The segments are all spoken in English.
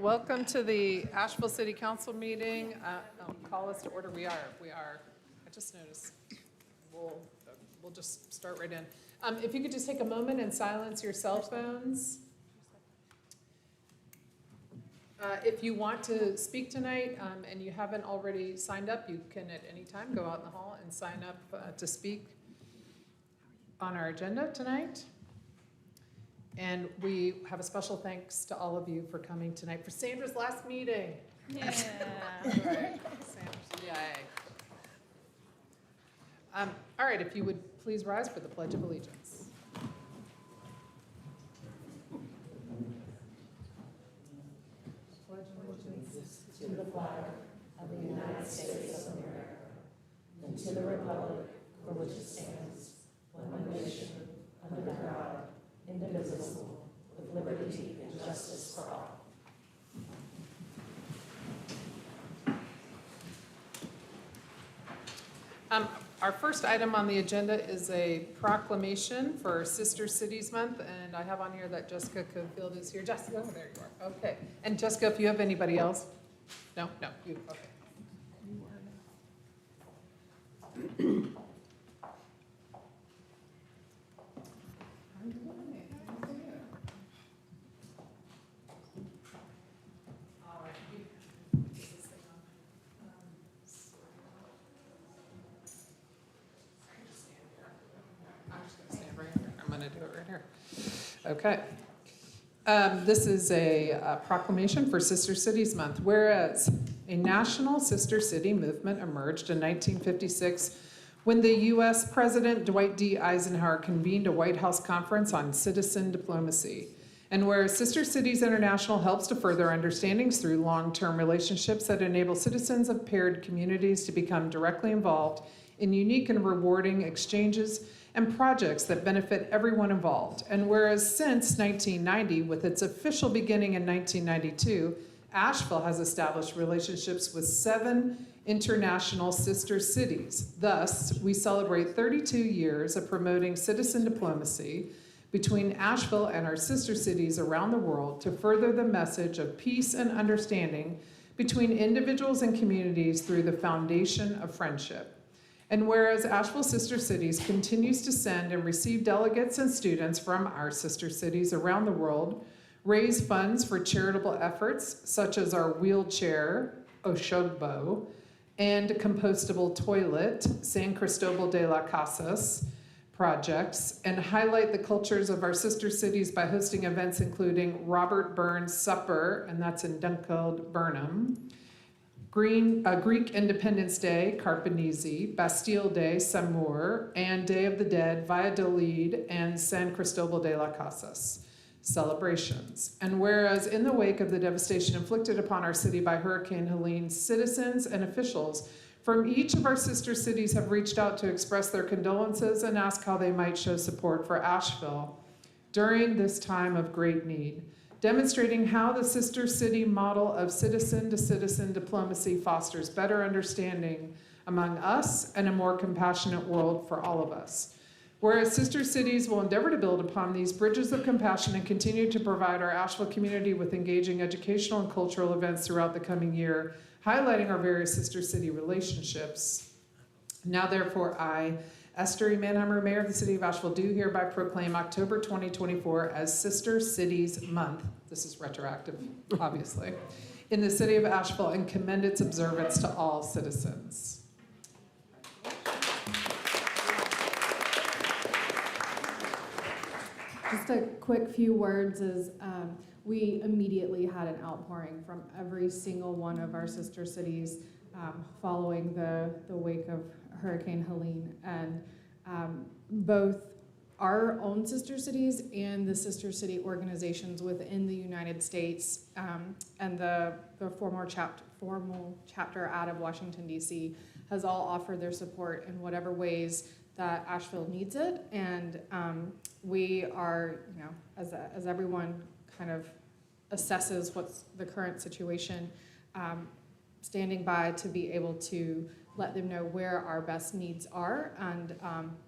Welcome to the Asheville City Council meeting. Call us to order. We are. I just noticed. We'll just start right in. If you could just take a moment and silence your cell phones. If you want to speak tonight and you haven't already signed up, you can at any time go out in the hall and sign up to speak on our agenda tonight. And we have a special thanks to all of you for coming tonight for Sandra's last meeting. Yeah. All right, Sandra's, yay. All right, if you would please rise for the Pledge of Allegiance. Pledge allegiance to the flag of the United States of America and to the republic for which it stands, one nation, under God, indivisible, with liberty and justice for all. Our first item on the agenda is a proclamation for Sister Cities Month, and I have on here that Jessica Cofield is here. Jessica, there you are. Okay. And Jessica, if you have anybody else? No, you, okay. Okay. This is a proclamation for Sister Cities Month. Whereas a national sister city movement emerged in 1956 when the U.S. President Dwight D. Eisenhower convened a White House conference on citizen diplomacy. And whereas Sister Cities International helps to further understandings through long-term relationships that enable citizens of paired communities to become directly involved in unique and rewarding exchanges and projects that benefit everyone involved. And whereas since 1990, with its official beginning in 1992, Asheville has established relationships with 7 international sister cities. Thus, we celebrate 32 years of promoting citizen diplomacy between Asheville and our sister cities around the world to further the message of peace and understanding between individuals and communities through the foundation of friendship. And whereas Asheville Sister Cities continues to send and receive delegates and students from our sister cities around the world, raise funds for charitable efforts such as our wheelchair, Oshogbo, and compostable toilet, San Cristobal de las Casas projects, and highlight the cultures of our sister cities by hosting events including Robert Burns Supper, and that's in Dunkeld, Burnham, Greek Independence Day, Carpanese, Bastille Day, Samur, and Day of the Dead, Valladolid, and San Cristobal de las Casas celebrations. And whereas in the wake of the devastation inflicted upon our city by Hurricane Helene, citizens and officials from each of our sister cities have reached out to express their condolences and ask how they might show support for Asheville during this time of great need, demonstrating how the sister city model of citizen-to-citizen diplomacy fosters better understanding among us and a more compassionate world for all of us. Whereas sister cities will endeavor to build upon these bridges of compassion and continue to provide our Asheville community with engaging educational and cultural events throughout the coming year, highlighting our various sister city relationships. Now therefore I, Esther E. Manheimer, Mayor of the City of Asheville, do hereby proclaim October 2024 as Sister Cities Month. This is retroactive, obviously, in the City of Asheville and commend its observance to all citizens. Just a quick few words is we immediately had an outpouring from every single one of our sister cities following the wake of Hurricane Helene, and both our own sister cities and the sister city organizations within the United States and the formal chapter out of Washington, D.C. has all offered their support in whatever ways that Asheville needs it, and we are, as everyone kind of assesses what's the current situation, standing by to be able to let them know where our best needs are, and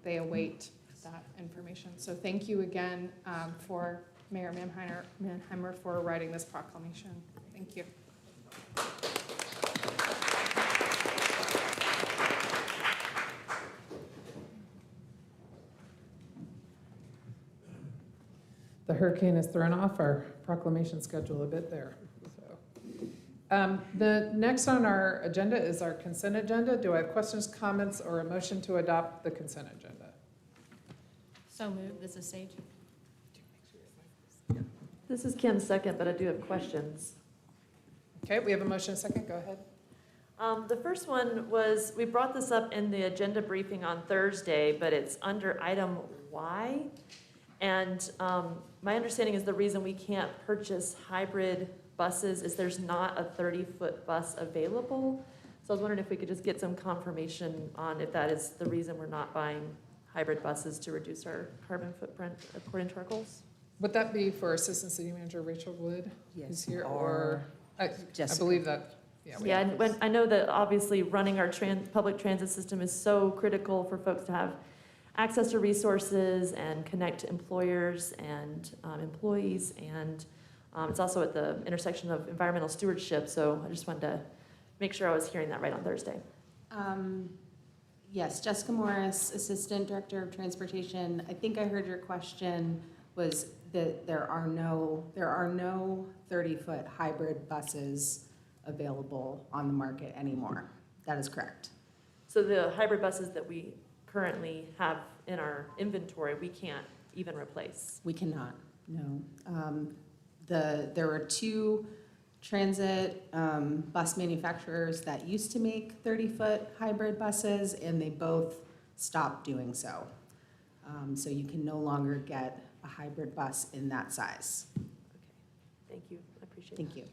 they await that information. So thank you again for Mayor Manheimer for writing this proclamation. Thank you. The hurricane has thrown off our proclamation schedule a bit there. The next on our agenda is our consent agenda. Do I have questions, comments, or a motion to adopt the consent agenda? So moved. This is Sage. This is Kim's second, but I do have questions. Okay, we have a motion, a second, go ahead. The first one was, we brought this up in the agenda briefing on Thursday, but it's under item Y. And my understanding is the reason we can't purchase hybrid buses is there's not a 30-foot bus available. So I was wondering if we could just get some confirmation on if that is the reason we're not buying hybrid buses to reduce our carbon footprint according to our goals. Would that be for Assistant City Manager Rachel Wood? Who's here, or I Jessica. believe that, yeah. Yeah, and when, I know that obviously running our public transit system is so critical for folks to have access to resources and connect to employers and employees, and it's also at the intersection of environmental stewardship, so I just wanted to make sure I was hearing that right on Thursday. Yes, Jessica Morris, Assistant Director of Transportation. I think I heard your question was that there are no 30-foot hybrid buses available on the market anymore. That is correct. So the hybrid buses that we currently have in our inventory, we can't even replace. We cannot, no. There were two transit bus manufacturers that used to make 30-foot hybrid buses, and they both stopped doing so. So you can no longer get a hybrid bus in that size. Okay, thank you, I appreciate that. Thank you.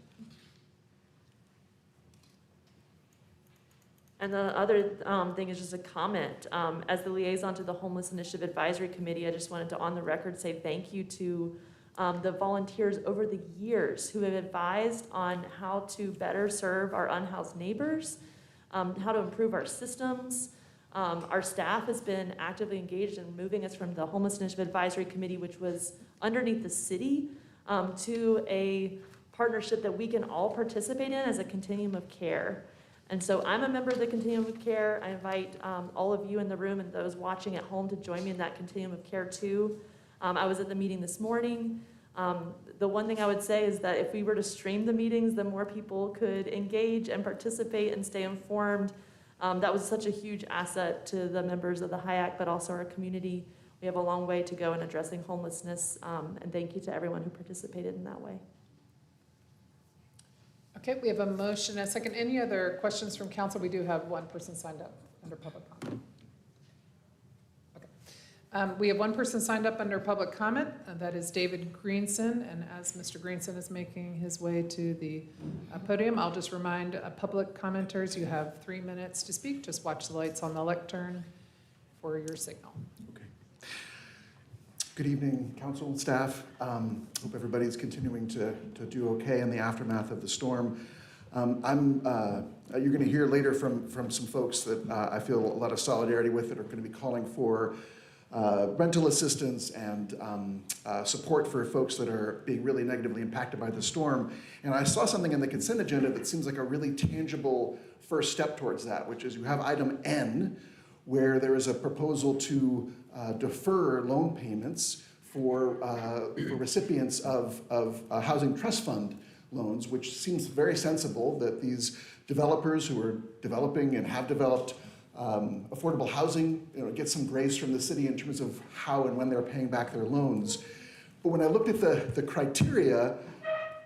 And the other thing is just a comment. As the liaison to the Homeless Initiative Advisory Committee, I just wanted to, on the record, say thank you to the volunteers over the years who have advised on how to better serve our unhoused neighbors, how to improve our systems. Our staff has been actively engaged in moving us from the Homeless Initiative Advisory Committee, which was underneath the city, to a partnership that we can all participate in as a continuum of care. And so I'm a member of the continuum of care. I invite all of you in the room and those watching at home to join me in that continuum of care too. I was at the meeting this morning. The one thing I would say is that if we were to stream the meetings, the more people could engage and participate and stay informed. That was such a huge asset to the members of the HIAC, but also our community. We have a long way to go in addressing homelessness, and thank you to everyone who participated in that way. Okay, we have a motion, a second. Any other questions from council? We do have one person signed up under public comment. Okay. We have one person signed up under public comment, and that is David Greenson. And as Mr. Greenson is making his way to the podium, I'll just remind public commenters, you have 3 minutes to speak. Just watch the lights on the lectern for your signal. Okay. Good evening, council and staff. Hope everybody's continuing to do okay in the aftermath of the storm. You're going to hear later from some folks that I feel a lot of solidarity with that are going to be calling for rental assistance and support for folks that are being really negatively impacted by the storm. And I saw something in the consent agenda that seems like a really tangible first step towards that, which is you have item N, where there is a proposal to defer loan payments for recipients of housing trust fund loans, which seems very sensible that these developers who are developing and have developed affordable housing, get some grace from the city in terms of how and when they're paying back their loans. But when I looked at the criteria,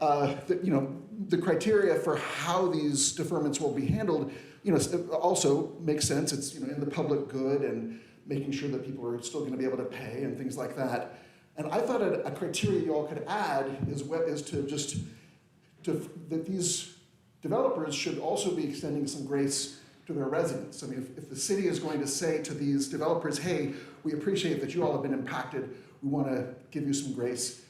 the criteria for how these deferments will be handled, it also makes sense. It's in the public good and making sure that people are still going to be able to pay and things like that. And I thought a criteria you all could add is that these developers should also be extending some grace to their residents. I mean, if the city is going to say to these developers, hey, we appreciate that you all have been impacted, we want to give you some grace,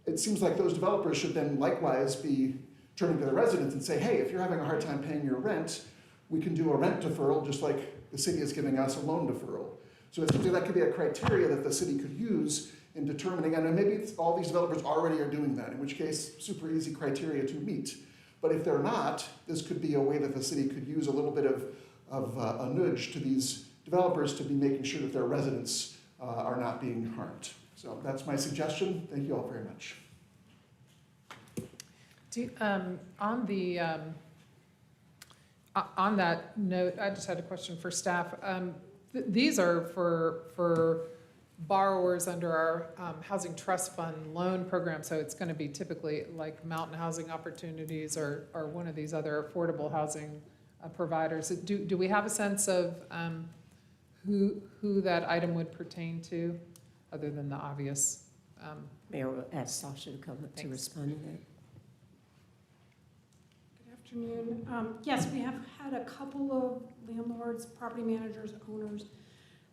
it seems like those developers should then likewise be turning to the residents and say, hey, if you're having a hard time paying your rent, we can do a rent deferral just like the city is giving us a loan deferral. So it seems like that could be a criteria that the city could use in determining, and maybe all these developers already are doing that, in which case super easy criteria to meet. But if they're not, this could be a way that the city could use a little bit of a nudge to these developers to be making sure that their residents are not being harmed. So that's my suggestion. Thank you all very much. On that note, I just had a question for staff. These are for borrowers under our Housing Trust Fund loan program, so it's going to be typically like Mountain Housing Opportunities or one of these other affordable housing providers. Do we have a sense of who that item would pertain to, other than the obvious? Mayor will ask Sasha to come up to Thanks. respond to that. Good afternoon. Yes, we have had a couple of landlords, property managers, owners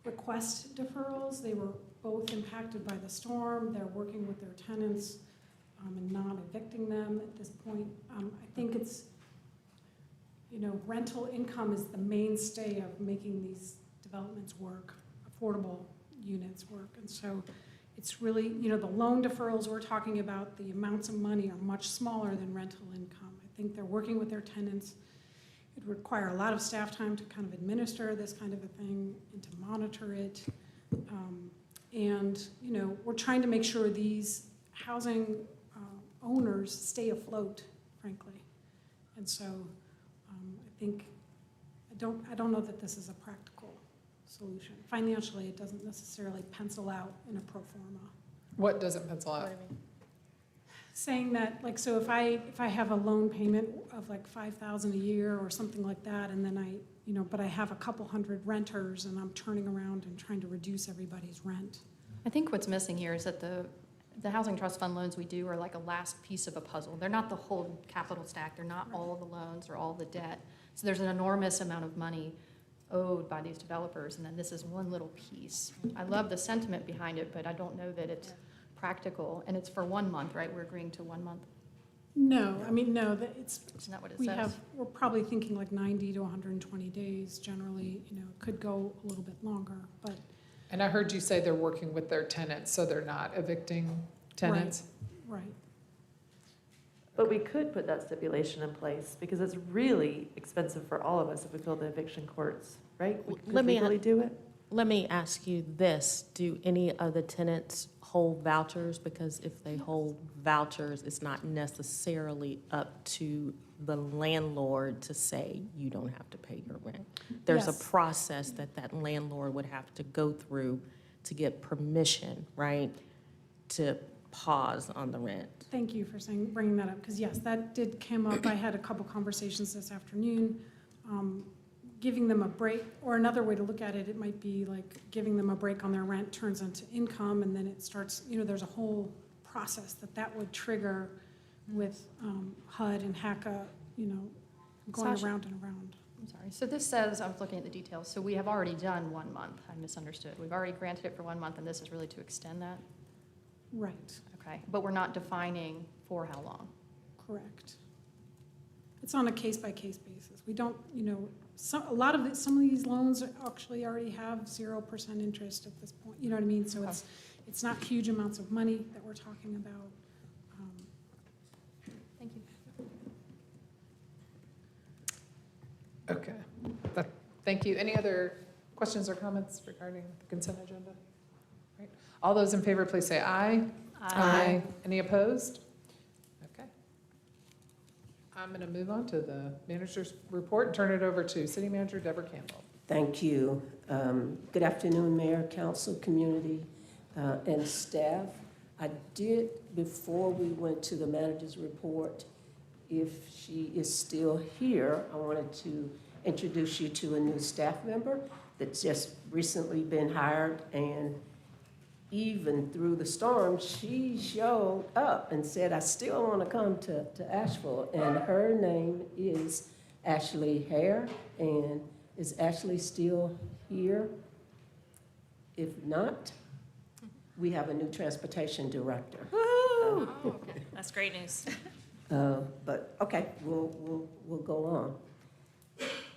request deferrals. They were both impacted by the storm. They're working with their tenants and not evicting them at this point. I think it's, rental income is the mainstay of making these developments work, affordable units work. And so it's really, the loan deferrals we're talking about, the amounts of money are much smaller than rental income. I think they're working with their tenants. It would require a lot of staff time to kind of administer this kind of a thing and to monitor it. We're trying to make sure these housing owners stay afloat, frankly. And so I think, I don't know that this is a practical solution. Financially, it doesn't necessarily pencil out in a pro forma. What doesn't pencil out? Saying that, so if I have a loan payment of like $5,000 a year or something like that, and then but I have a couple hundred renters and I'm turning around and trying to reduce everybody's rent. I think what's missing here is that the Housing Trust Fund loans we do are like a last piece of a puzzle. They're not the whole capital stack. They're not all the loans or all the debt. So there's an enormous amount of money owed by these developers, and then this is one little piece. I love the sentiment behind it, but I don't know that it's practical. And it's for 1 month, right? We're agreeing to 1 month. No, it's, Isn't that what it says? we're probably thinking like 90 to 120 days generally, it could go a little bit longer, but. And I heard you say they're working with their tenants, so they're not evicting tenants? Right. But we could put that stipulation in place, because it's really expensive for all of us if we fill the eviction courts, right? We could Let me- legally do it? Let me ask you this, do any of the tenants hold vouchers? Because if they hold vouchers, it's not necessarily up to the landlord to say, you don't have to pay your rent. There's Yes. a process that landlord would have to go through to get permission, right, to pause on the rent. Thank you for bringing that up, because yes, that did come up. I had a couple conversations this afternoon. Giving them a break, or another way to look at it, it might be like giving them a break on their rent turns into income, and then it starts, there's a whole process that would trigger with HUD and HACA, going Sasha? around and around. I'm sorry. So this says, I was looking at the details, so we have already done 1 month. I misunderstood. We've already granted it for 1 month, and this is really to extend that? Right, Okay. But we're not defining for how long? correct. It's on a case-by-case basis. We don't, some of these loans actually already have 0% interest at this point, you know what I mean? So it's not huge amounts of money that we're talking about. Thank you. Okay, thank you. Any other questions or comments regarding the consent agenda? Right. All those in favor, please say aye. Aye. Any opposed? Okay. I'm going to move on to the manager's report and turn it over to City Manager Deborah Campbell. Thank you. Good afternoon, Mayor, Council, community, and staff. I did, before we went to the manager's report, if she is still here, I wanted to introduce you to a new staff member that's just recently been hired, and even through the storm, she showed up and said, I still want to come to Asheville. And her name is Ashley Hare. And is Ashley still here? If not, we have a new transportation director. That's great news. But okay, we'll go on.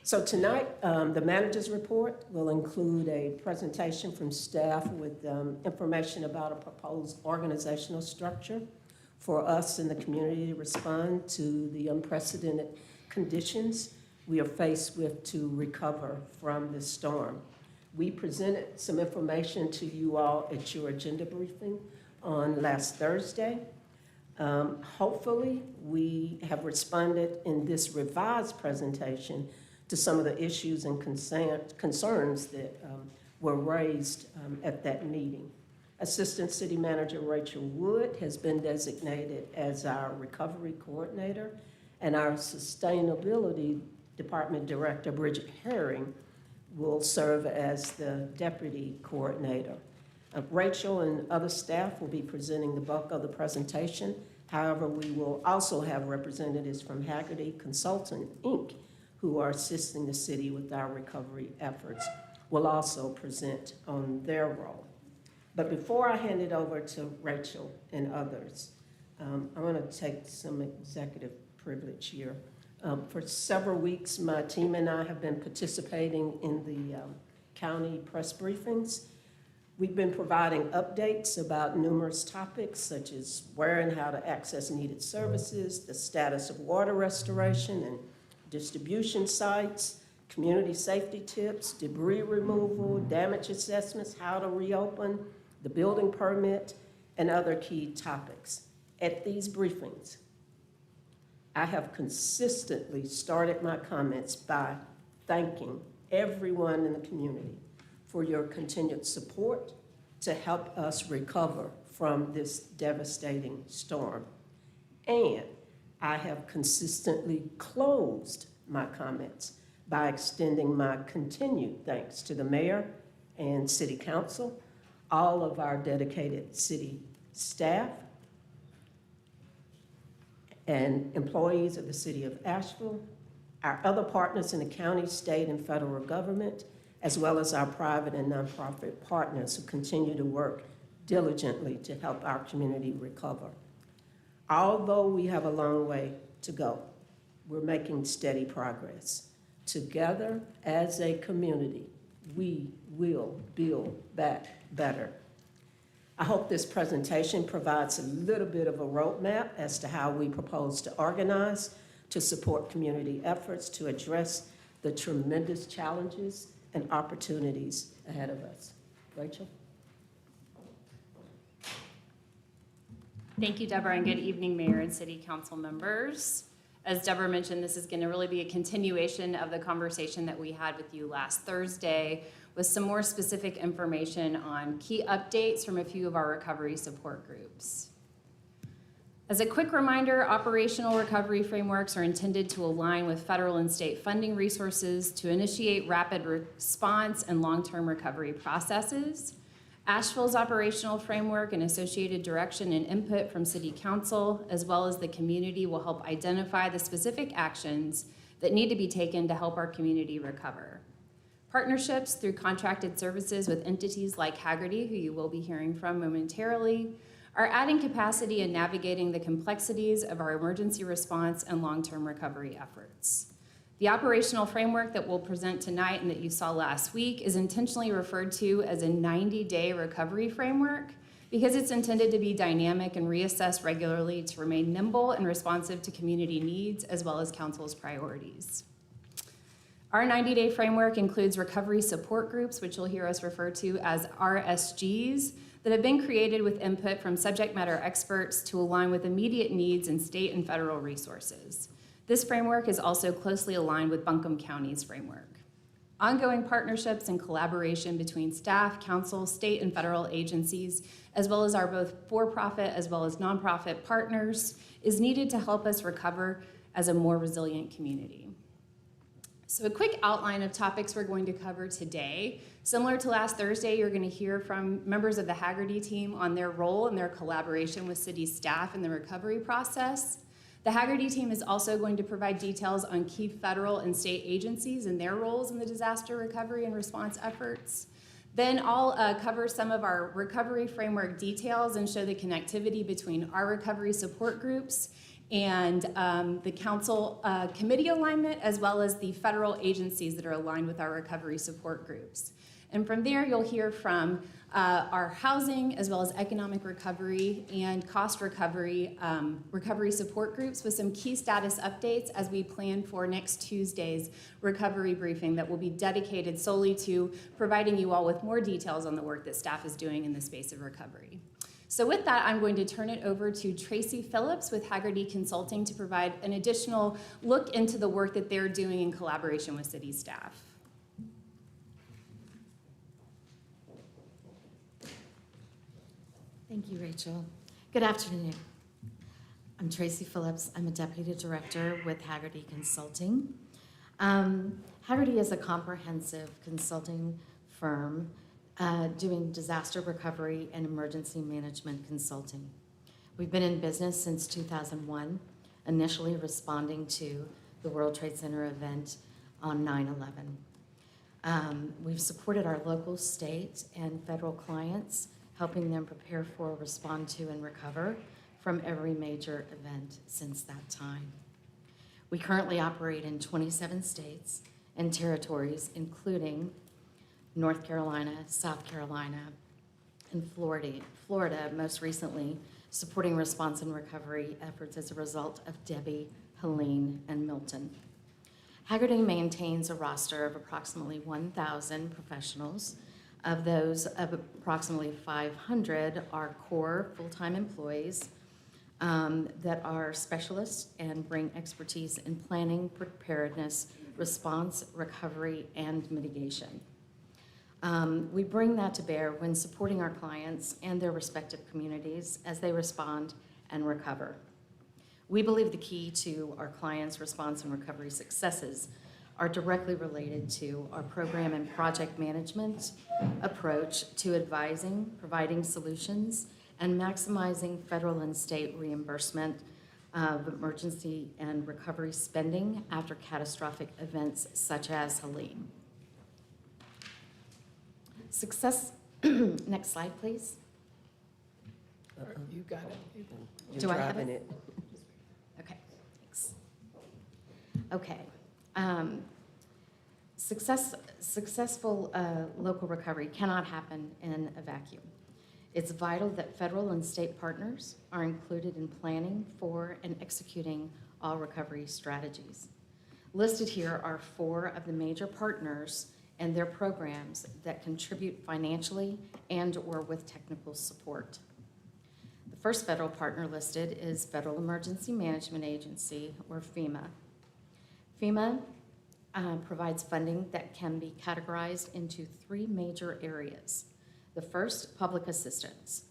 So tonight, the manager's report will include a presentation from staff with information about a proposed organizational structure for us in the community to respond to the unprecedented conditions we are faced with to recover from this storm. We presented some information to you all at your agenda briefing on last Thursday. Hopefully, we have responded in this revised presentation to some of the issues and concerns that were raised at that meeting. Assistant City Manager Rachel Wood has been designated as our recovery coordinator, and our Sustainability Department Director, Bridget Herring, will serve as the deputy coordinator. Rachel and other staff will be presenting the bulk of the presentation. However, we will also have representatives from Haggerty Consultant, Inc., who are assisting the city with our recovery efforts, will also present on their role. But before I hand it over to Rachel and others, I want to take some executive privilege here. For several weeks, my team and I have been participating in the county press briefings. We've been providing updates about numerous topics such as where and how to access needed services, the status of water restoration and distribution sites, community safety tips, debris removal, damage assessments, how to reopen, the building permit, and other key topics. At these briefings, I have consistently started my comments by thanking everyone in the community for your continued support to help us recover from this devastating storm. And I have consistently closed my comments by extending my continued thanks to the mayor and city council, all of our dedicated city staff, and employees of the city of Asheville, our other partners in the county, state, and federal government, as well as our private and nonprofit partners who continue to work diligently to help our community recover. Although we have a long way to go, we're making steady progress. Together, as a community, we will build back better. I hope this presentation provides a little bit of a roadmap as to how we propose to organize to support community efforts to address the tremendous challenges and opportunities ahead of us. Rachel? Thank you, Deborah, and good evening, Mayor and City Council members. As Deborah mentioned, this is going to really be a continuation of the conversation that we had with you last Thursday, with some more specific information on key updates from a few of our recovery support groups. As a quick reminder, operational recovery frameworks are intended to align with federal and state funding resources to initiate rapid response and long-term recovery processes. Asheville's operational framework and associated direction and input from City Council, as well as the community, will help identify the specific actions that need to be taken to help our community recover. Partnerships through contracted services with entities like Haggerty, who you will be hearing from momentarily, are adding capacity and navigating the complexities of our emergency response and long-term recovery efforts. The operational framework that we'll present tonight and that you saw last week is intentionally referred to as a 90-day recovery framework because it's intended to be dynamic and reassessed regularly to remain nimble and responsive to community needs as well as council's priorities. Our 90-day framework includes recovery support groups, which you'll hear us refer to as RSGs, that have been created with input from subject matter experts to align with immediate needs and state and federal resources. This framework is also closely aligned with Buncombe County's framework. Ongoing partnerships and collaboration between staff, council, state, and federal agencies, as well as our both for-profit as well as nonprofit partners, is needed to help us recover as a more resilient community. So a quick outline of topics we're going to cover today. Similar to last Thursday, you're going to hear from members of the Haggerty team on their role and their collaboration with city staff in the recovery process. The Haggerty team is also going to provide details on key federal and state agencies and their roles in the disaster recovery and response efforts. Then I'll cover some of our recovery framework details and show the connectivity between our recovery support groups and the council committee alignment, as well as the federal agencies that are aligned with our recovery support groups. And from there, you'll hear from our housing, as well as economic recovery and cost recovery, recovery support groups with some key status updates as we plan for next Tuesday's recovery briefing that will be dedicated solely to providing you all with more details on the work that staff is doing in the space of recovery. So with that, I'm going to turn it over to Tracy Phillips with Haggerty Consulting to provide an additional look into the work that they're doing in collaboration with city staff. Thank you, Rachel. Good afternoon. I'm Tracy Phillips. I'm a Deputy Director with Haggerty Consulting. Haggerty is a comprehensive consulting firm doing disaster recovery and emergency management consulting. We've been in business since 2001, initially responding to the World Trade Center event on 9/11. We've supported our local, state, and federal clients, helping them prepare for, respond to, and recover from every major event since that time. We currently operate in 27 states and territories, including North Carolina, South Carolina, and Florida, most recently, supporting response and recovery efforts as a result of Debbie, Helene, and Milton. Haggerty maintains a roster of approximately 1,000 professionals. Of those, approximately 500 are core full-time employees that are specialists and bring expertise in planning, preparedness, response, recovery, and mitigation. We bring that to bear when supporting our clients and their respective communities as they respond and recover. We believe the key to our clients' response and recovery successes are directly related to our program and project management approach to advising, providing solutions, and maximizing federal and state reimbursement of emergency and recovery spending after catastrophic events such as Helene. Success, next slide, please. You got it. You're Do I have driving it? Okay, thanks. Okay. Successful local recovery cannot happen in a vacuum. It's vital that federal and state partners are included in planning for and executing all recovery strategies. Listed here are 4 of the major partners and their programs that contribute financially and/or with technical support. The first federal partner listed is Federal Emergency Management Agency, or FEMA. FEMA provides funding that can be categorized into 3 major areas. The first, public assistance.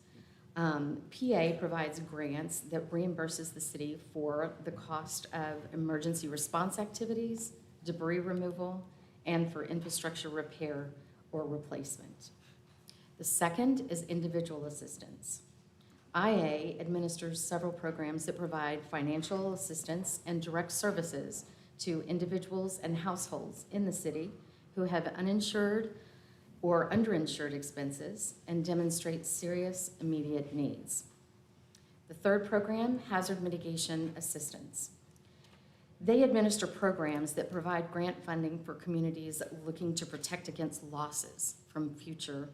PA provides grants that reimburses the city for the cost of emergency response activities, debris removal, and for infrastructure repair or replacement. The second is individual assistance. IA administers several programs that provide financial assistance and direct services to individuals and households in the city who have uninsured or underinsured expenses and demonstrate serious immediate needs. The third program, hazard mitigation assistance. They administer programs that provide grant funding for communities looking to protect against losses from future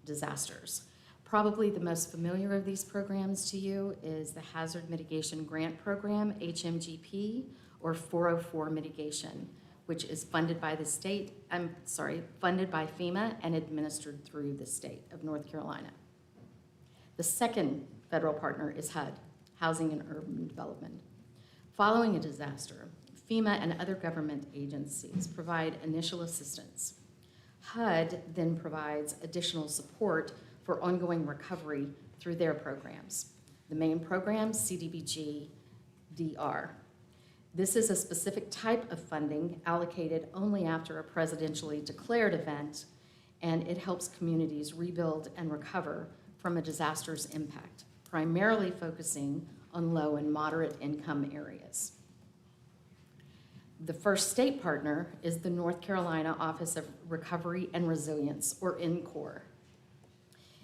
disasters. Probably the most familiar of these programs to you is the Hazard Mitigation Grant Program, HMGP, or 404 mitigation, which is funded by funded by FEMA and administered through the state of North Carolina. The second federal partner is HUD, Housing and Urban Development. Following a disaster, FEMA and other government agencies provide initial assistance. HUD then provides additional support for ongoing recovery through their programs. The main program, CDBG-DR. This is a specific type of funding allocated only after a presidentially declared event, and it helps communities rebuild and recover from a disaster's impact, primarily focusing on low and moderate income areas. The first state partner is the North Carolina Office of Recovery and Resilience, or NCORE.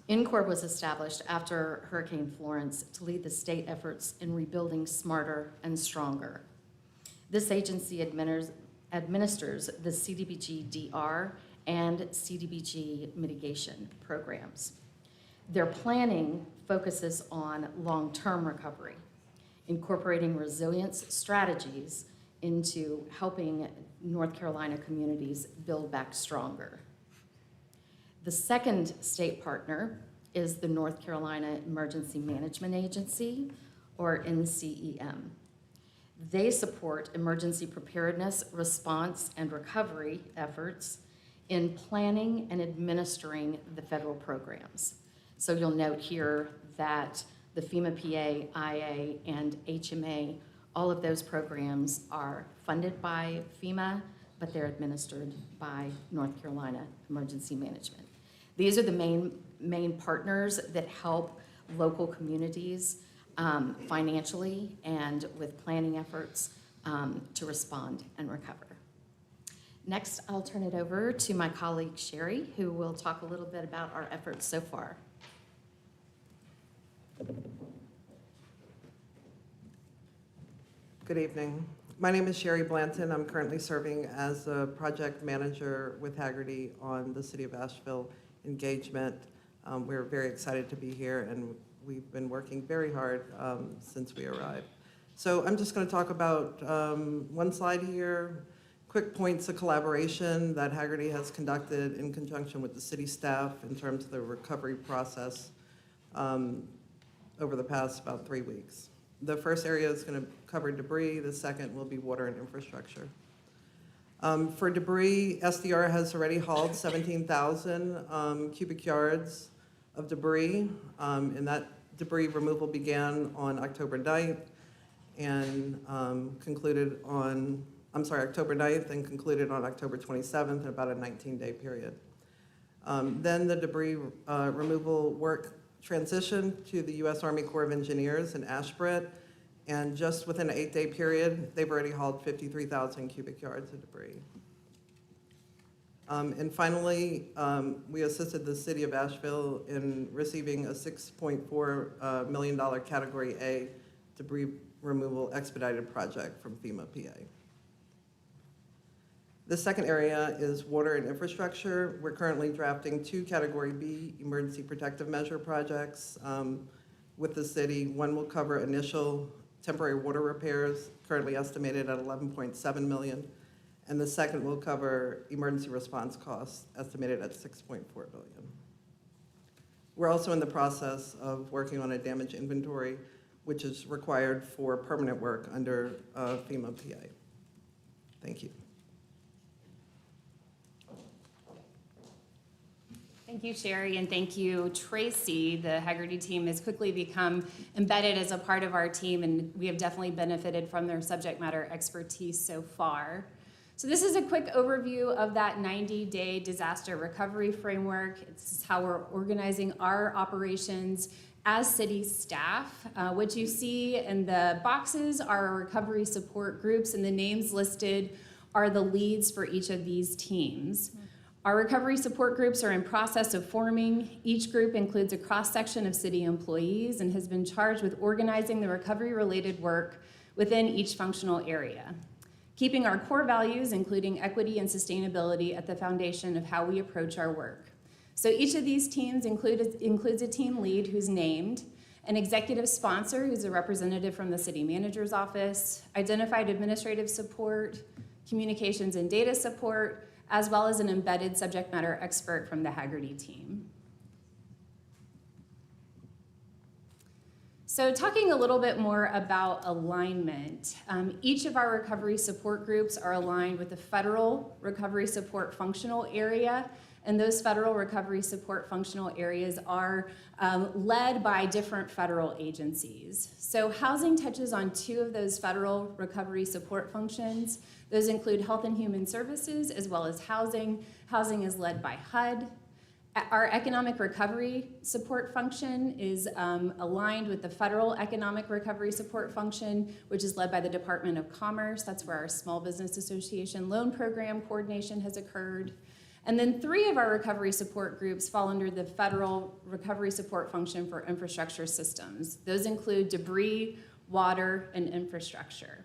INCOR was established after Hurricane Florence to lead the state efforts in rebuilding smarter and stronger. This agency administers the CDBG-DR and CDBG mitigation programs. Their planning focuses on long-term recovery, incorporating resilience strategies into helping North Carolina communities build back stronger. The second state partner is the North Carolina Emergency Management Agency, or NCEM. They support emergency preparedness, response, and recovery efforts in planning and administering the federal programs. So you'll note here that the FEMA PA, IA, and HMA, all of those programs are funded by FEMA, but they're administered by North Carolina Emergency Management. These are the main partners that help local communities financially and with planning efforts to respond and recover. Next, I'll turn it over to my colleague Sherry, who will talk a little bit about our efforts so far. Good evening. My name is Sherry Blanton. I'm currently serving as a project manager with Hagerty on the City of Asheville engagement. We're very excited to be here, and we've been working very hard since we arrived. So I'm just going to talk about one slide here, quick points of collaboration that Hagerty has conducted in conjunction with the city staff in terms of the recovery process over the past about 3 weeks. The first area is going to cover debris. The second will be water and infrastructure. For debris, SDR has already hauled 17,000 cubic yards of debris, and that debris removal began on October 9th and concluded on, October 9th and concluded on October 27th in about a 19-day period. Then the debris removal work transitioned to the U.S. Army Corps of Engineers in Asheville, and just within an 8-day period, they've already hauled 53,000 cubic yards of debris. And finally, we assisted the city of Asheville in receiving a $6.4 million Category A debris removal expedited project from FEMA PA. The second area is water and infrastructure. We're currently drafting 2 Category B emergency protective measure projects with the city. One will cover initial temporary water repairs, currently estimated at $11.7 million. And the second will cover emergency response costs, estimated at $6.4 billion. We're also in the process of working on a damage inventory, which is required for permanent work under FEMA PA. Thank you. Thank you, Sherry, and thank you, Tracy. The Hagerty team has quickly become embedded as a part of our team, and we have definitely benefited from their subject matter expertise so far. So this is a quick overview of that 90-day disaster recovery framework. It's how we're organizing our operations as city staff. What you see in the boxes are recovery support groups, and the names listed are the leads for each of these teams. Our recovery support groups are in process of forming. Each group includes a cross-section of city employees and has been charged with organizing the recovery-related work within each functional area, keeping our core values, including equity and sustainability, at the foundation of how we approach our work. So each of these teams includes a team lead who's named, an executive sponsor who's a representative from the city manager's office, identified administrative support, communications and data support, as well as an embedded subject matter expert from the Hagerty team. So talking a little bit more about alignment, each of our recovery support groups are aligned with the federal recovery support functional area, and those federal recovery support functional areas are led by different federal agencies. So housing touches on 2 of those federal recovery support functions. Those include Health and Human Services as well as housing. Housing is led by HUD. Our economic recovery support function is aligned with the federal economic recovery support function, which is led by the Department of Commerce. That's where our Small Business Association loan program coordination has occurred. And then 3 of our recovery support groups fall under the federal recovery support function for infrastructure systems. Those include debris, water, and infrastructure.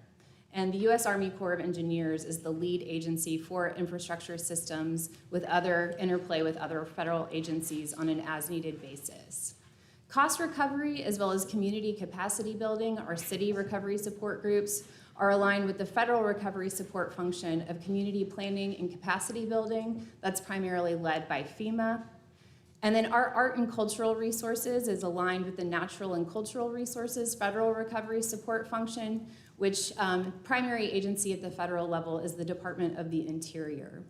And the U.S. Army Corps of Engineers is the lead agency for infrastructure systems with other interplay with other federal agencies on an as-needed basis. Cost recovery, as well as community capacity building, or city recovery support groups, are aligned with the federal recovery support function of community planning and capacity building. That's primarily led by FEMA. And then our art and cultural resources is aligned with the natural and cultural resources federal recovery support function, which primary agency at the federal level is the Department of the Interior.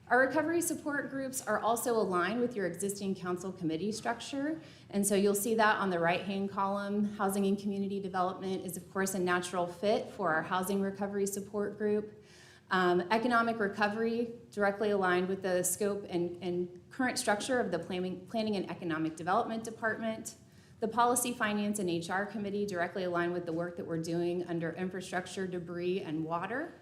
Our recovery support groups are also aligned with your existing council committee structure. And so you'll see that on the right-hand column. Housing and community development is, of course, a natural fit for our housing recovery support group. Economic recovery, directly aligned with the scope and current structure of the Planning and Economic Development Department. The Policy, Finance, and HR Committee, directly aligned with the work that we're doing under infrastructure, debris, and water.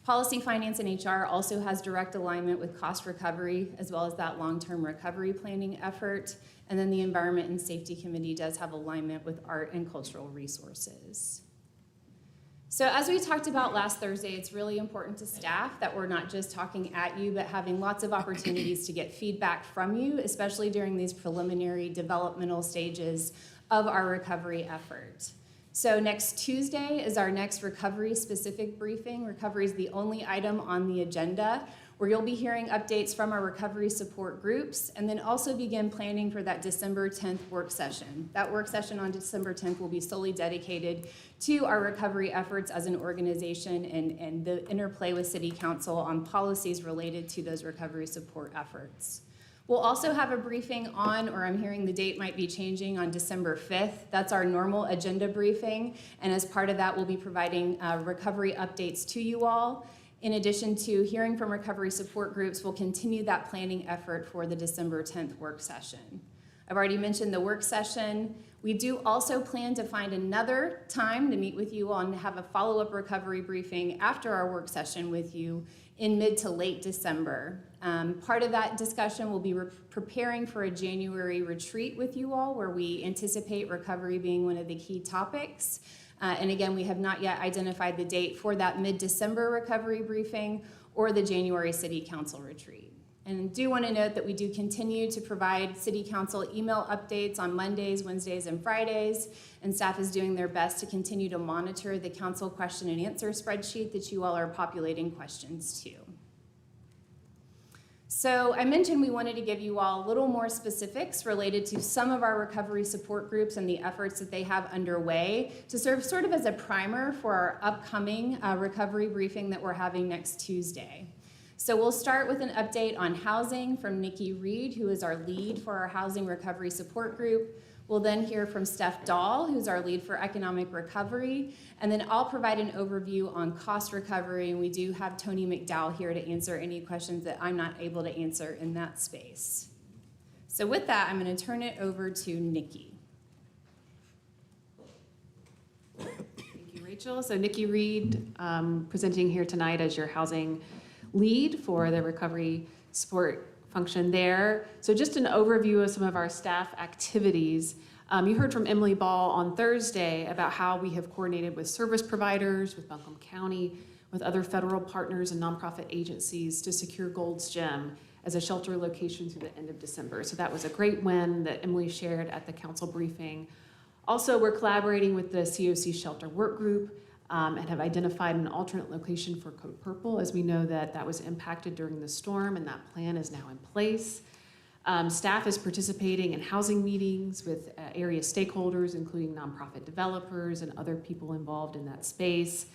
Policy, Finance, and HR also has direct alignment with cost recovery, as well as that long-term recovery planning effort. And then the Environment and Safety Committee does have alignment with art and cultural resources. So as we talked about last Thursday, it's really important to staff that we're not just talking at you, but having lots of opportunities to get feedback from you, especially during these preliminary developmental stages of our recovery effort. So next Tuesday is our next recovery-specific briefing. Recovery is the only item on the agenda where you'll be hearing updates from our recovery support groups, and then also begin planning for that December 10th work session. That work session on December 10th will be solely dedicated to our recovery efforts as an organization and the interplay with City Council on policies related to those recovery support efforts. We'll also have a briefing on, or I'm hearing the date might be changing, on December 5th. That's our normal agenda briefing, and as part of that, we'll be providing recovery updates to you all. In addition to hearing from recovery support groups, we'll continue that planning effort for the December 10th work session. I've already mentioned the work session. We do also plan to find another time to meet with you all and have a follow-up recovery briefing after our work session with you in mid to late December. Part of that discussion will be preparing for a January retreat with you all, where we anticipate recovery being one of the key topics. And again, we have not yet identified the date for that mid-December recovery briefing or the January City Council retreat. And I do want to note that we do continue to provide City Council email updates on Mondays, Wednesdays, and Fridays, and staff is doing their best to continue to monitor the council question and answer spreadsheet that you all are populating questions to. So I mentioned we wanted to give you all a little more specifics related to some of our recovery support groups and the efforts that they have underway to serve sort of as a primer for our upcoming recovery briefing that we're having next Tuesday. So we'll start with an update on housing from Nikki Reed, who is our lead for our housing recovery support group. We'll then hear from Steph Dahl, who's our lead for economic recovery, and then I'll provide an overview on cost recovery, and we do have Tony McDowell here to answer any questions that I'm not able to answer in that space. So with that, I'm going to turn it over to Nikki. Thank you, Rachel. So Nikki Reed, presenting here tonight as your housing lead for the recovery support function there. So just an overview of some of our staff activities. You heard from Emily Ball on Thursday about how we have coordinated with service providers, with Buncombe County, with other federal partners and nonprofit agencies to secure Gold's Gym as a shelter location through the end of December. So that was a great win that Emily shared at the council briefing. Also, we're collaborating with the COC Shelter Work Group and have identified an alternate location for Code Purple, as we know that that was impacted during the storm, and that plan is now in place. Staff is participating in housing meetings with area stakeholders, including nonprofit developers and other people involved in that space.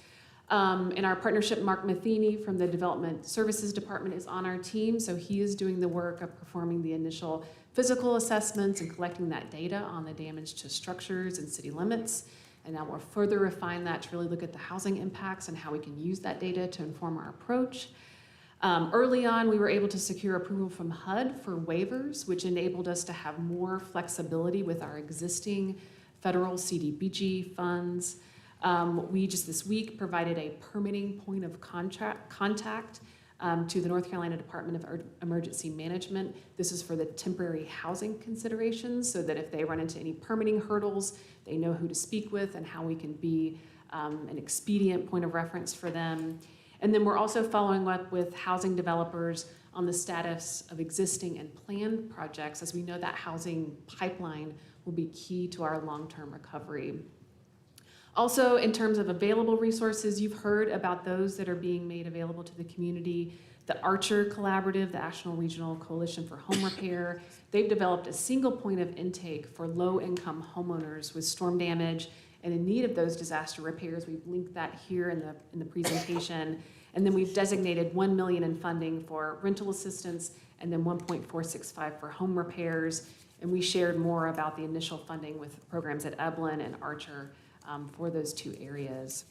In our partnership, Mark Matheny from the Development Services Department is on our team, so he is doing the work of performing the initial physical assessments and collecting that data on the damage to structures and city limits. And now we'll further refine that to really look at the housing impacts and how we can use that data to inform our approach. Early on, we were able to secure approval from HUD for waivers, which enabled us to have more flexibility with our existing federal CDBG funds. We just this week provided a permitting point of contact to the North Carolina Department of Emergency Management. This is for the temporary housing considerations, so that if they run into any permitting hurdles, they know who to speak with and how we can be an expedient point of reference for them. And then we're also following up with housing developers on the status of existing and planned projects, as we know that housing pipeline will be key to our long-term recovery. Also, in terms of available resources, you've heard about those that are being made available to the community. The Archer Collaborative, the National Regional Coalition for Home Repair, they've developed a single point of intake for low-income homeowners with storm damage and in need of those disaster repairs. We've linked that here in the presentation. And then we've designated $1 million in funding for rental assistance and then $1.465 for home repairs. And we shared more about the initial funding with programs at Evelyn and Archer for those two areas.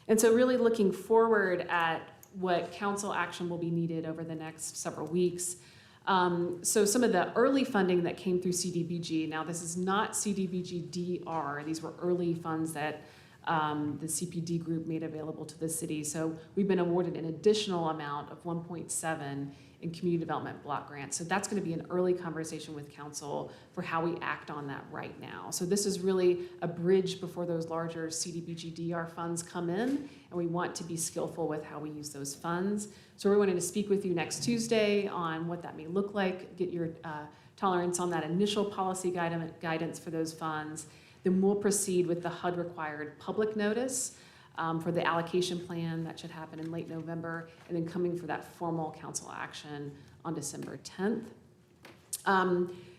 And so really looking forward at what council action will be needed over the next several weeks. So some of the early funding that came through CDBG, now this is not CDBG DR, these were early funds that the CPD group made available to the city. So we've been awarded an additional amount of 1.7 in community development block grants. So that's going to be an early conversation with council for how we act on that right now. So this is really a bridge before those larger CDBG DR funds come in, and we want to be skillful with how we use those funds. So we're wanting to speak with you next Tuesday on what that may look like, get your tolerance on that initial policy guidance for those funds. Then we'll proceed with the HUD required public notice for the allocation plan that should happen in late November, and then coming for that formal council action on December 10th.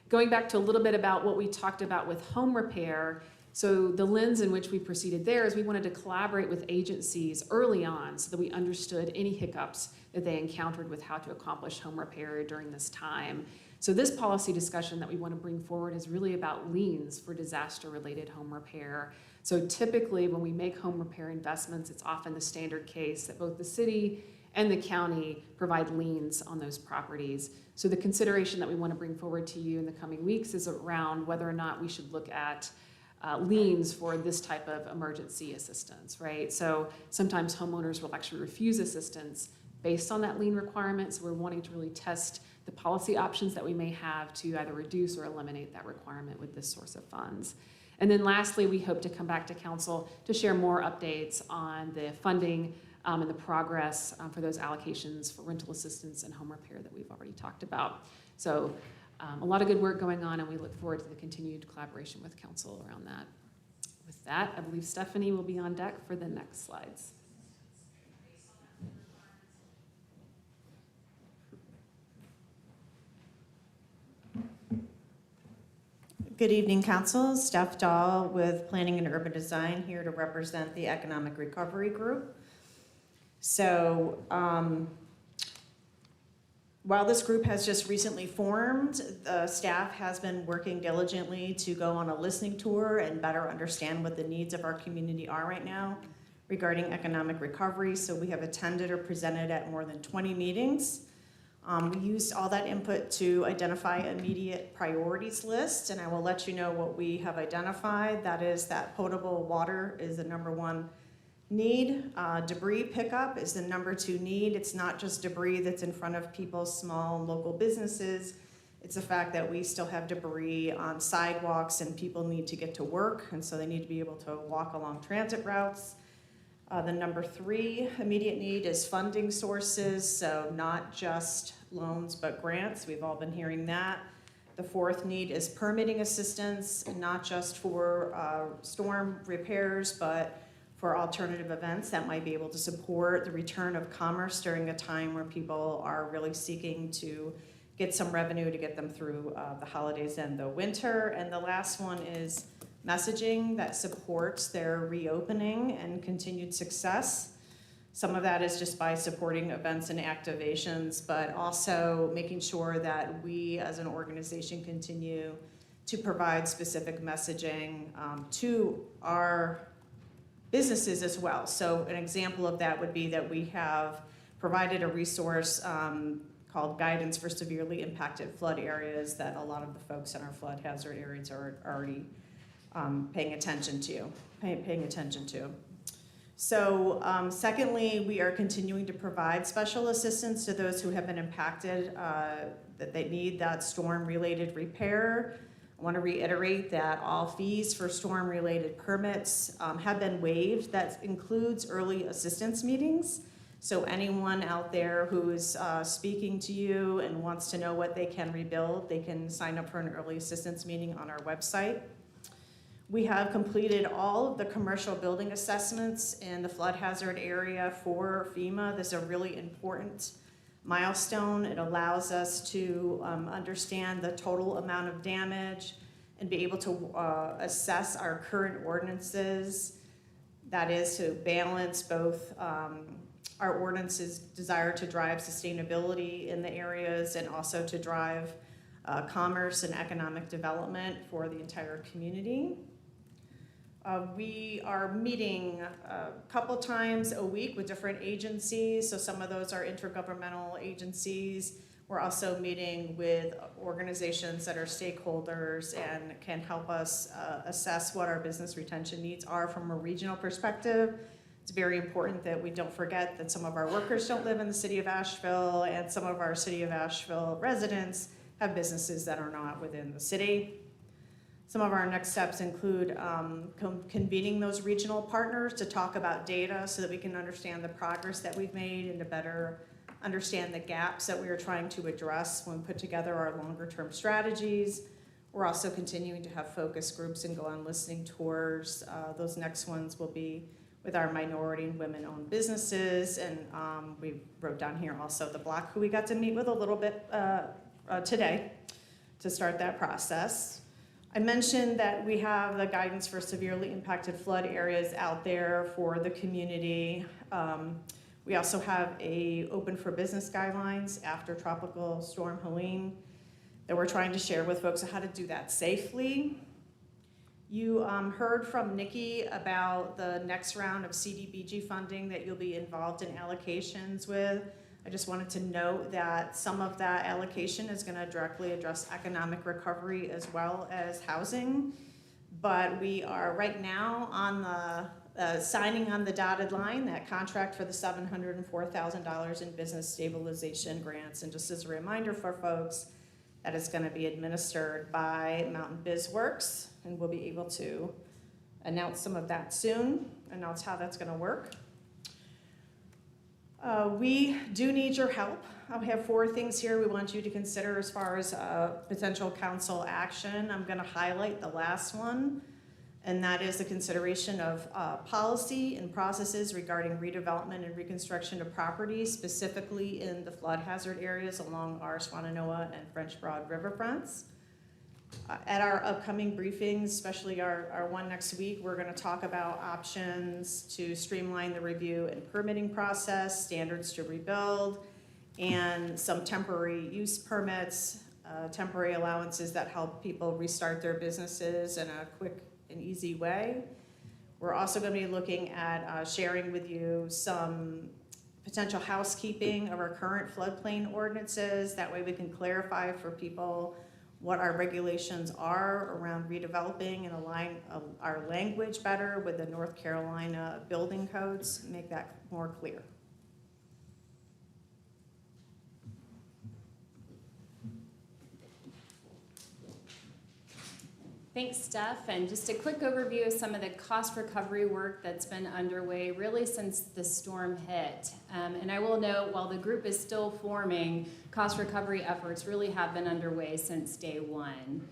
Going back to a little bit about what we talked about with home repair, so the lens in which we proceeded there is we wanted to collaborate with agencies early on so that we understood any hiccups that they encountered with how to accomplish home repair during this time. So this policy discussion that we want to bring forward is really about liens for disaster-related home repair. So typically when we make home repair investments, it's often the standard case that both the city and the county provide liens on those properties. So the consideration that we want to bring forward to you in the coming weeks is around whether or not we should look at liens for this type of emergency assistance, right? So sometimes homeowners will actually refuse assistance based on that lien requirement. So we're wanting to really test the policy options that we may have to either reduce or eliminate that requirement with this source of funds. And then lastly, we hope to come back to council to share more updates on the funding and the progress for those allocations for rental assistance and home repair that we've already talked about. So a lot of good work going on, and we look forward to the continued collaboration with council around that. With that, I believe Stephanie will be on deck for the next slides. Good evening, Council. Steph Dahl with Planning and Urban Design here to represent the Economic Recovery Group. So while this group has just recently formed, the staff has been working diligently to go on a listening tour and better understand what the needs of our community are right now regarding economic recovery. So we have attended or presented at more than 20 meetings. We used all that input to identify immediate priorities list, and I will let you know what we have identified. That is that potable water is the #1 need. Debris pickup is the #2 need. It's not just debris that's in front of people's small local businesses. It's the fact that we still have debris on sidewalks and people need to get to work, and so they need to be able to walk along transit routes. The #3 immediate need is funding sources, so not just loans but grants. We've all been hearing that. The 4th need is permitting assistance, not just for storm repairs, but for alternative events that might be able to support the return of commerce during a time where people are really seeking to get some revenue to get them through the holidays and the winter. And the last one is messaging that supports their reopening and continued success. Some of that is just by supporting events and activations, but also making sure that we as an organization continue to provide specific messaging to our businesses as well. So an example of that would be that we have provided a resource called Guidance for Severely Impacted Flood Areas that a lot of the folks in our flood hazard areas are already paying attention to. So secondly, we are continuing to provide special assistance to those who have been impacted, that they need that storm-related repair. I want to reiterate that all fees for storm-related permits have been waived. That includes early assistance meetings. So anyone out there who is speaking to you and wants to know what they can rebuild, they can sign up for an early assistance meeting on our website. We have completed all of the commercial building assessments in the flood hazard area for FEMA. This is a really important milestone. It allows us to understand the total amount of damage and be able to assess our current ordinances. That is to balance both our ordinance's desire to drive sustainability in the areas and also to drive commerce and economic development for the entire community. We are meeting a couple times a week with different agencies, so some of those are intergovernmental agencies. We're also meeting with organizations that are stakeholders and can help us assess what our business retention needs are from a regional perspective. It's very important that we don't forget that some of our workers don't live in the city of Asheville, and some of our city of Asheville residents have businesses that are not within the city. Some of our next steps include convening those regional partners to talk about data so that we can understand the progress that we've made and to better understand the gaps that we are trying to address when we put together our longer term strategies. We're also continuing to have focus groups and go on listening tours. Those next ones will be with our minority and women-owned businesses, and we wrote down here also the block who we got to meet with a little bit today to start that process. I mentioned that we have the guidance for severely impacted flood areas out there for the community. We also have a open for business guidelines after Tropical Storm Helene that we're trying to share with folks on how to do that safely. You heard from Nikki about the next round of CDBG funding that you'll be involved in allocations with. I just wanted to note that some of that allocation is going to directly address economic recovery as well as housing. But we are right now on the signing on the dotted line, that contract for the $704,000 in business stabilization grants. And just as a reminder for folks, that is going to be administered by Mountain BizWorks, and we'll be able to announce some of that soon, announce how that's going to work. We do need your help. I have 4 things here we want you to consider as far as potential council action. I'm going to highlight the last one, and that is the consideration of policy and processes regarding redevelopment and reconstruction of property, specifically in the flood hazard areas along our Swannanoa and French Broad riverfronts. At our upcoming briefings, especially our one next week, we're going to talk about options to streamline the review and permitting process, standards to rebuild, and some temporary use permits, temporary allowances that help people restart their businesses in a quick and easy way. We're also going to be looking at sharing with you some potential housekeeping of our current floodplain ordinances. That way we can clarify for people what our regulations are around redeveloping and align our language better with the North Carolina building codes, make that more clear. Thanks, Steph. And just a quick overview of some of the cost recovery work that's been underway really since the storm hit. And I will note, while the group is still forming, cost recovery efforts really have been underway since day one.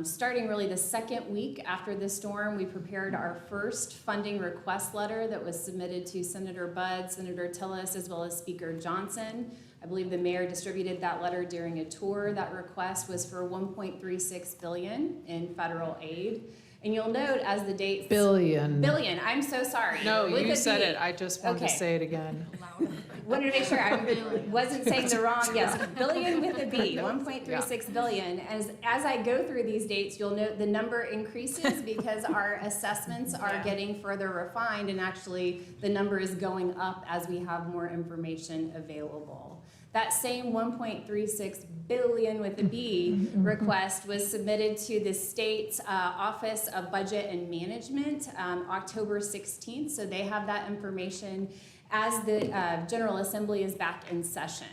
Starting really the second week after the storm, we prepared our first funding request letter that was submitted to Senator Budd, Senator Tillis, as well as Speaker Johnson. I believe the mayor distributed that letter during a tour. That request was for $1.36 billion in federal aid. And you'll note as the dates... Billion, I'm so sorry. No, With you a said B. it. I just wanted to Okay. say it again. Wanted to make sure I wasn't saying the wrong, yes, billion with a B, 1.36 billion. As I go through these dates, you'll note the number increases because our assessments are getting further refined, and actually the number is going up as we have more information available. That same 1.36 billion with a B request was submitted to the state's Office of Budget and Management October 16th. So they have that information as the General Assembly is back in session.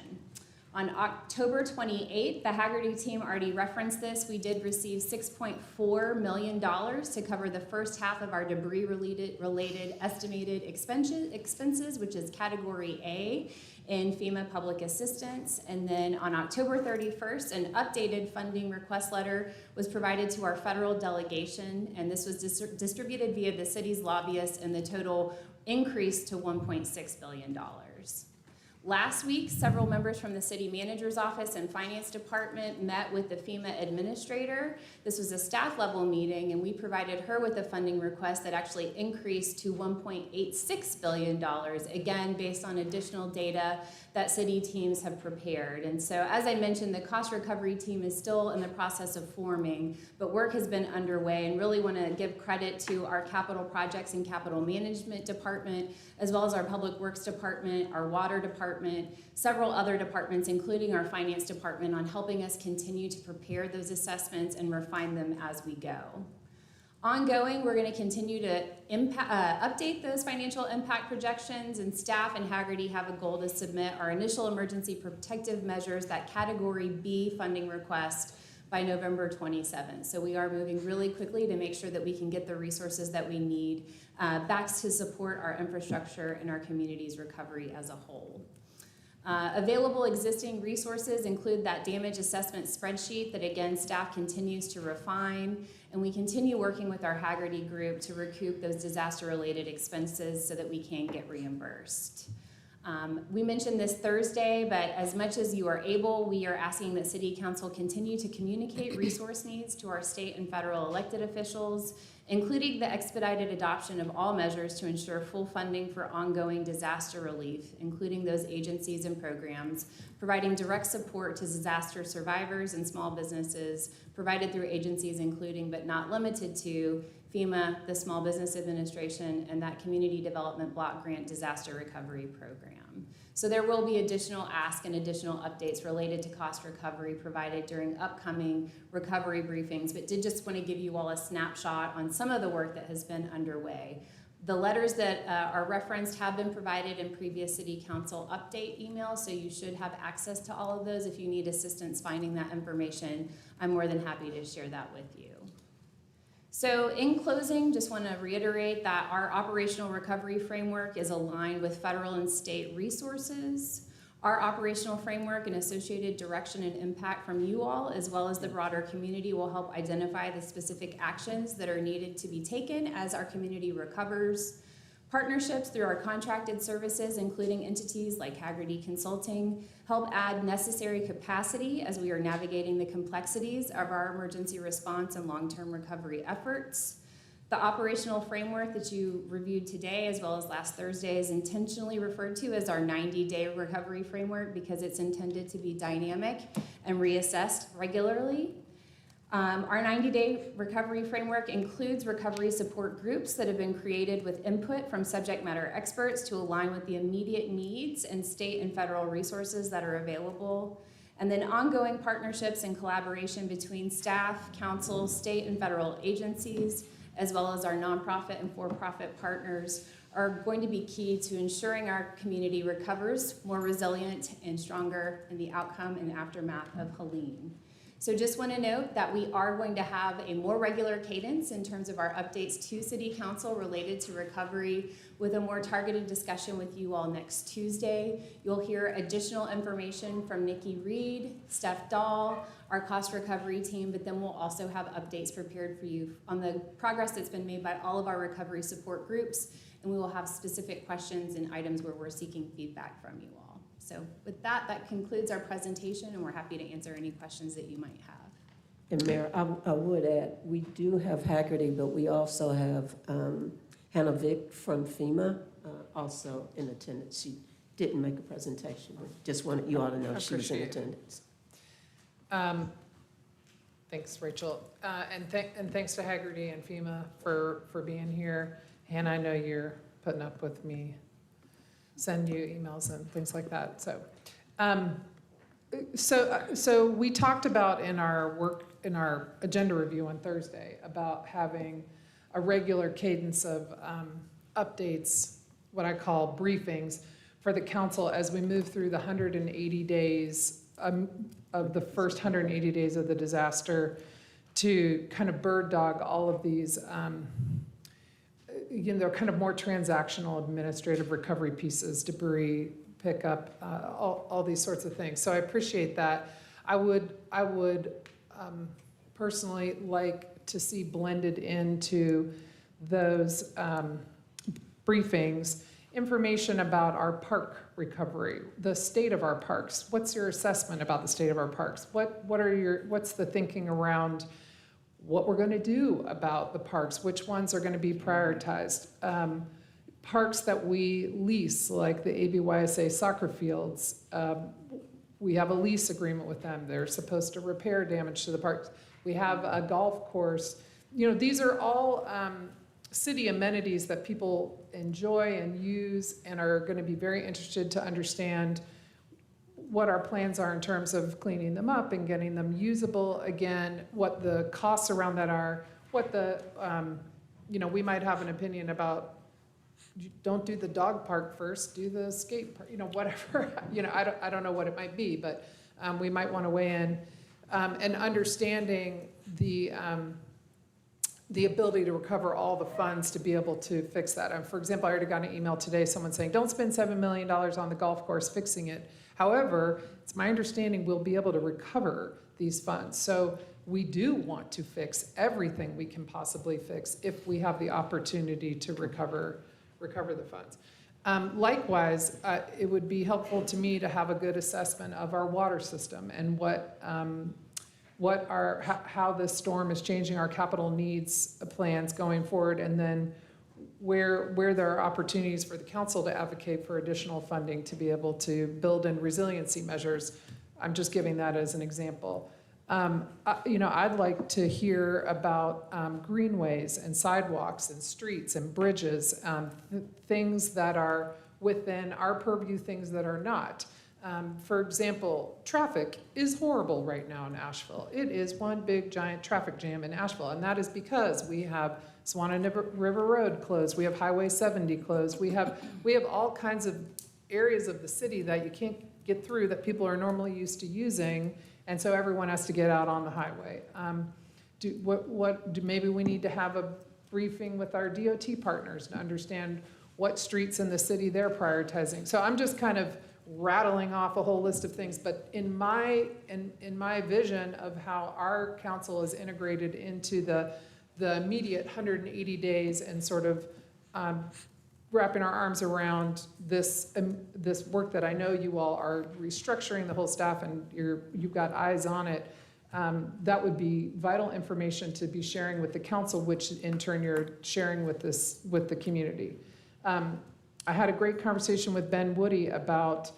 On October 28th, the Haggerty team already referenced this. We did receive $6.4 million to cover the first half of our debris-related estimated expenses, which is Category A in FEMA Public Assistance. And then on October 31st, an updated funding request letter was provided to our federal delegation, and this was distributed via the city's lobbyists, and the total increased to $1.6 billion. Last week, several members from the city manager's office and finance department met with the FEMA administrator. This was a staff level meeting, and we provided her with a funding request that actually increased to $1.86 billion, again, based on additional data that city teams have prepared. And so, as I mentioned, the cost recovery team is still in the process of forming, but work has been underway, and really want to give credit to our capital projects and capital management department, as well as our public works department, our water department, several other departments, including our finance department, on helping us continue to prepare those assessments and refine them as we go. Ongoing, we're going to continue to update those financial impact projections, and staff and Haggerty have a goal to submit our initial emergency protective measures, that Category B funding request, by November 27th. So we are moving really quickly to make sure that we can get the resources that we need back to support our infrastructure and our community's recovery as a whole. Available existing resources include that damage assessment spreadsheet that, again, staff continues to refine, and we continue working with our Haggerty group to recoup those disaster-related expenses so that we can get reimbursed. We mentioned this Thursday, but as much as you are able, we are asking that City Council continue to communicate resource needs to our state and federal elected officials, including the expedited adoption of all measures to ensure full funding for ongoing disaster relief, including those agencies and programs, providing direct support to disaster survivors and small businesses, provided through agencies including but not limited to FEMA, the Small Business Administration, and that Community Development Block Grant Disaster Recovery Program. So there will be additional asks and additional updates related to cost recovery provided during upcoming recovery briefings, but did just want to give you all a snapshot on some of the work that has been underway. The letters that are referenced have been provided in previous City Council update emails, so you should have access to all of those. If you need assistance finding that information, I'm more than happy to share that with you. So in closing, just want to reiterate that our operational recovery framework is aligned with federal and state resources. Our operational framework and associated direction and impact from you all, as well as the broader community, will help identify the specific actions that are needed to be taken as our community recovers. Partnerships through our contracted services, including entities like Haggerty Consulting, help add necessary capacity as we are navigating the complexities of our emergency response and long-term recovery efforts. The operational framework that you reviewed today, as well as last Thursday, is intentionally referred to as our 90-day recovery framework because it's intended to be dynamic and reassessed regularly. Our 90-day recovery framework includes recovery support groups that have been created with input from subject matter experts to align with the immediate needs and state and federal resources that are available. And then ongoing partnerships and collaboration between staff, council, state and federal agencies, as well as our nonprofit and for-profit partners, are going to be key to ensuring our community recovers more resilient and stronger in the outcome and aftermath of Helene. So just want to note that we are going to have a more regular cadence in terms of our updates to City Council related to recovery, with a more targeted discussion with you all next Tuesday. You'll hear additional information from Nikki Reed, Steph Dahl, our cost recovery team, but then we'll also have updates prepared for you on the progress that's been made by all of our recovery support groups, and we will have specific questions and items where we're seeking feedback from you all. So with that, that concludes our presentation, and we're happy to answer any questions that you might have. And Mayor, I would add, we do have Haggerty, but we also have Hannah Vick from FEMA also in attendance. She didn't make a presentation, but just wanted you all to know she was in attendance. Thanks, Rachel. And thanks to Haggerty and FEMA for being here. Hannah, I know you're putting up with me send you emails and things like that. So So we talked about in our agenda review on Thursday about having a regular cadence of updates, what I call briefings, for the council as we move through the 180 days of the first 180 days of the disaster, to kind of bird dog all of these, they're kind of more transactional administrative recovery pieces, debris pickup, all these sorts of things. So I appreciate that. I would personally like to see blended into those briefings information about our park recovery, the state of our parks. What's your assessment about the state of our parks? What's the thinking around what we're going to do about the parks? Which ones are going to be prioritized? Parks that we lease, like the ABYSA soccer fields, we have a lease agreement with them. They're supposed to repair damage to the parks. We have a golf course. These are all city amenities that people enjoy and use and are going to be very interested to understand what our plans are in terms of cleaning them up and getting them usable again, what the costs around that are, what the, we might have an opinion about, don't do the dog park first, do the skate park, whatever. I don't know what it might be, but we might want to weigh in. And understanding the ability to recover all the funds to be able to fix that. For example, I already got an email today, someone saying, don't spend $7 million on the golf course fixing it. However, it's my understanding we'll be able to recover these funds. So we do want to fix everything we can possibly fix if we have the opportunity to recover the funds. Likewise, it would be helpful to me to have a good assessment of our water system and how this storm is changing our capital needs plans going forward, and then where there are opportunities for the council to advocate for additional funding to be able to build in resiliency measures. I'm just giving that as an example. I'd like to hear about greenways and sidewalks and streets and bridges, things that are within our purview, things that are not. For example, traffic is horrible right now in Asheville. It is one big giant traffic jam in Asheville, and that is because we have Swanee River Road closed, we have Highway 70 closed, we have all kinds of areas of the city that you can't get through that people are normally used to using, and so everyone has to get out on the highway. Maybe we need to have a briefing with our DOT partners to understand what streets in the city they're prioritizing. So I'm just kind of rattling off a whole list of things, but in my vision of how our council is integrated into the immediate 180 days and sort of wrapping our arms around this work that I know you all are restructuring the whole staff and you've got eyes on it, that would be vital information to be sharing with the council, which in turn you're sharing with the community. I had a great conversation with Ben Woody about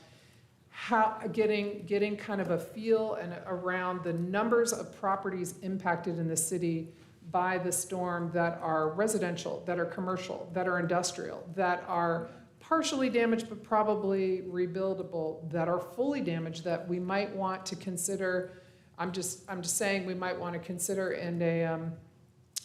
how getting kind of a feel and around the numbers of properties impacted in the city by the storm that are residential, that are commercial, that are industrial, that are partially damaged but probably rebuildable, that are fully damaged, that we might want to consider. I'm just saying we might want to consider in a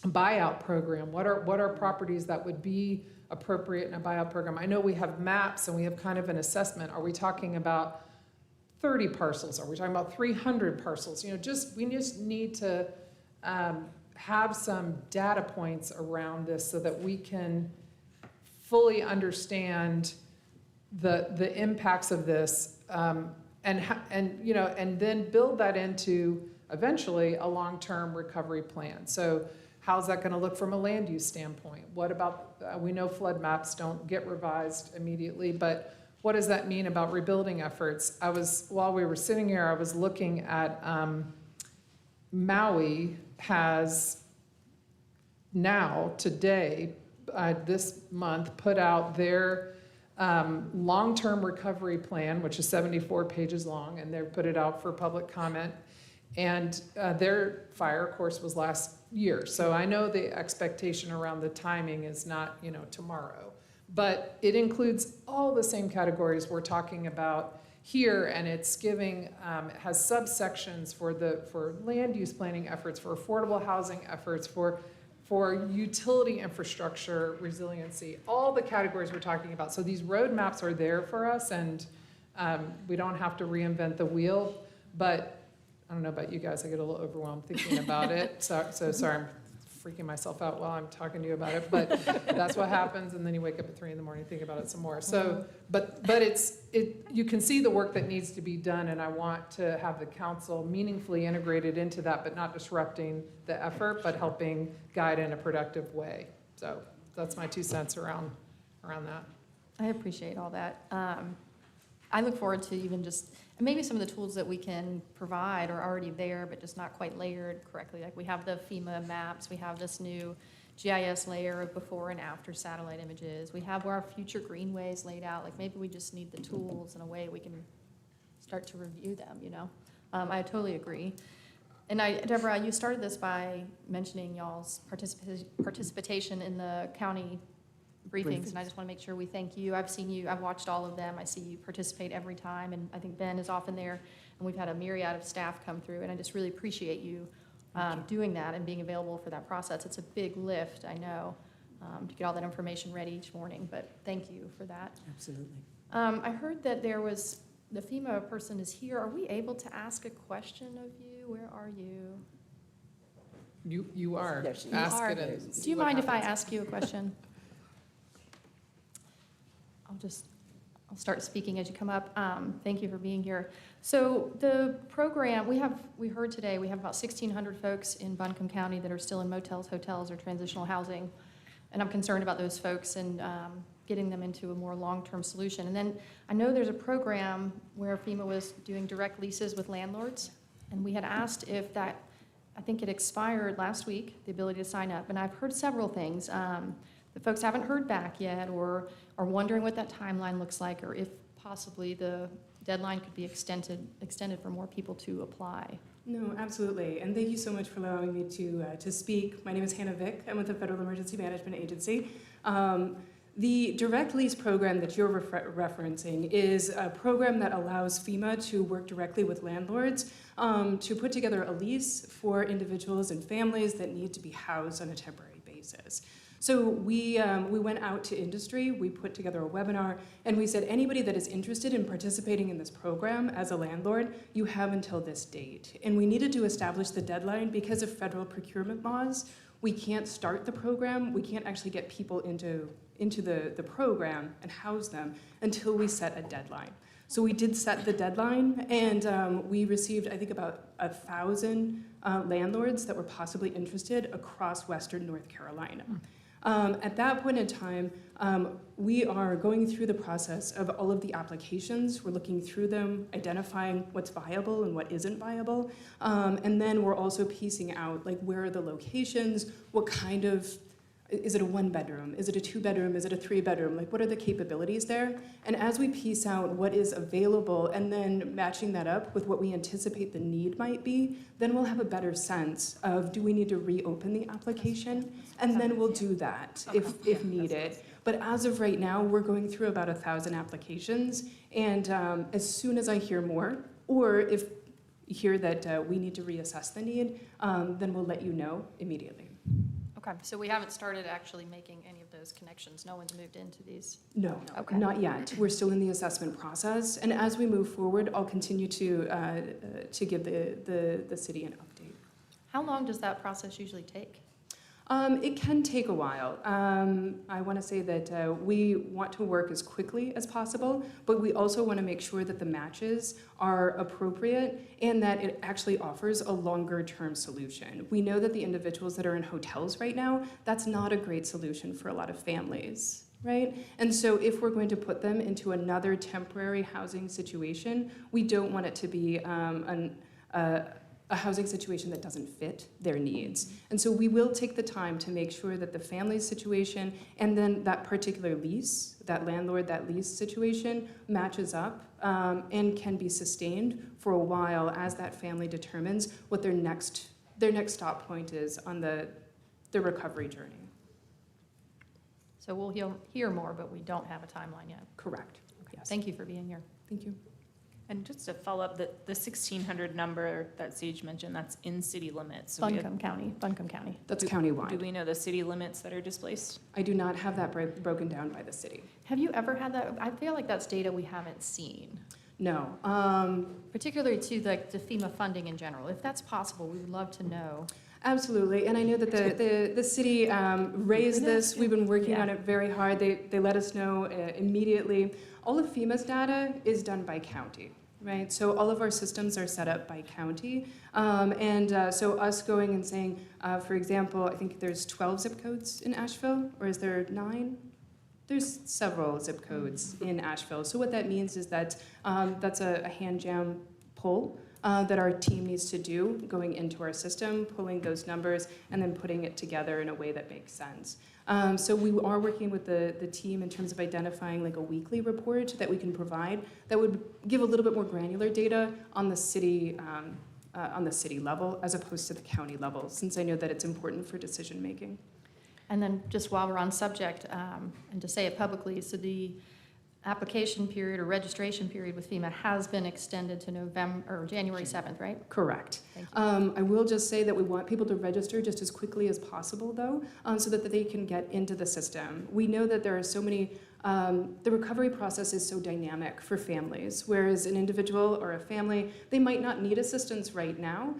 buyout program. What are properties that would be appropriate in a buyout program? I know we have maps and we have kind of an assessment. Are we talking about 30 parcels? Are we talking about 300 parcels? We just need to have some data points around this so that we can fully understand the impacts of this, and then build that into eventually a long-term recovery plan. So how's that going to look from a land use standpoint? What about, we know flood maps don't get revised immediately, but what does that mean about rebuilding efforts? While we were sitting here, I was looking at Maui has now, today, this month, put out their long-term recovery plan, which is 74 pages long, and they put it out for public comment. And their fire, of course, was last year. So I know the expectation around the timing is not, tomorrow. But it includes all the same categories we're talking about here, and it's giving, it has subsections for land use planning efforts, for affordable housing efforts, for utility infrastructure resiliency, all the categories we're talking about. So these roadmaps are there for us, and we don't have to reinvent the wheel. But I don't know about you guys, I get a little overwhelmed thinking about it. So sorry, I'm freaking myself out while I'm talking to you about it, but that's what happens, and then you wake up at 3 in the morning and think about it some more. So, but you can see the work that needs to be done, and I want to have the council meaningfully integrated into that, but not disrupting the effort, but helping guide in a productive way. So that's my 2 cents around that. I appreciate all that. I look forward to even just, and maybe some of the tools that we can provide are already there, but just not quite layered correctly. Like we have the FEMA maps, we have this new GIS layer of before and after satellite images. We have where our future greenways laid out. Like maybe we just need the tools in a way we can start to review them, you know? I totally agree. And Deborah, you started this by mentioning y'all's participation in the county briefings, and I just want to make sure we thank you. I've seen you, I've watched all of them. I see you participate every time, and I think Ben is often there, and we've had a myriad of staff come through, and I just really appreciate you doing that and being available for that process. It's a big lift, I know, to get all that information ready each morning, but thank you for that. Absolutely. I heard that there was, the FEMA person is here. Are we able to ask a question of you? Where are you? You are. There she is. Ask You are. it and Do see you what mind if I happens. ask you a question? I'll start speaking as you come up. Thank you for being here. So the program, we heard today, we have about 1,600 folks in Buncombe County that are still in motels, hotels, or transitional housing. And I'm concerned about those folks and getting them into a more long-term solution. And then I know there's a program where FEMA was doing direct leases with landlords. And we had asked if that, I think it expired last week, the ability to sign up. And I've heard several things. The folks haven't heard back yet, or are wondering what that timeline looks like, or if possibly the deadline could be extended for more people to apply. No, absolutely. And thank you so much for allowing me to speak. My name is Hannah Vick. I'm with the Federal Emergency Management Agency. The direct lease program that you're referencing is a program that allows FEMA to work directly with landlords to put together a lease for individuals and families that need to be housed on a temporary basis. So we went out to industry, we put together a webinar, and we said anybody that is interested in participating in this program as a landlord, you have until this date. And we needed to establish the deadline because of federal procurement laws. We can't start the program, we can't actually get people into the program and house them until we set a deadline. So we did set the deadline, and we received, I think, about 1,000 landlords that were possibly interested across Western North Carolina. At that point in time, we are going through the process of all of the applications. We're looking through them, identifying what's viable and what isn't viable. And then we're also piecing out, like, where are the locations, what kind of, is it a 1-bedroom? Is it a 2-bedroom? Is it a 3-bedroom? Like, what are the capabilities there? And as we piece out what is available and then matching that up with what we anticipate the need might be, then we'll have a better sense of, do we need to reopen the application? And then we'll do that if needed. But as of right now, we're going through about 1,000 applications. And as soon as I hear more, or if you hear that we need to reassess the need, then we'll let you know immediately. Okay, so we haven't started actually making any of those connections. No one's moved into these? No, Okay. not yet. We're still in the assessment process. And as we move forward, I'll continue to give the city an update. How long does that process usually take? It can take a while. I want to say that we want to work as quickly as possible, but we also want to make sure that the matches are appropriate and that it actually offers a longer-term solution. We know that the individuals that are in hotels right now, that's not a great solution for a lot of families, right? And so if we're going to put them into another temporary housing situation, we don't want it to be a housing situation that doesn't fit their needs. And so we will take the time to make sure that the family's situation and then that particular lease, that landlord, that lease situation matches up and can be sustained for a while as that family determines what their next stop point is on the recovery journey. So we'll hear more, but we don't have a timeline yet. Correct. Yes. Thank you for being here. Thank you. And just to follow up, the 1,600 number that Sage mentioned, that's in city limits. So we have- Buncombe County. That's Do countywide. we know the city limits that are displaced? I do not have that broken down by the city. Have you ever had that? I feel like that's data we haven't seen, No. particularly to like the FEMA funding in general. If that's possible, we would love to know. Absolutely, and I know that the city raised this. We've been working Yeah. on it very hard. They let us know immediately. All of FEMA's data is done by county, right? So all of our systems are set up by county. So us going and saying, for example, I think there's 12 zip codes in Asheville, or is there 9? There's several zip codes in Asheville. So what that means is that that's a hand jam pull that our team needs to do going into our system, pulling those numbers, and then putting it together in a way that makes sense. So we are working with the team in terms of identifying like a weekly report that we can provide that would give a little bit more granular data on the city level as opposed to the county level, since I know that it's important for decision making. And then just while we're on subject, and to say it publicly, so the application period or registration period with FEMA has been extended to January 7th, right? Correct. Thank you. I will just say that we want people to register just as quickly as possible, though, so that they can get into the system. We know that there are so many, the recovery process is so dynamic for families, whereas an individual or a family, they might not need assistance right now,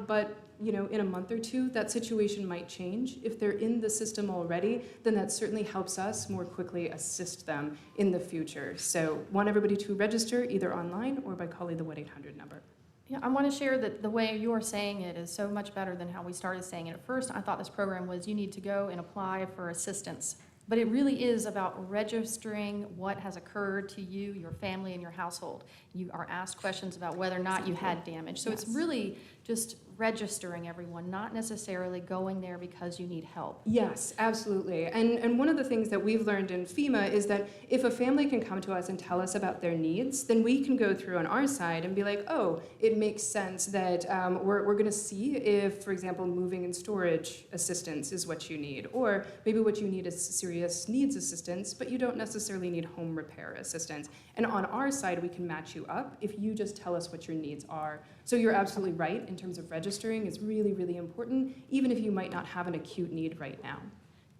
but in a month or two, that situation might change. If they're in the system already, then that certainly helps us more quickly assist them in the future. So want everybody to register either online or by calling the 1-800 number. Yeah, I want to share that the way you're saying it is so much better than how we started saying it. At first, I thought this program was you need to go and apply for assistance. But it really is about registering what has occurred to you, your family, and your household. You are asked questions about whether or not you had damage. So it's really just registering everyone, not necessarily going there because you need help. Yes, absolutely. And one of the things that we've learned in FEMA is that if a family can come to us and tell us about their needs, then we can go through on our side and be like, oh, it makes sense that we're going to see if, for example, moving and storage assistance is what you need, or maybe what you need is serious needs assistance, but you don't necessarily need home repair assistance. And on our side, we can match you up if you just tell us what your needs are. So you're absolutely right in terms of registering is really, really important, even if you might not have an acute need right now.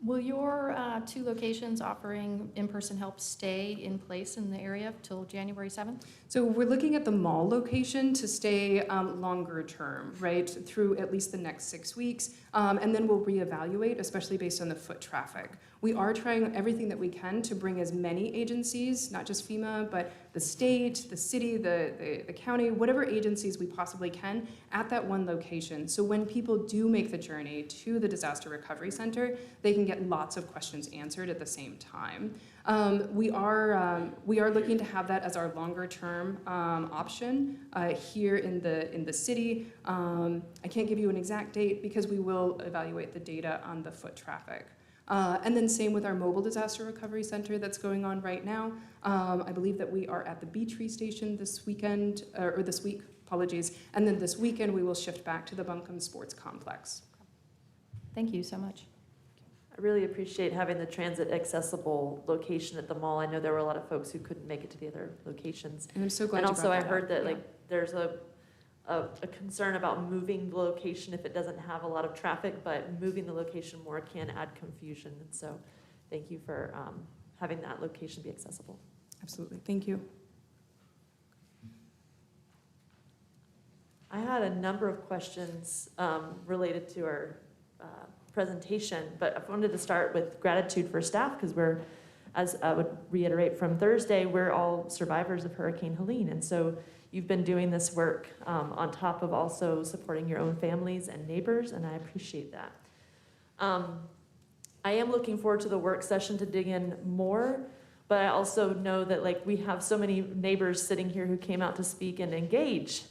Will your 2 locations offering in-person help stay in place in the area till January 7th? So we're looking at the mall location to stay longer term, right, through at least the next 6 weeks, and then we'll reevaluate, especially based on the foot traffic. We are trying everything that we can to bring as many agencies, not just FEMA, but the state, the city, the county, whatever agencies we possibly can at that one location. So when people do make the journey to the Disaster Recovery Center, they can get lots of questions answered at the same time. We are looking to have that as our longer term option here in the city. I can't give you an exact date because we will evaluate the data on the foot traffic. And then same with our mobile disaster recovery center that's going on right now. I believe that we are at the Bee Tree Station this weekend, or this week, apologies. And then this weekend we will shift back to the Buncombe Sports Complex. Thank you so much. I really appreciate having the transit accessible location at the mall. I know there were a lot of folks who couldn't make it to the other locations. And I'm so glad And you also brought I that heard up. that Yeah. like there's a concern about moving the location if it doesn't have a lot of traffic, but moving the location more can add confusion. And so thank you for having that location be accessible. Absolutely, thank you. I had a number of questions related to our presentation, but I wanted to start with gratitude for staff because we're, as I would reiterate from Thursday, we're all survivors of Hurricane Helene. And so you've been doing this work on top of also supporting your own families and neighbors, and I appreciate that. I am looking forward to the work session to dig in more, but I also know that like we have so many neighbors sitting here who came out to speak and engage.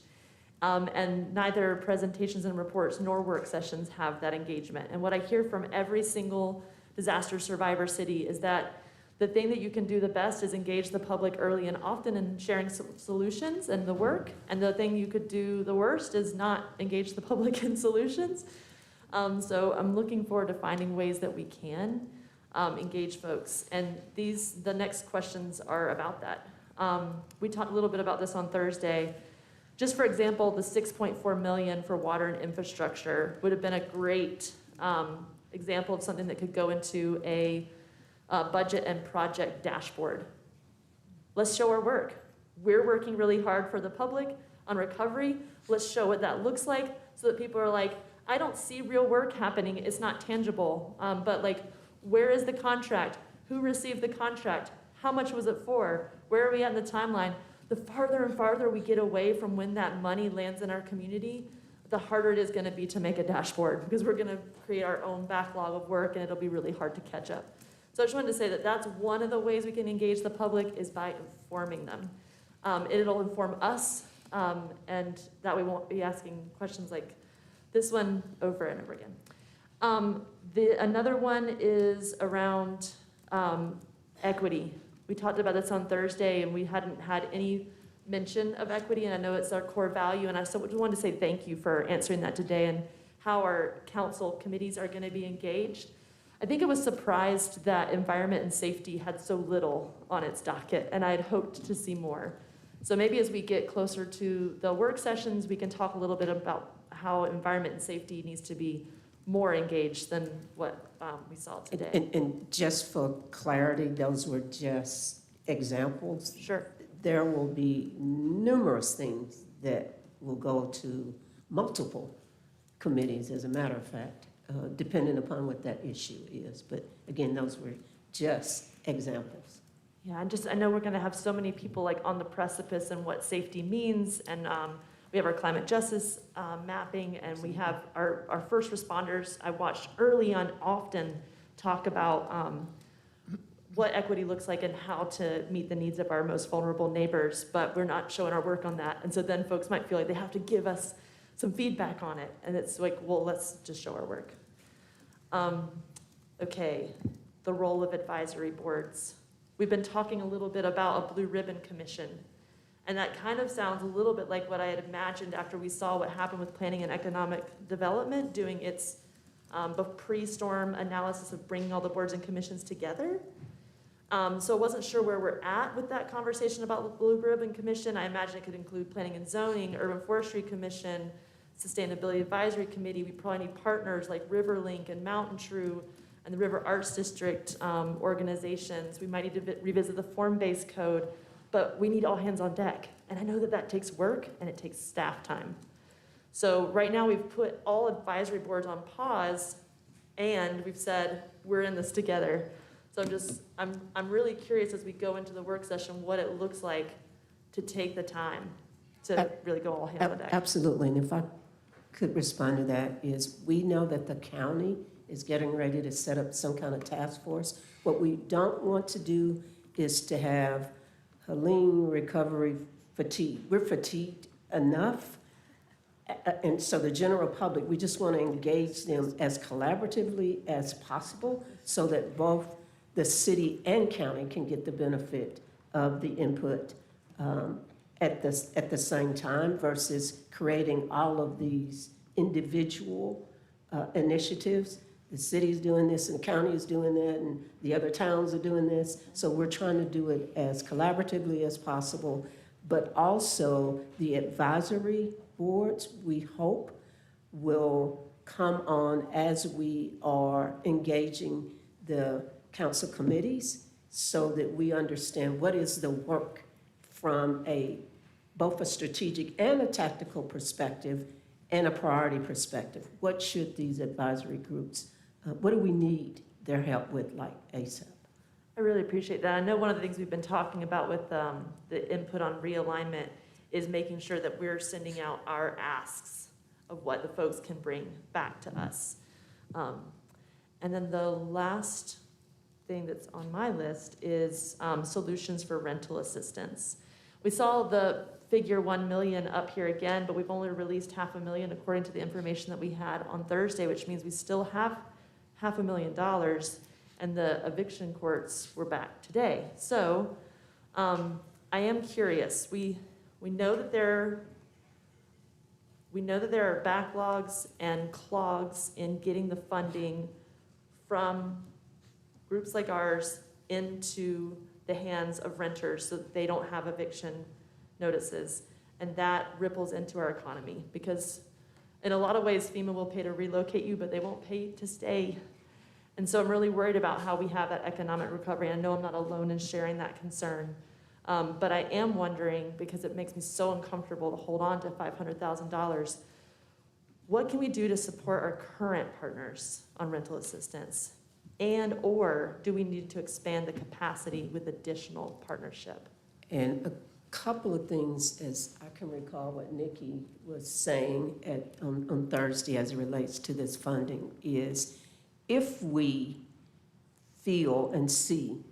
And neither presentations and reports nor work sessions have that engagement. And what I hear from every single disaster survivor city is that the thing that you can do the best is engage the public early and often in sharing solutions and the work. And the thing you could do the worst is not engage the public in solutions. So I'm looking forward to finding ways that we can engage folks. And the next questions are about that. We talked a little bit about this on Thursday. Just for example, the 6.4 million for water and infrastructure would have been a great example of something that could go into a budget and project dashboard. Let's show our work. We're working really hard for the public on recovery. Let's show what that looks like so that people are like, I don't see real work happening. It's not tangible. But like, where is the contract? Who received the contract? How much was it for? Where are we at in the timeline? The farther and farther we get away from when that money lands in our community, the harder it is going to be to make a dashboard, because we're going to create our own backlog of work and it'll be really hard to catch up. So I just wanted to say that that's one of the ways we can engage the public, is by informing them. It'll inform us, and that we won't be asking questions like this one over and over again. Another one is around equity. We talked about this on Thursday, and we hadn't had any mention of equity, and I know it's our core value, and I just wanted to say thank you for answering that today, and how our council committees are going to be engaged. I think I was surprised that environment and safety had so little on its docket, and I had hoped to see more. So maybe as we get closer to the work sessions, we can talk a little bit about how environment and safety needs to be more engaged than what we saw today. And just for clarity, those were just examples. Sure. There will be numerous things that will go to multiple committees, as a matter of fact, depending upon what that issue is. But again, those were just examples. Yeah, I know we're going to have so many people like on the precipice and what safety means, and we have our climate justice mapping, and we have our first responders. I watched early on often talk about what equity looks like and how to meet the needs of our most vulnerable neighbors, but we're not showing our work on that. And so then folks might feel like they have to give us some feedback on it. And it's like, well, let's just show our work. Okay, the role of advisory boards. We've been talking a little bit about a blue ribbon commission. And that kind of sounds a little bit like what I had imagined after we saw what happened with planning and economic development doing its pre-storm analysis of bringing all the boards and commissions together. So I wasn't sure where we're at with that conversation about the Blue Ribbon Commission. I imagine it could include Planning and Zoning, Urban Forestry Commission, Sustainability Advisory Committee. We probably need partners like Riverlink and Mountain True and the River Arts District organizations. We might need to revisit the form-based code, but we need all hands on deck. And I know that that takes work and it takes staff time. So right now we've put all advisory boards on pause, and we've said, we're in this together. So I'm really curious as we go into the work session, what it looks like to take the time to really go all hands on deck. Absolutely, and if I could respond to that, is we know that the county is getting ready to set up some kind of task force. What we don't want to do is to have Helene recovery fatigue. We're fatigued enough, and so the general public, we just want to engage them as collaboratively as possible so that both the city and county can get the benefit of the input at the same time, versus creating all of these individual initiatives. The city's doing this and the county is doing that and the other towns are doing this. So we're trying to do it as collaboratively as possible, but also the advisory boards, we hope, will come on as we are engaging the council committees so that we understand what is the work from both a strategic and a tactical perspective and a priority perspective. What should these advisory groups, what do we need their help with, like ASAP? I really appreciate that. I know one of the things we've been talking about with the input on realignment is making sure that we're sending out our asks of what the folks can bring back to us. And then the last thing that's on my list is solutions for rental assistance. We saw the figure 1 million up here again, but we've only released $500,000 according to the information that we had on Thursday, which means we still have $500,000, and the eviction courts were back today. So I am curious. We know that there are backlogs and clogs in getting the funding from groups like ours into the the hands of renters so that they don't have eviction notices. And that ripples into our economy because in a lot of ways FEMA will pay to relocate you, but they won't pay to stay. And so I'm really worried about how we have that economic recovery. I know I'm not alone in sharing that concern. But I am wondering, because it makes me so uncomfortable to hold on to $500,000, what can we do to support our current partners on rental assistance? And or do we need to expand the capacity with additional partnership? And a couple of things, as I can recall what Nikki was saying on Thursday as it relates to this funding, is if we feel and see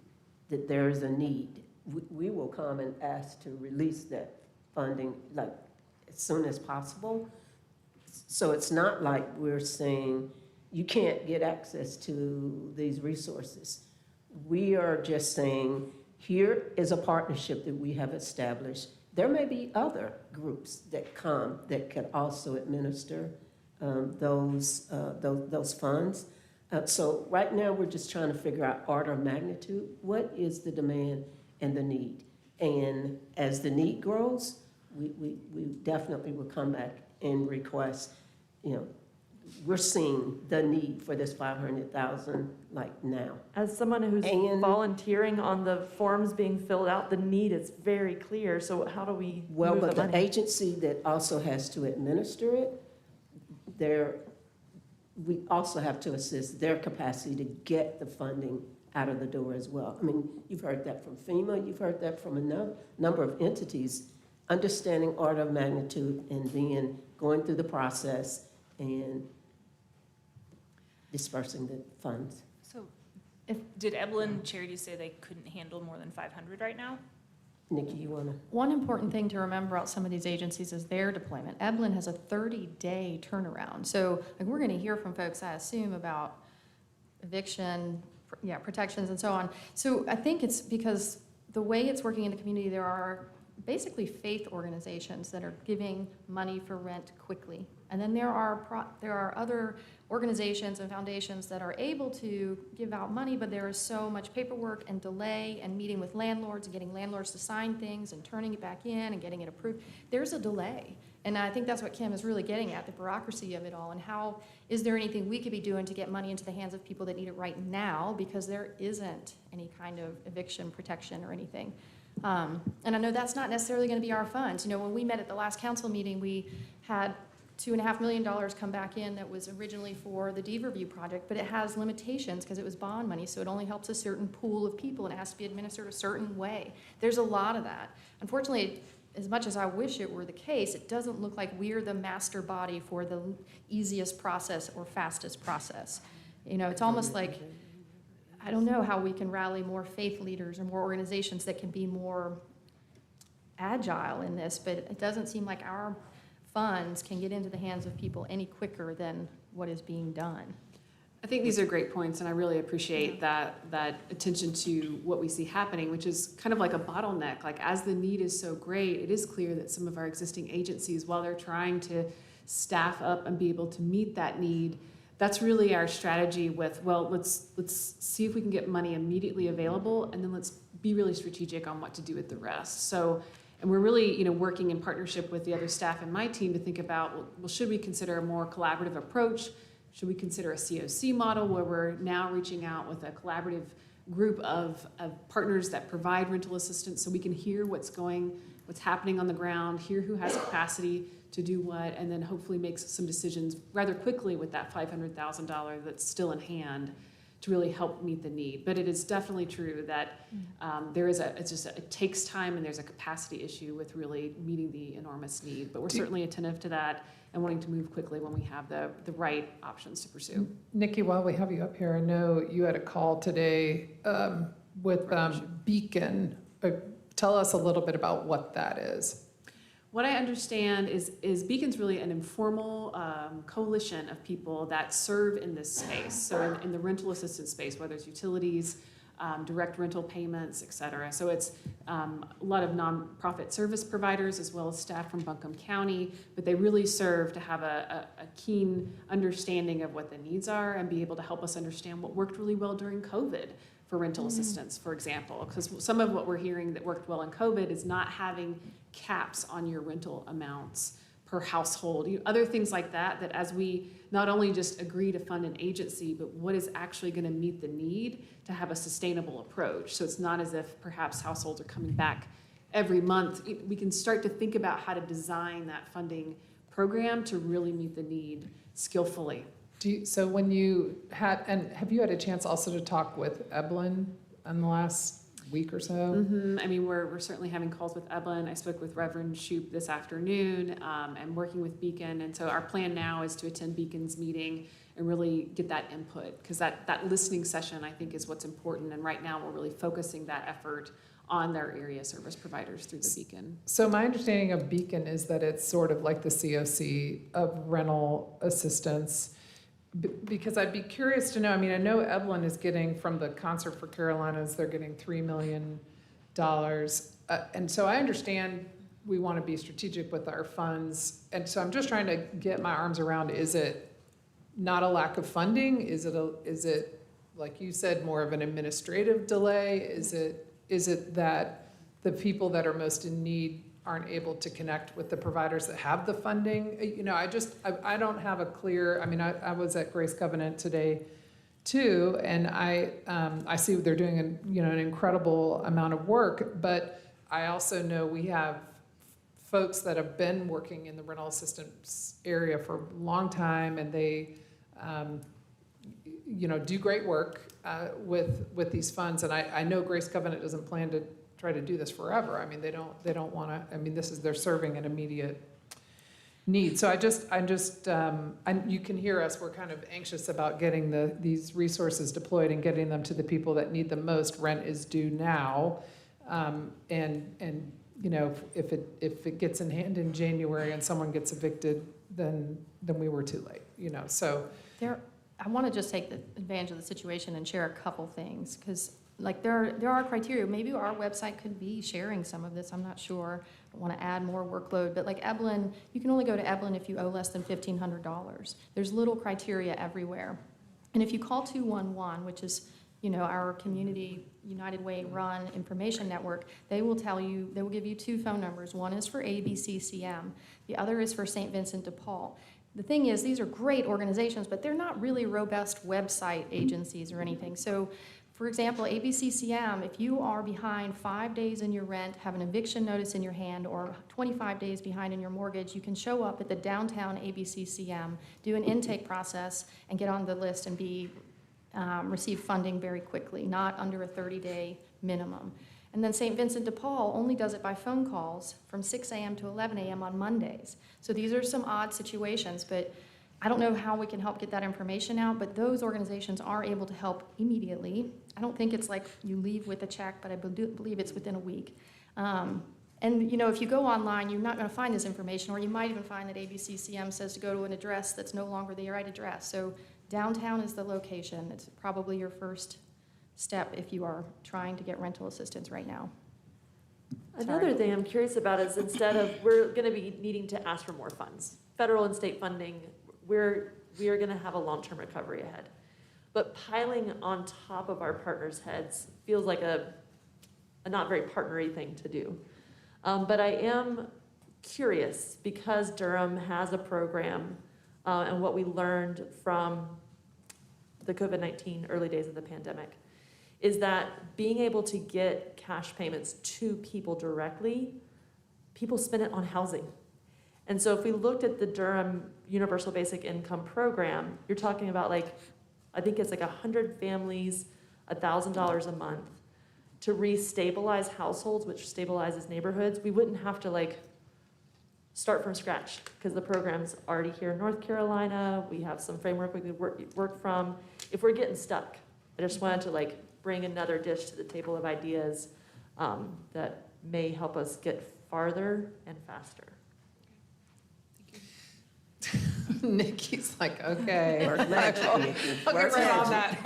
that there is a need, we will come and ask to release that funding like as soon as possible. So it's not like we're saying you can't get access to these resources. We are just saying here is a partnership that we have established. There may be other groups that come that can also administer those funds. So right now we're just trying to figure out order of magnitude. What is the demand and the need? And as the need grows, we definitely will come back and request, we're seeing the need for this 500,000 like now. As someone who's volunteering on the forms being filled out, the need is very clear. So how do we move but the the money? agency that also has to administer it, we also have to assist their capacity to get the funding out of the door as well. I mean, you've heard that from FEMA, you've heard that from a number of entities, understanding order of magnitude and then going through the process and dispersing the funds. So did Evelyn Charities say they couldn't handle more than 500 right now? Nikki, you want to? One important thing to remember about some of these agencies is their deployment. Evelyn has a 30-day turnaround. So we're going to hear from folks, I assume, about eviction, protections and so on. So I think it's because the way it's working in the community, there are basically faith organizations that are giving money for rent quickly. And then there are other organizations and foundations that are able to give out money, but there is so much paperwork and delay and meeting with landlords and getting landlords to sign things and turning it back in and getting it approved. There's a delay. And I think that's what Kim is really getting at, the bureaucracy of it all, and how is there anything we could be doing to get money into the hands of people that need it right now, because there isn't any kind of eviction protection or anything. And I know that's not necessarily going to be our funds. When we met at the last council meeting, we had $2.5 million come back in that was originally for the Deed Review project, but it has limitations because it was bond money, so it only helps a certain pool of people and it has to be administered a certain way. There's a lot of that. Unfortunately, as much as I wish it were the case, it doesn't look like we're the master body for the easiest process or fastest process. It's almost like, I don't know how we can rally more faith leaders or more organizations that can be more agile in this, but it doesn't seem like our funds can get into the hands of people any quicker than what is being done. I think these are great points, and I really appreciate that attention to what we see happening, which is kind of like a bottleneck. Like, as the need is so great, it is clear that some of our existing agencies, while they're trying to staff up and be able to meet that need, that's really our strategy with, let's see if we can get money immediately available, and then let's be really strategic on what to do with the rest. So, and we're really, working in partnership with the other staff and my team to think about, should we consider a more collaborative approach? Should we consider a COC model where we're now reaching out with a collaborative group of partners that provide rental assistance so we can hear what's happening on the ground, hear who has capacity to do what, and then hopefully make some decisions rather quickly with that $500,000 that's still in hand to really help meet the need. But it is definitely true that it takes time, and there's a capacity issue with really meeting the enormous need. But we're certainly attentive to that and wanting to move quickly when we have the right options to pursue. Nikki, while we have you up here, I know you had a call today with Beacon. Tell us a little bit about what that is. What I understand is Beacon's really an informal coalition of people that serve in this space. So in the rental assistance space, whether it's utilities, direct rental payments, et cetera. So it's a lot of nonprofit service providers as well as staff from Buncombe County, but they really serve to have a keen understanding of what the needs are and be able to help us understand what worked really well during COVID for rental assistance, for example. Because some of what we're hearing that worked well in COVID is not having caps on your rental amounts per household. Other things like that, that as we not only just agree to fund an agency, but what is actually going to meet the need to have a sustainable approach. So it's not as if perhaps households are coming back every month. We can start to think about how to design that funding program to really meet the need skillfully. So when you had, and have you had a chance also to talk with Evelyn in the last week or so? I mean, we're certainly having calls with Evelyn. I spoke with Reverend Shoup this afternoon, and working with Beacon. And so our plan now is to attend Beacon's meeting and really get that input, because that listening session, I think, is what's important. And right now, we're really focusing that effort on their area service providers through the Beacon. So my understanding of Beacon is that it's sort of like the COC of rental assistance. Because I'd be curious to know, I mean, I know Evelyn is getting from the Concert for Carolinas, they're getting $3 million. And so I understand we want to be strategic with our funds. And so I'm just trying to get my arms around, is it not a lack of funding? Is it, like you said, more of an administrative delay? Is it that the people that are most in need aren't able to connect with the providers that have the funding? You know, I don't have a clear, I mean, I was at Grace Covenant today too, and I see they're doing an incredible amount of work, but I also know we have folks that have been working in the rental assistance area for a long time, and they, do great work with these funds. And I know Grace Covenant doesn't plan to try to do this forever. I mean, they don't want to. I mean, they're serving an immediate need. So you can hear us. We're kind of anxious about getting these resources deployed and getting them to the people that need them most. Rent is due now, and if it gets in hand in January and someone gets evicted, then we were too late. So I want to just take advantage of the situation and share a couple things, because there are criteria. Maybe our website could be sharing some of this. I'm not sure. I don't want to add more workload, but like Evelyn, you can only go to Evelyn if you owe less than $1,500. There's little criteria everywhere. And if you call 211, which is our community United Way run information network, they will give you two phone numbers. One is for ABCCM. The other is for St. Vincent de Paul. The thing is, these are great organizations, but they're not really robust website agencies or anything. So, for example, ABCCM, if you are behind 5 days in your rent, have an eviction notice in your hand, or 25 days behind in your mortgage, you can show up at the downtown ABCCM, do an intake process, and get on the list and receive funding very quickly, not under a 30-day minimum. And then St. Vincent de Paul only does it by phone calls from 6 a.m. to 11 a.m. on Mondays. So these are some odd situations, but I don't know how we can help get that information out, but those organizations are able to help immediately. I don't think it's like you leave with a check, but I believe it's within a week. And if you go online, you're not going to find this information, or you might even find that ABCCM says to go to an address that's no longer the right address. So downtown is the location. It's probably your first step if you are trying to get rental assistance right now. Another thing I'm curious about is, instead of, we're going to be needing to ask for more funds, federal and state funding, we are going to have a long-term recovery ahead. But piling on top of our partners' heads feels like a not very partnery thing to do. But I am curious, because Durham has a program, and what we learned from the COVID-19 early days of the pandemic, is that being able to get cash payments to people directly, people spend it on housing. And so if we looked at the Durham Universal Basic Income Program, you're talking about I think it's 100 families, $1,000 a month to re-stabilize households, which stabilizes neighborhoods. We wouldn't have to start from scratch, because the program's already here in North Carolina. We have some framework we could work from. If we're getting stuck, I just wanted to bring another dish to the table of ideas that may help us get farther and faster. Nikki's like, okay. Work magic, Nikki. I'll get Work right on that.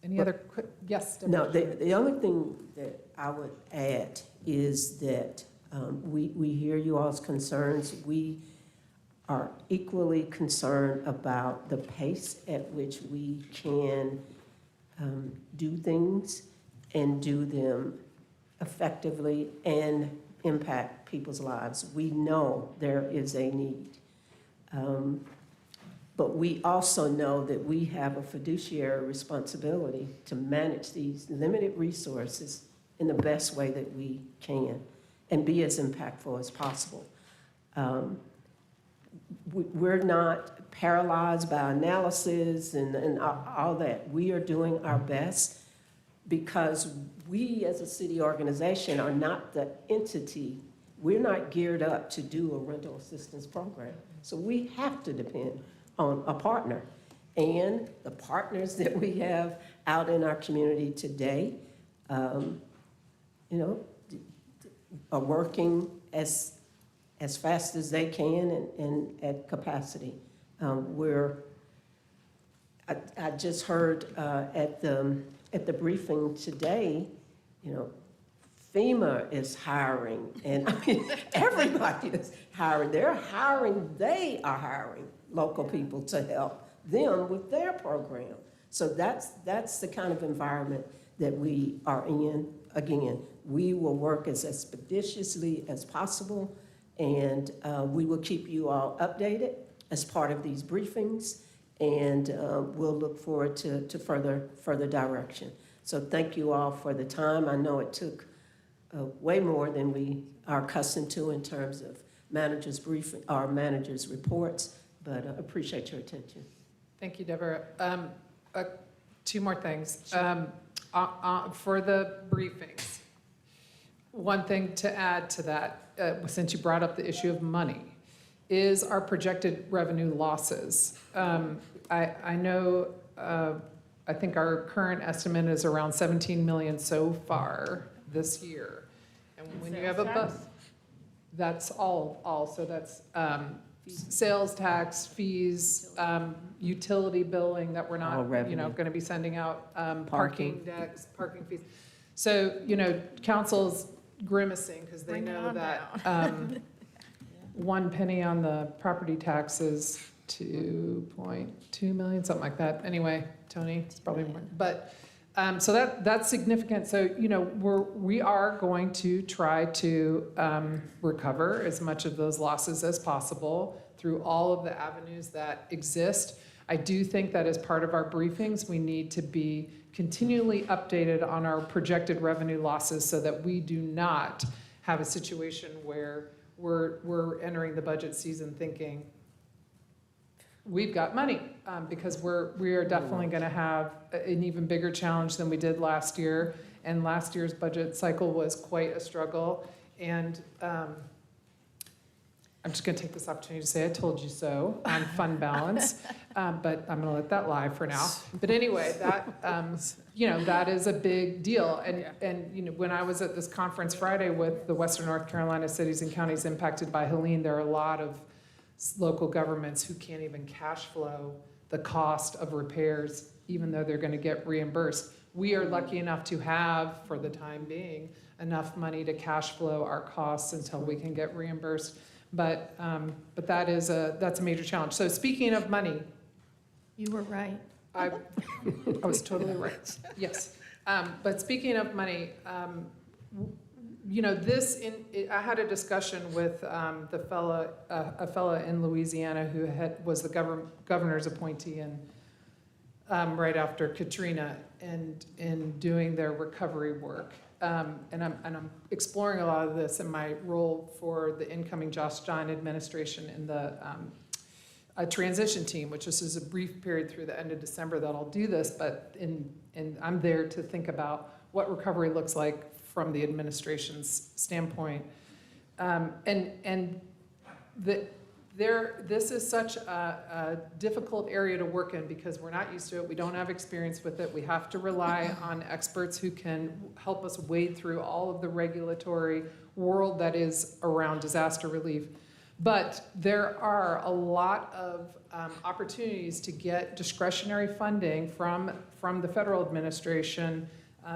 Any other quick, yes? No, the only thing that I would add is that we hear you all's concerns. We are equally concerned about the pace at which we can do things and do them effectively and impact people's lives. We know there is a need. But we also know that we have a fiduciary responsibility to manage these limited resources in the best way that we can and be as impactful as possible. We're not paralyzed by analysis and all that. We are doing our best because we as a city organization are not the entity. We're not geared up to do a rental assistance program. So we have to depend on a partner. And the partners that we have out in our community today, are working as fast as they can and at capacity. I just heard at the briefing today, FEMA is hiring, and I mean, everybody is hiring. They are hiring local people to help them with their program. So that's the kind of environment that we are in. Again, we will work as expeditiously as possible, and we will keep you all updated as part of these briefings, and we'll look forward to further direction. So thank you all for the time. I know it took way more than we are accustomed to in terms of managers' briefing, our managers' reports, but appreciate your attention. Thank you, Deborah. Two more things. For the briefings, one thing to add to that, since you brought up the issue of money, is our projected revenue losses. I know, I think our current estimate is around 17 million so far this year. And when you have that's all, so that's sales tax, fees, utility billing that we're not, going to be sending out, parking decks, parking fees. So, council's grimacing because they know that 1 penny on the property tax is 2.2 million, something like that. Anyway, Tony, it's probably more, but so that's significant. So, we are going to try to recover as much of those losses as possible through all of the avenues that exist. I do think that as part of our briefings, we need to be continually updated on our projected revenue losses so that we do not have a situation where we're entering the budget season thinking we've got money, because we are definitely going to have an even bigger challenge than we did last year. And last year's budget cycle was quite a struggle. And I'm just going to take this opportunity to say I told you so on fund balance, but I'm going to let that lie for now. But anyway, that that is a big deal. And when I was at this conference Friday with the Western North Carolina cities and counties impacted by Helene, there are a lot of local governments who can't even cash flow the cost of repairs, even though they're going to get reimbursed. We are lucky enough to have, for the time being, enough money to cash flow our costs until we can get reimbursed. But that's a major challenge. So speaking of money, You were right. I was totally right. Yes. But speaking of money, I had a discussion with a fella in Louisiana who was the governor's appointee right after Katrina and doing their recovery work. And I'm exploring a lot of this in my role for the incoming Josh John administration in the transition team, which is a brief period through the end of December that I'll do this, but I'm there to think about what recovery looks like from the administration's standpoint. This is such a difficult area to work in because we're not used to it. We don't have experience with it. We have to rely on experts who can help us wade through all of the regulatory world that is around disaster relief. But there are a lot of opportunities to get discretionary funding from the federal administration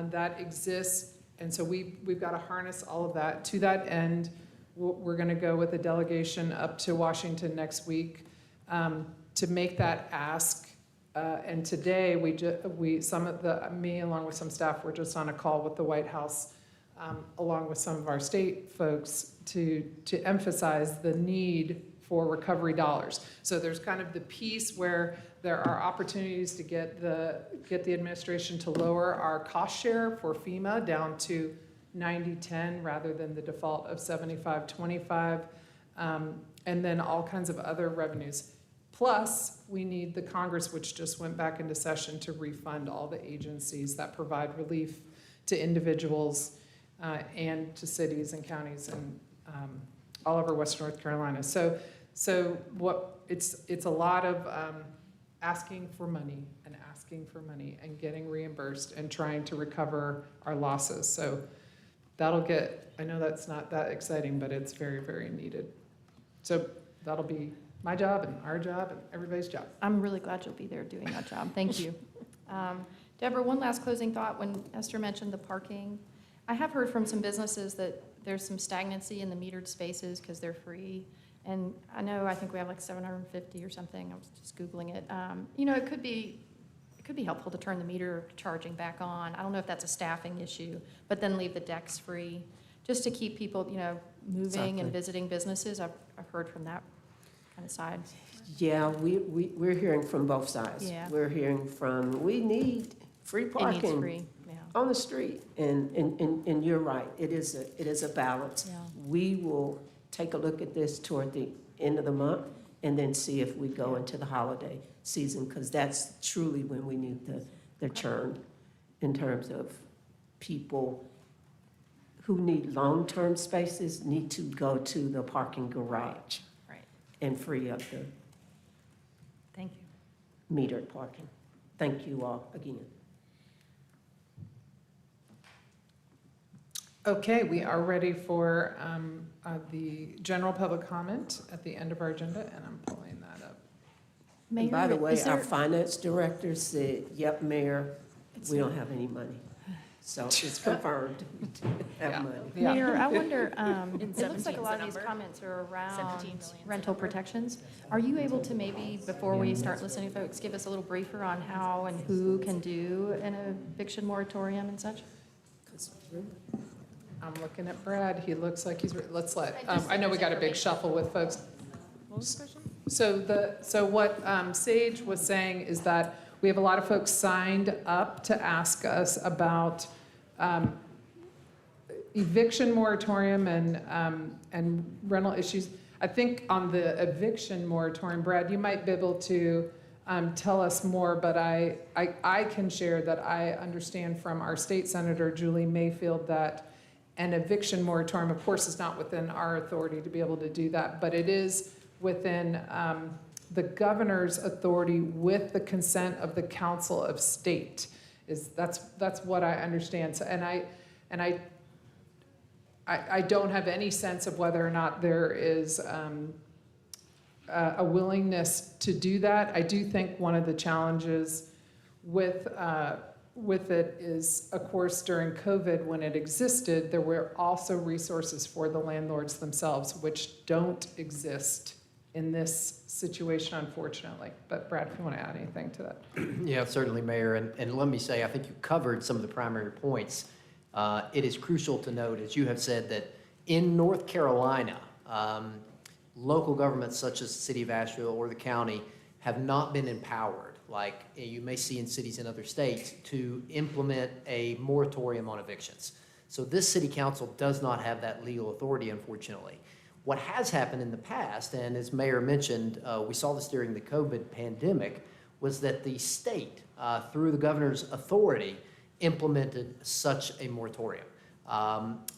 that exists. And so we've got to harness all of that. To that end, we're going to go with a delegation up to Washington next week to make that ask. And today, me along with some staff, were just on a call with the White House, along with some of our state folks, to emphasize the need for recovery dollars. So there's kind of the piece where there are opportunities to get the administration to lower our cost share for FEMA down to 90-10 rather than the default of 75-25, and then all kinds of other revenues. Plus, we need the Congress, which just went back into session, to refund all the agencies that provide relief to individuals and to cities and counties and all over Western North Carolina. So it's a lot of asking for money and getting reimbursed and trying to recover our losses. So I know that's not that exciting, but it's very, very needed. So that'll be my job and our job and everybody's job. I'm really glad you'll be there doing that job. Thank you. Deborah, one last closing thought. When Esther mentioned the parking, I have heard from some businesses that there's some stagnancy in the metered spaces because they're free. And I think we have like 750 or something. I was just Googling it. It could be helpful to turn the meter charging back on. I don't know if that's a staffing issue, but then leave the decks free, just to keep people, moving Exactly. and visiting businesses. I've heard from that kind of side. Yeah, we're hearing from both sides. Yeah. We're hearing from, we need free parking. It needs free, yeah. On the street, and you're right, it is a balance. Yeah. We will take a look at this toward the end of the month and then see if we go into the holiday season, because that's truly when we need the churn in terms of people who need long-term spaces need to go to the parking garage. Right. And free up the Thank you. metered parking. Thank you all again. Okay, we are ready for the general public comment at the end of our agenda, and I'm pulling that up. And by the way, is our there- finance director said, yep, Mayor, we don't have any money. So it's confirmed, we do have Yeah. money. Yeah. Mayor, I wonder, And it looks like 17 a is lot the of these number. comments are around 17 million is the rental number. protections. Are you able to maybe, before we start listening to folks, give us a little briefer on how and who can do an eviction moratorium and such? I'm looking at Brad. He looks like let's let, I know we got a big shuffle with folks. What was the question? So what Sage was saying is that we have a lot of folks signed up to ask us about eviction moratorium and rental issues. I think on the eviction moratorium, Brad, you might be able to tell us more, but I can share that I understand from our state senator, Julie Mayfield, that an eviction moratorium, of course, is not within our authority to be able to do that, but it is within the governor's authority with the consent of the Council of State. That's what I understand. So, and I don't have any sense of whether or not there is a willingness to do that. I do think one of the challenges with it is, of course, during COVID, when it existed, there were also resources for the landlords themselves, which don't exist in this situation, unfortunately. But Brad, if you want to add anything to that. Yeah, certainly, Mayor. And let me say, I think you covered some of the primary points. It is crucial to note, as you have said, that in North Carolina, local governments such as the city of Asheville or the county have not been empowered, like you may see in cities in other states, to implement a moratorium on evictions. So this city council does not have that legal authority, unfortunately. What has happened in the past, and as Mayor mentioned, we saw this during the COVID pandemic, was that the state, through the governor's authority, implemented such a moratorium.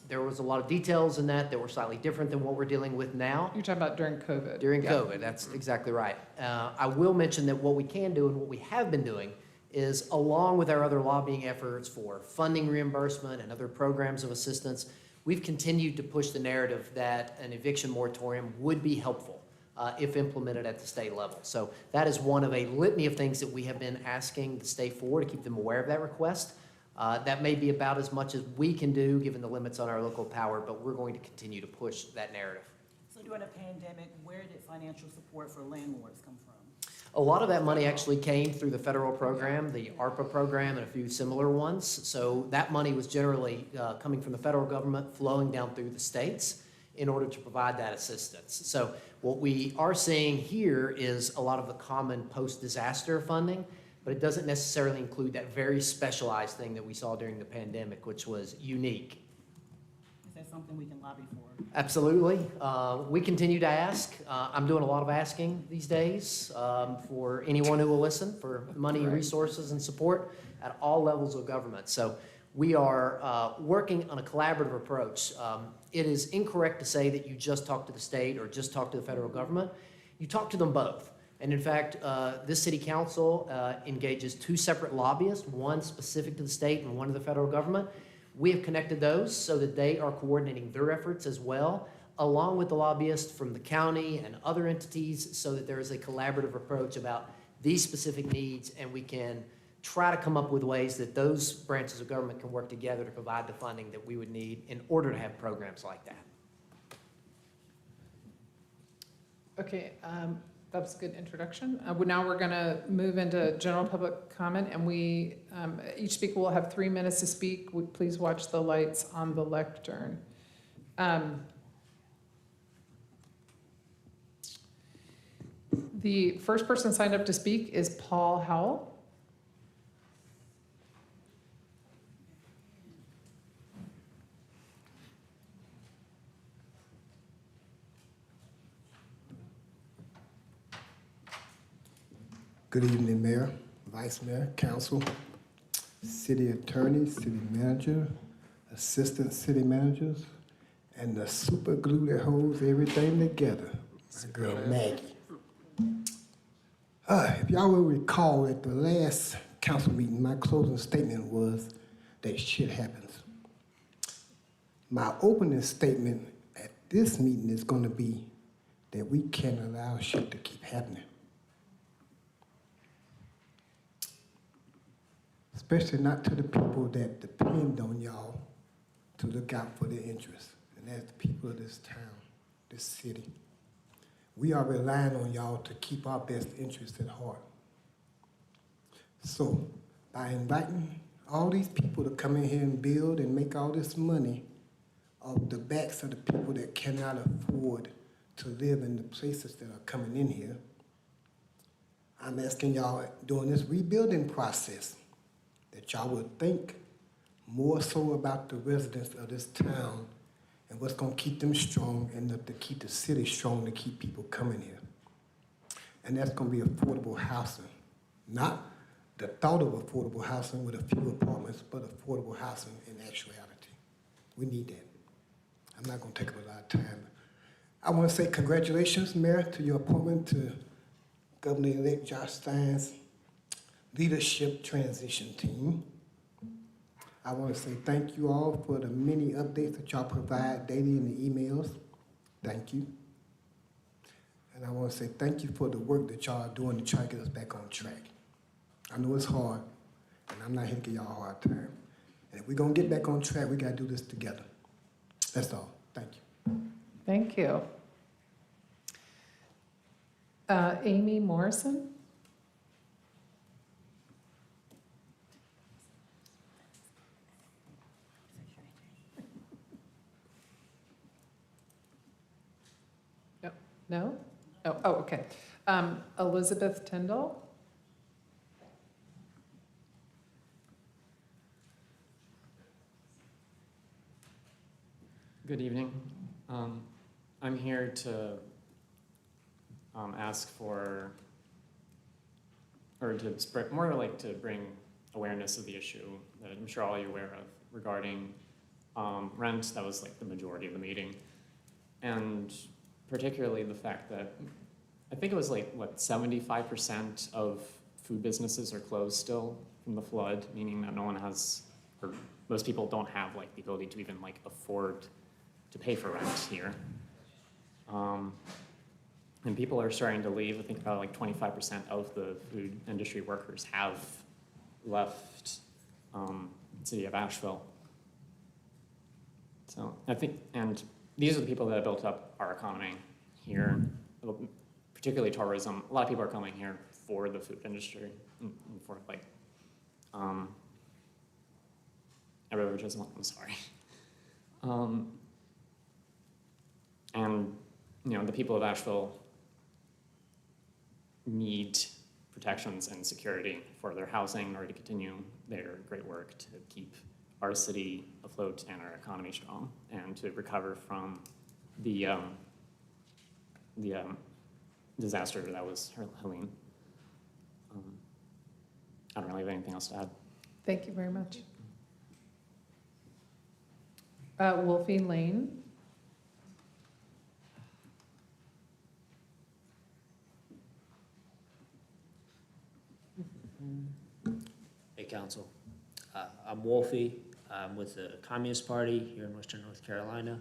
There was a lot of details in that were slightly different than what we're dealing with now. You're talking about during COVID. During Yeah. COVID, that's exactly right. I will mention that what we can do and what we have been doing is, along with our other lobbying efforts for funding reimbursement and other programs of assistance, we've continued to push the narrative that an eviction moratorium would be helpful if implemented at the state level. So that is one of a litany of things that we have been asking the state for, to keep them aware of that request. That may be about as much as we can do, given the limits on our local power, but we're going to continue to push that narrative. So during the pandemic, where did financial support for landlords come from? A lot of that money actually came through the federal program, the ARPA program, and a few similar ones. So that money was generally coming from the federal government, flowing down through the states in order to provide that assistance. So what we are seeing here is a lot of the common post-disaster funding, but it doesn't necessarily include that very specialized thing that we saw during the pandemic, which was unique. Is that something we can lobby for? Absolutely. We continue to ask. I'm doing a lot of asking these days for anyone who will listen, for money, resources, and support at all levels of government. So we are working on a collaborative approach. It is incorrect to say that you just talk to the state or just talk to the federal government. You talk to them both. And in fact, this city council engages 2 separate lobbyists, one specific to the state and one to the federal government. We have connected those so that they are coordinating their efforts as well, along with the lobbyists from the county and other entities, so that there is a collaborative approach about these specific needs, and we can try to come up with ways that those branches of government can work together to provide the funding that we would need in order to have programs like that. Okay, that was a good introduction. Now we're going to move into general public comment, and each speaker will have 3 minutes to speak. Please watch the lights on the lectern. The first person signed up to speak is Paul Howell. Good evening, Mayor, Vice Mayor, Council, City Attorney, City Manager, Assistant City Managers, and the super glue that holds everything together, my girl Maggie. If y'all will recall, at the last council meeting, my closing statement was that shit happens. My opening statement at this meeting is going to be that we can't allow shit to keep happening. Especially not to the people that depend on y'all to look out for their interests. And that's the people of this town, this city. We are relying on y'all to keep our best interests at heart. So, by inviting all these people to come in here and build and make all this money off the backs of the people that cannot afford to live in the places that are coming in here, I'm asking y'all during this rebuilding process that y'all would think more so about the residents of this town and what's going to keep them strong and to keep the city strong to keep people coming here. And that's going to be affordable housing. Not the thought of affordable housing with a few apartments, but affordable housing in actuality. We need that. I'm not going to take up a lot of time. I want to say congratulations, Mayor, to your appointment to Governor-elect Josh Stein's leadership transition team. I want to say thank you all for the many updates that y'all provide daily in the emails. Thank you. And I want to say thank you for the work that y'all are doing to try to get us back on track. I know it's hard, and I'm not here to give y'all a hard time. And if we're going to get back on track, we got to do this together. That's all. Thank you. Thank you. Amy Morrison? No? Oh, okay. Elizabeth Tyndall? Good evening. I'm here to ask for, or to spread, more like to bring awareness of the issue that I'm sure all you're aware of regarding rent. That was like the majority of the meeting. And particularly the fact that I think it was like, what, 75% of food businesses are closed still from the flood, meaning that no one has, or most people don't have like the ability to even like afford to pay for rent here. And people are starting to leave. I think about like 25% of the food industry workers have left city of Asheville. So I think, and these are the people that have built up our economy here, particularly tourism. A lot of people are coming here for the food industry and for like, beverages. I'm sorry. And you know, the people of Asheville need protections and security for their housing in order to continue their great work to keep our city afloat and our economy strong, and to recover from the disaster that was Helene. I don't really have anything else to add. Thank you very much. Wolfie Lane. Hey, Council. I'm Wolfie. I'm with the Communist Party here in Western North Carolina,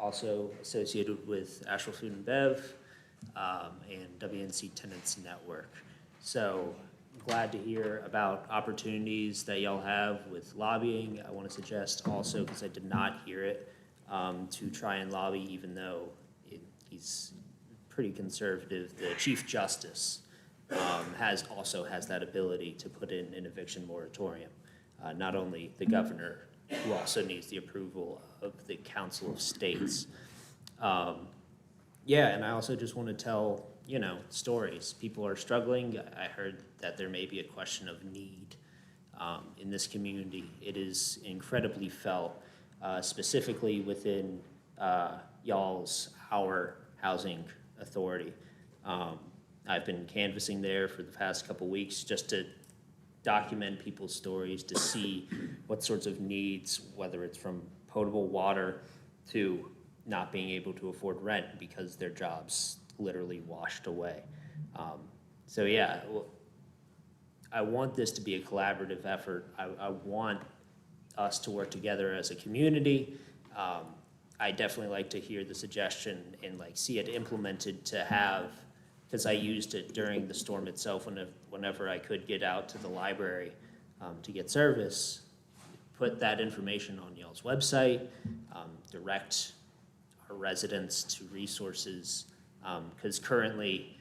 also associated with Asheville Food and Bev and WNC Tenants Network. So glad to hear about opportunities that y'all have with lobbying. I want to suggest also, because I did not hear it, to try and lobby, even though he's pretty conservative, the Chief Justice also has that ability to put in an eviction moratorium. Not only the governor, who also needs the approval of the Council of States. Yeah, and I also just want to tell, you know, stories. People are struggling. I heard that there may be a question of need in this community. It is incredibly felt, specifically within our housing authority. I've been canvassing there for the past couple weeks just to document people's stories, to see what sorts of needs, whether it's from potable water to not being able to afford rent because their jobs literally washed away. So yeah, I want this to be a collaborative effort. I want us to work together as a community. I definitely like to hear the suggestion and like see it implemented to have, because I used it during the storm itself whenever I could get out to the library to get service, put that information on y'all's website, direct our residents to resources, because currently,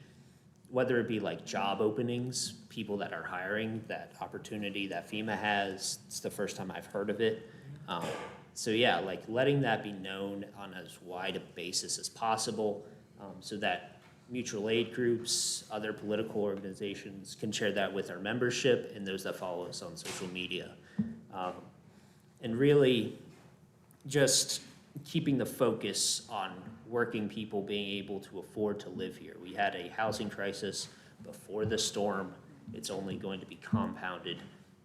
whether it be like job openings, people that are hiring, that opportunity that FEMA has, it's the first time I've heard of it. So yeah, like letting that be known on as wide a basis as possible, so that mutual aid groups, other political organizations can share that with our membership and those that follow us on social media. And really just keeping the focus on working people being able to afford to live here. We had a housing crisis before the storm. It's only going to be compounded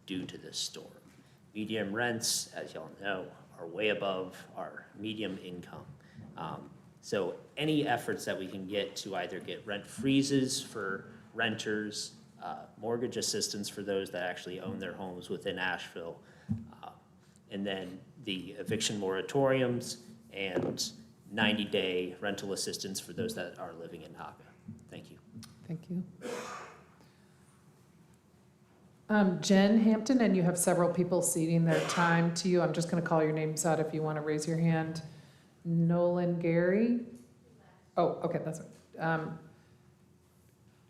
due to this storm. Medium rents, as y'all know, are way above our medium income. So any efforts that we can get to either get rent freezes for renters, mortgage assistance for those that actually own their homes within Asheville, and then the eviction moratoriums and 90-day rental assistance for those that are living in Naga. Thank you. Thank you. Jen Hampton, and you have several people ceding their time to you. I'm just going to call your names out if you want to raise your hand. Nolan Gary. Oh, okay, that's it.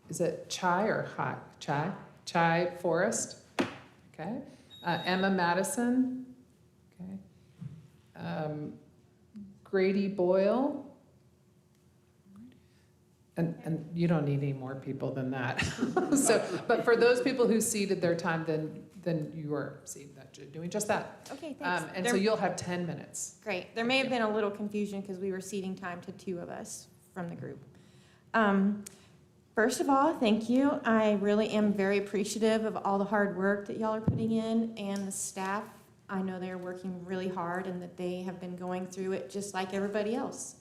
Is it Chai or Hi? Chai? Chai Forrest. Okay. Emma Madison. Okay. Grady Boyle. And you don't need any more people than that. So, but for those people who ceded their time, then you are doing just that. Okay, thanks. And so you'll have 10 minutes. Great. There may have been a little confusion because we were ceding time to two of us from the group. First of all, thank you. I really am very appreciative of all the hard work that y'all are putting in, and the staff. I know they're working really hard and that they have been going through it just like everybody else.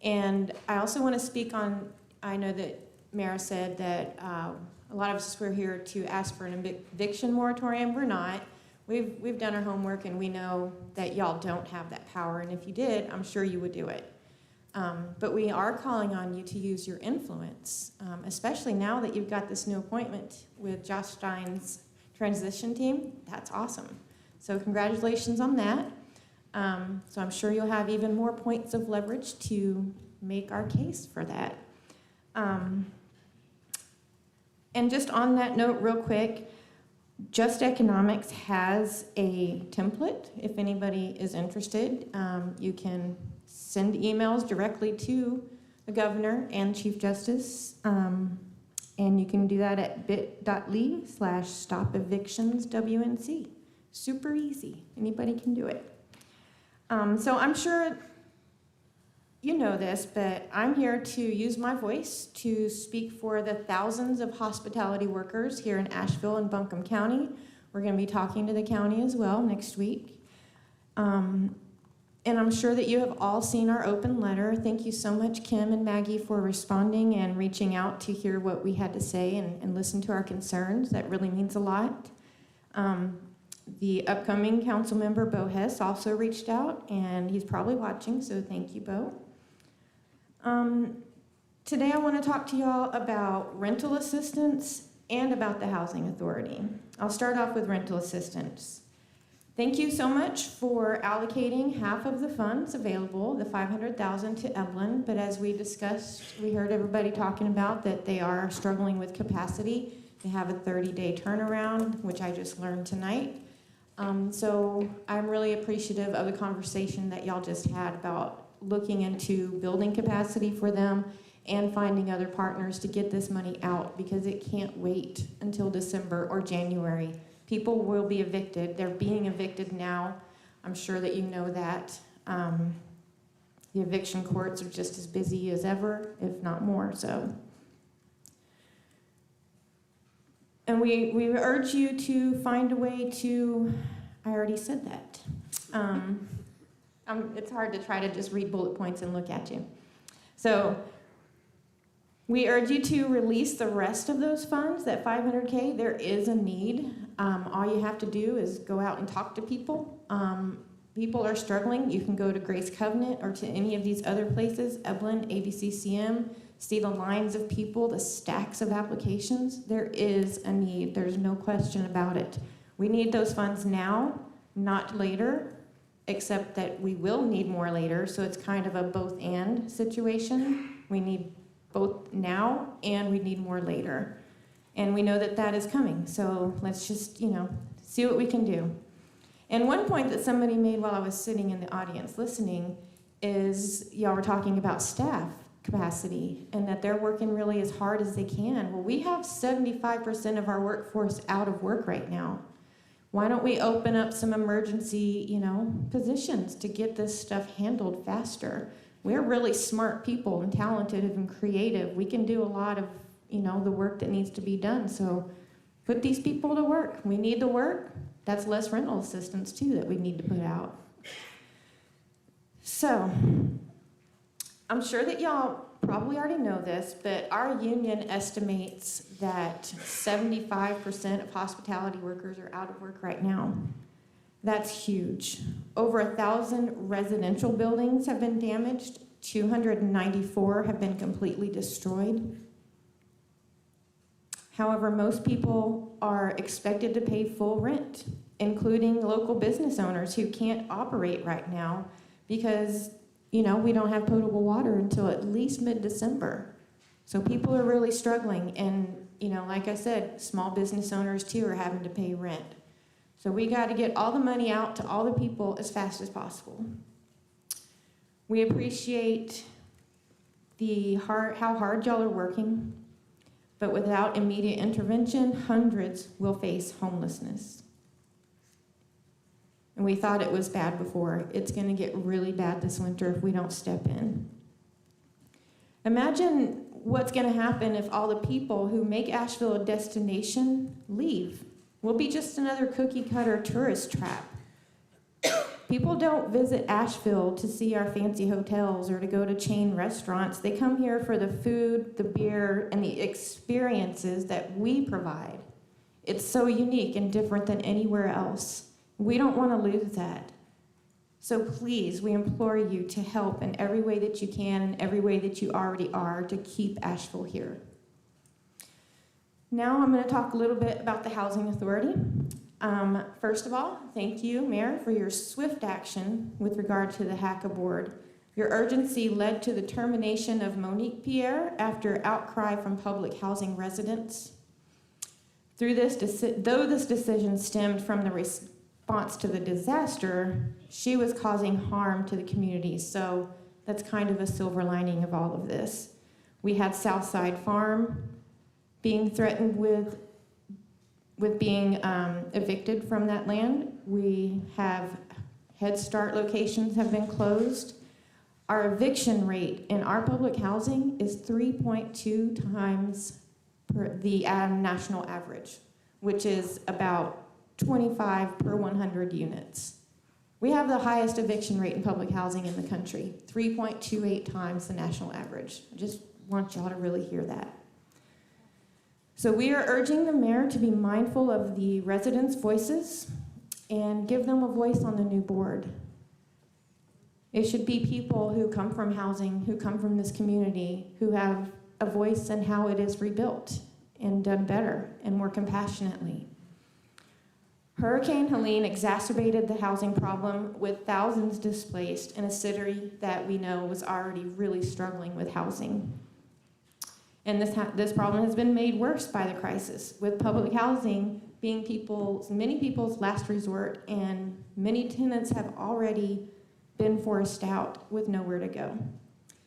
And I also want to speak on, I know that Mara said that a lot of us were here to ask for an eviction moratorium. We're not. We've done our homework and we know that y'all don't have that power, and if you did, I'm sure you would do it. But we are calling on you to use your influence, especially now that you've got this new appointment with Josh Stein's transition team, that's awesome. So congratulations on that. So I'm sure you'll have even more points of leverage to make our case for that. And just on that note, real quick, Just Economics has a template. If anybody is interested, you can send emails directly to the governor and Chief Justice. And you can do that at bit.ly/stopevictionswnc. Super easy. Anybody can do it. So I'm sure you know this, but I'm here to use my voice to speak for the thousands of hospitality workers here in Asheville and Buncombe County. We're going to be talking to the county as well next week. And I'm sure that you have all seen our open letter. Thank you so much, Kim and Maggie, for responding and reaching out to hear what we had to say and listen to our concerns. That really means a lot. The upcoming council member, Bo Hess, also reached out, and he's probably watching, so thank you, Bo. Today I want to talk to y'all about rental assistance and about the Housing Authority. I'll start off with rental assistance. Thank you so much for allocating half of the funds available, the $500,000 to Evelyn, but as we discussed, we heard everybody talking about that they are struggling with capacity. They have a 30-day turnaround, which I just learned tonight. So I'm really appreciative of the conversation that y'all just had about looking into building capacity for them and finding other partners to get this money out, because it can't wait until December or January. People will be evicted. They're being evicted now. I'm sure that you know that. The eviction courts are just as busy as ever, if not more so. And we urge you to find a way to, I already said that. It's hard to try to just read bullet points and look at you. So we urge you to release the rest of those funds, that $500K. There is a need. All you have to do is go out and talk to people. People are struggling. You can go to Grace Covenant or to any of these other places, Evelyn, ABCCM, see the lines of people, the stacks of applications. There is a need. There's no question about it. We need those funds now, not later, except that we will need more later, so it's kind of a both-and situation. We need both now, and we need more later. And we know that that is coming, so let's just, see what we can do. And one point that somebody made while I was sitting in the audience listening is y'all were talking about staff capacity and that they're working really as hard as they can. Well, we have 75% of our workforce out of work right now. Why don't we open up some emergency, positions to get this stuff handled faster? We're really smart people and talented and creative. We can do a lot of, the work that needs to be done. So put these people to work. We need the work. That's less rental assistance too that we need to put out. So I'm sure that y'all probably already know this, but our union estimates that 75% of hospitality workers are out of work right now. That's huge. Over 1,000 residential buildings have been damaged. 294 have been completely destroyed. However, most people are expected to pay full rent, including local business owners who can't operate right now because we don't have potable water until at least mid-December. So people are really struggling. And, like I said, small business owners too are having to pay rent. So we got to get all the money out to all the people as fast as possible. We appreciate how hard y'all are working, but without immediate intervention, hundreds will face homelessness. And we thought it was bad before. It's going to get really bad this winter if we don't step in. Imagine what's going to happen if all the people who make Asheville a destination leave. We'll be just another cookie-cutter tourist trap. People don't visit Asheville to see our fancy hotels or to go to chain restaurants. They come here for the food, the beer, and the experiences that we provide. It's so unique and different than anywhere else. We don't want to lose that. So please, we implore you to help in every way that you can and every way that you already are to keep Asheville here. Now I'm going to talk a little bit about the Housing Authority. First of all, thank you, Mayor, for your swift action with regard to the HACA board. Your urgency led to the termination of Monique Pierre after outcry from public housing residents. Though this decision stemmed from the response to the disaster, she was causing harm to the community, so that's kind of a silver lining of all of this. We had Southside Farm being threatened with being evicted from that land. We have Head Start locations have been closed. Our eviction rate in our public housing is 3.2 times the national average, which is about 25 per 100 units. We have the highest eviction rate in public housing in the country, 3.28 times the national average. I just want y'all to really hear that. So we are urging the mayor to be mindful of the residents' voices and give them a voice on the new board. It should be people who come from housing, who come from this community, who have a voice in how it is rebuilt and done better and more compassionately. Hurricane Helene exacerbated the housing problem with thousands displaced in a city that we know was already really struggling with housing. And this problem has been made worse by the crisis, with public housing being many people's last resort, and many tenants have already been forced out with nowhere to go.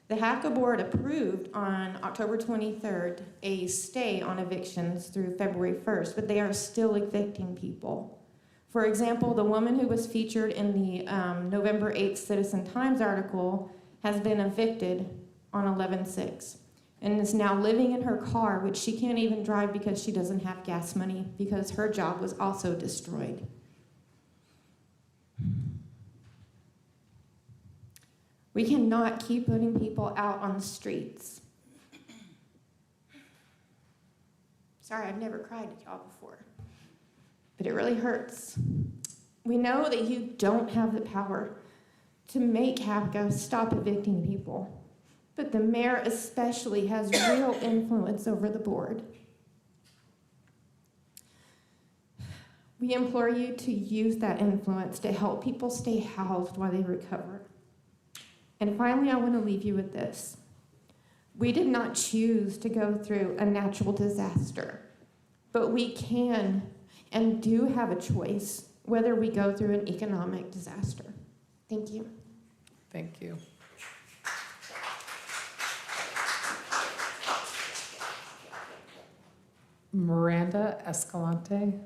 The HACA board approved on October 23rd a stay on evictions through February 1st, but they are still evicting people. For example, the woman who was featured in the November 8th Citizen Times article has been evicted on 11/6 and is now living in her car, which she can't even drive because she doesn't have gas money because her job was also destroyed. We cannot keep putting people out on the streets. Sorry, I've never cried at y'all before, but it really hurts. We know that you don't have the power to make HACA stop evicting people, but the mayor especially has real influence over the board. We implore you to use that influence to help people stay housed while they recover. And finally, I want to leave you with this. We did not choose to go through a natural disaster, but we can and do have a choice whether we go through an economic disaster. Thank you. Thank you. Miranda Escalante.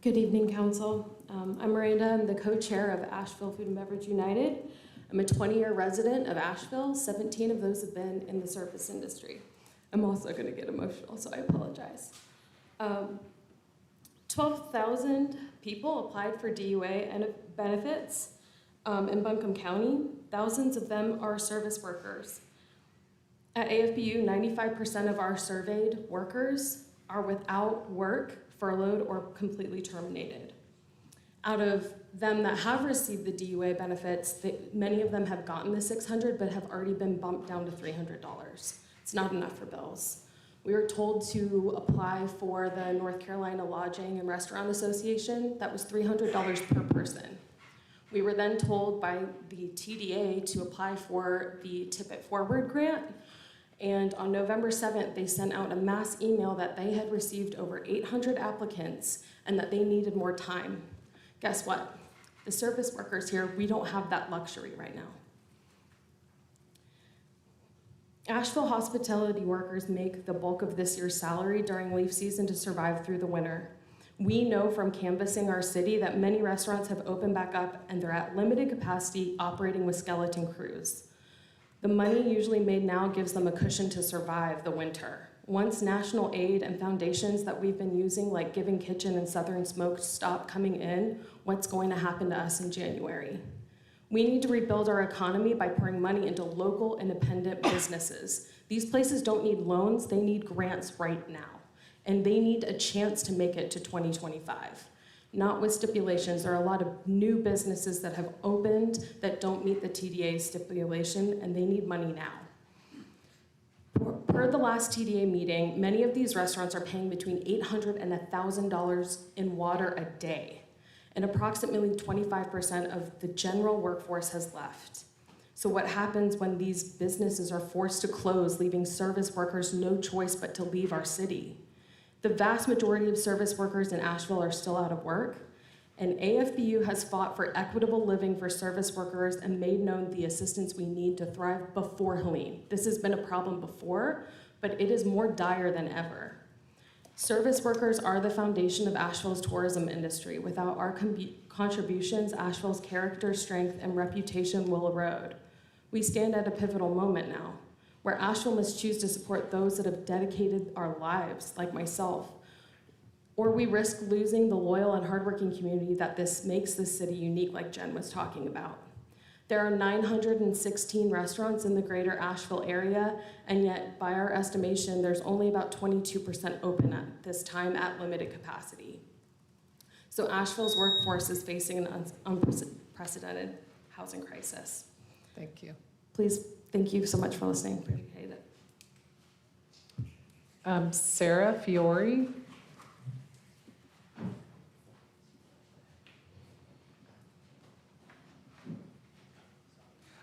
Good evening, Council. I'm Miranda. I'm the co-chair of Asheville Food and Beverage United. I'm a 20-year resident of Asheville. 17 of those have been in the service industry. I'm also going to get emotional, so I apologize. 12,000 people applied for DUA and benefits in Buncombe County. Thousands of them are service workers. At AFBU, 95% of our surveyed workers are without work, furloughed, or completely terminated. Out of them that have received the DUA benefits, many of them have gotten the $600 but have already been bumped down to $300. It's not enough for bills. We were told to apply for the North Carolina Lodging and Restaurant Association. That was $300 per person. We were then told by the TDA to apply for the Tip It Forward grant. And on November 7th, they sent out a mass email that they had received over 800 applicants and that they needed more time. Guess what? The service workers here, we don't have that luxury right now. Asheville hospitality workers make the bulk of this year's salary during leaf season to survive through the winter. We know from canvassing our city that many restaurants have opened back up and they're at limited capacity operating with skeleton crews. The money usually made now gives them a cushion to survive the winter. Once national aid and foundations that we've been using, like Giving Kitchen and Southern Smoke, stop coming in, what's going to happen to us in January? We need to rebuild our economy by pouring money into local independent businesses. These places don't need loans, they need grants right now. And they need a chance to make it to 2025. not with stipulations. There are a lot of new businesses that have opened that don't meet the TDA stipulation, and they need money now. Per the last TDA meeting, many of these restaurants are paying between $800 and $1,000 in water a day, and approximately 25% of the general workforce has left. So what happens when these businesses are forced to close, leaving service workers no choice but to leave our city? The vast majority of service workers in Asheville are still out of work, and AFBU has fought for equitable living for service workers and made known the assistance we need to thrive before Helene. This has been a problem before, but it is more dire than ever. Service workers are the foundation of Asheville's tourism industry. Without our contributions, Asheville's character, strength, and reputation will erode. We stand at a pivotal moment now, where Asheville must choose to support those that have dedicated our lives, like myself, or we risk losing the loyal and hardworking community that makes this city unique, like Jen was talking about. There are 916 restaurants in the greater Asheville area, and yet, by our estimation, there's only about 22% open at this time at limited capacity. So Asheville's workforce is facing an unprecedented housing crisis. Thank you. Please, thank you so much for listening. Appreciate it. Sarah Fiore.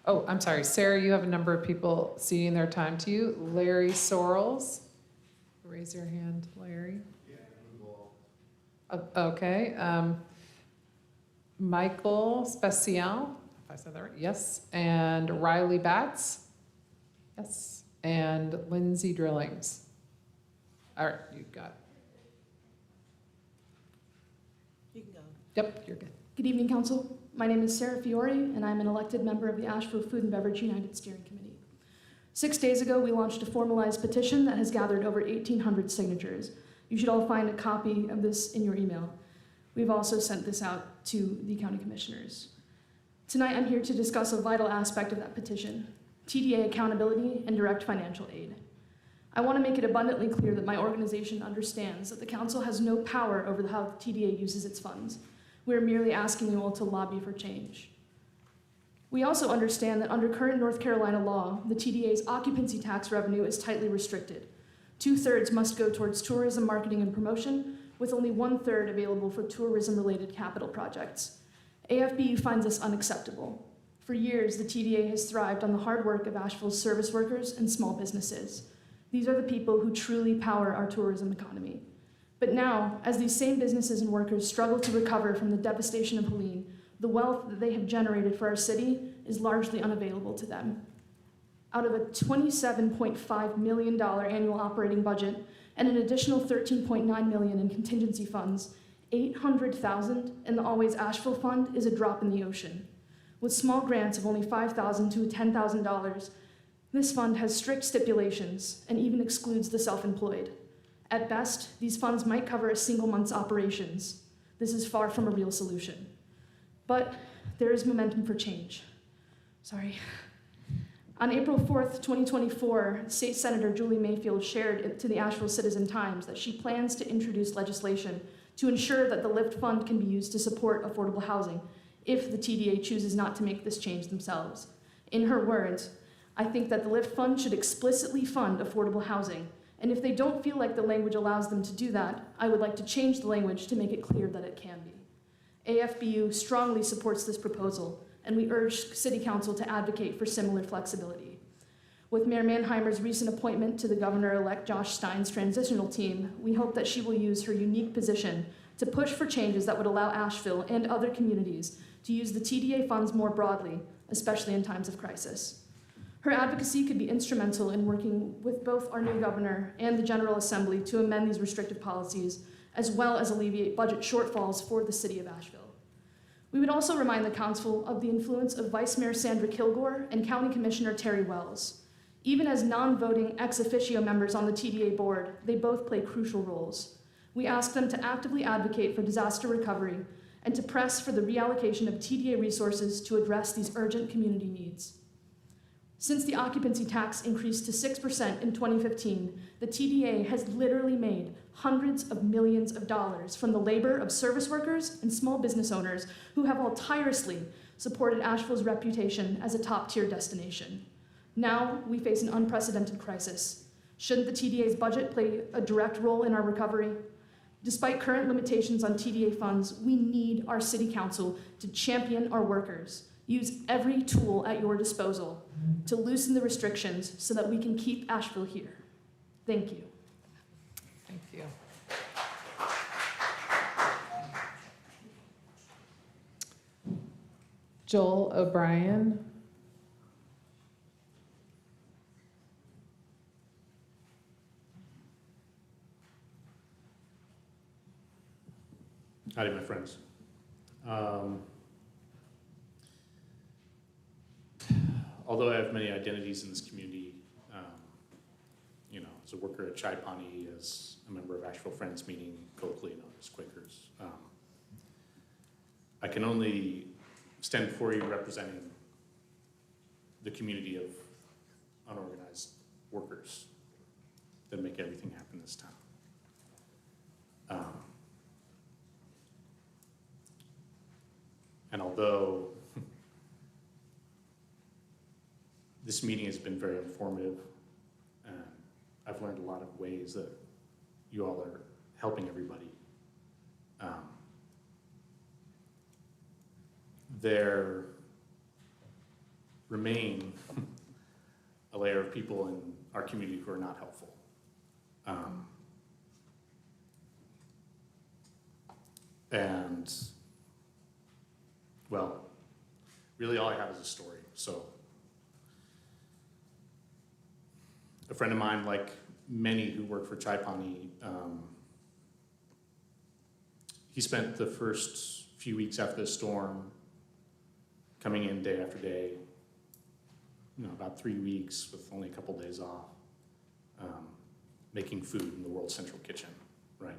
Oh, I'm sorry. Sarah, you have a number of people ceding their time to you. Larry Sorrells. Raise your hand, Larry. Okay. Michael Special, if I said that right. Yes. And Riley Batts. Yes. And Lindsay Drillings. All right, you've got it. You can go. Yep, you're good. Good evening, Council. My name is Sarah Fiore, and I'm an elected member of the Asheville Food and Beverage United Steering Committee. 6 days ago, we launched a formalized petition that has gathered over 1,800 signatures. You should all find a copy of this in your email. We've also sent this out to the county commissioners. Tonight, I'm here to discuss a vital aspect of that petition, TDA accountability and direct financial aid. I want to make it abundantly clear that my organization understands that the council has no power over how the TDA uses its funds. We're merely asking you all to lobby for change. We also understand that under current North Carolina law, the TDA's occupancy tax revenue is tightly restricted. 2/3 must go towards tourism marketing and promotion, with only 1/3 available for tourism-related capital projects. AFBU finds this unacceptable. For years, the TDA has thrived on the hard work of Asheville's service workers and small businesses. These are the people who truly power our tourism economy. But now, as these same businesses and workers struggle to recover from the devastation of Helene, the wealth that they have generated for our city is largely unavailable to them. Out of a $27.5 million annual operating budget and an additional $13.9 million in contingency funds, $800,000 in the Always Asheville Fund is a drop in the ocean. With small grants of only $5,000 to $10,000, this fund has strict stipulations and even excludes the self-employed. At best, these funds might cover a single month's operations. This is far from a real solution. But there is momentum for change. On April 4th, 2024, State Senator Julie Mayfield shared to the Asheville Citizen-Times that she plans to introduce legislation to ensure that the LIFT fund can be used to support affordable housing if the TDA chooses not to make this change themselves. In her words, "I think that the LIFT fund should explicitly fund affordable housing, and if they don't feel like the language allows them to do that, I would like to change the language to make it clear that it can be." AFBU strongly supports this proposal, and we urge City Council to advocate for similar flexibility. With Mayor Mannheimer's recent appointment to the Governor-elect Josh Stein's transitional team, we hope that she will use her unique position to push for changes that would allow Asheville and other communities to use the TDA funds more broadly, especially in times of crisis. Her advocacy could be instrumental in working with both our new governor and the General Assembly to amend these restrictive policies, as well as alleviate budget shortfalls for the city of Asheville. We would also remind the council of the influence of Vice Mayor Sandra Kilgore and County Commissioner Terry Wells. Even as non-voting ex officio members on the TDA board, they both play crucial roles. We ask them to actively advocate for disaster recovery and to press for the reallocation of TDA resources to address these urgent community needs. Since the occupancy tax increased to 6% in 2015, the TDA has literally made hundreds of millions of dollars from the labor of service workers and small business owners who have all tirelessly supported Asheville's reputation as a top-tier destination. Now, we face an unprecedented crisis. Shouldn't the TDA's budget play a direct role in our recovery? Despite current limitations on TDA funds, we need our city council to champion our workers. Use every tool at your disposal to loosen the restrictions so that we can keep Asheville here. Thank you. Thank you. Joel O'Brien. Howdy, my friends. Although I have many identities in this community, as a worker at Chai Pani, as a member of Asheville Friends Meeting, colloquially known as Quakers, I can only stand before you representing the community of unorganized workers that make everything happen in this town. And although this meeting has been very informative, and I've learned a lot of ways that you all are helping everybody, there remain a layer of people in our community who are not helpful. And, well, really all I have is a story. So a friend of mine, like many who work for Chai Pani, he spent the first few weeks after the storm coming in day after day, about 3 weeks with only a couple days off, making food in the World Central Kitchen, right?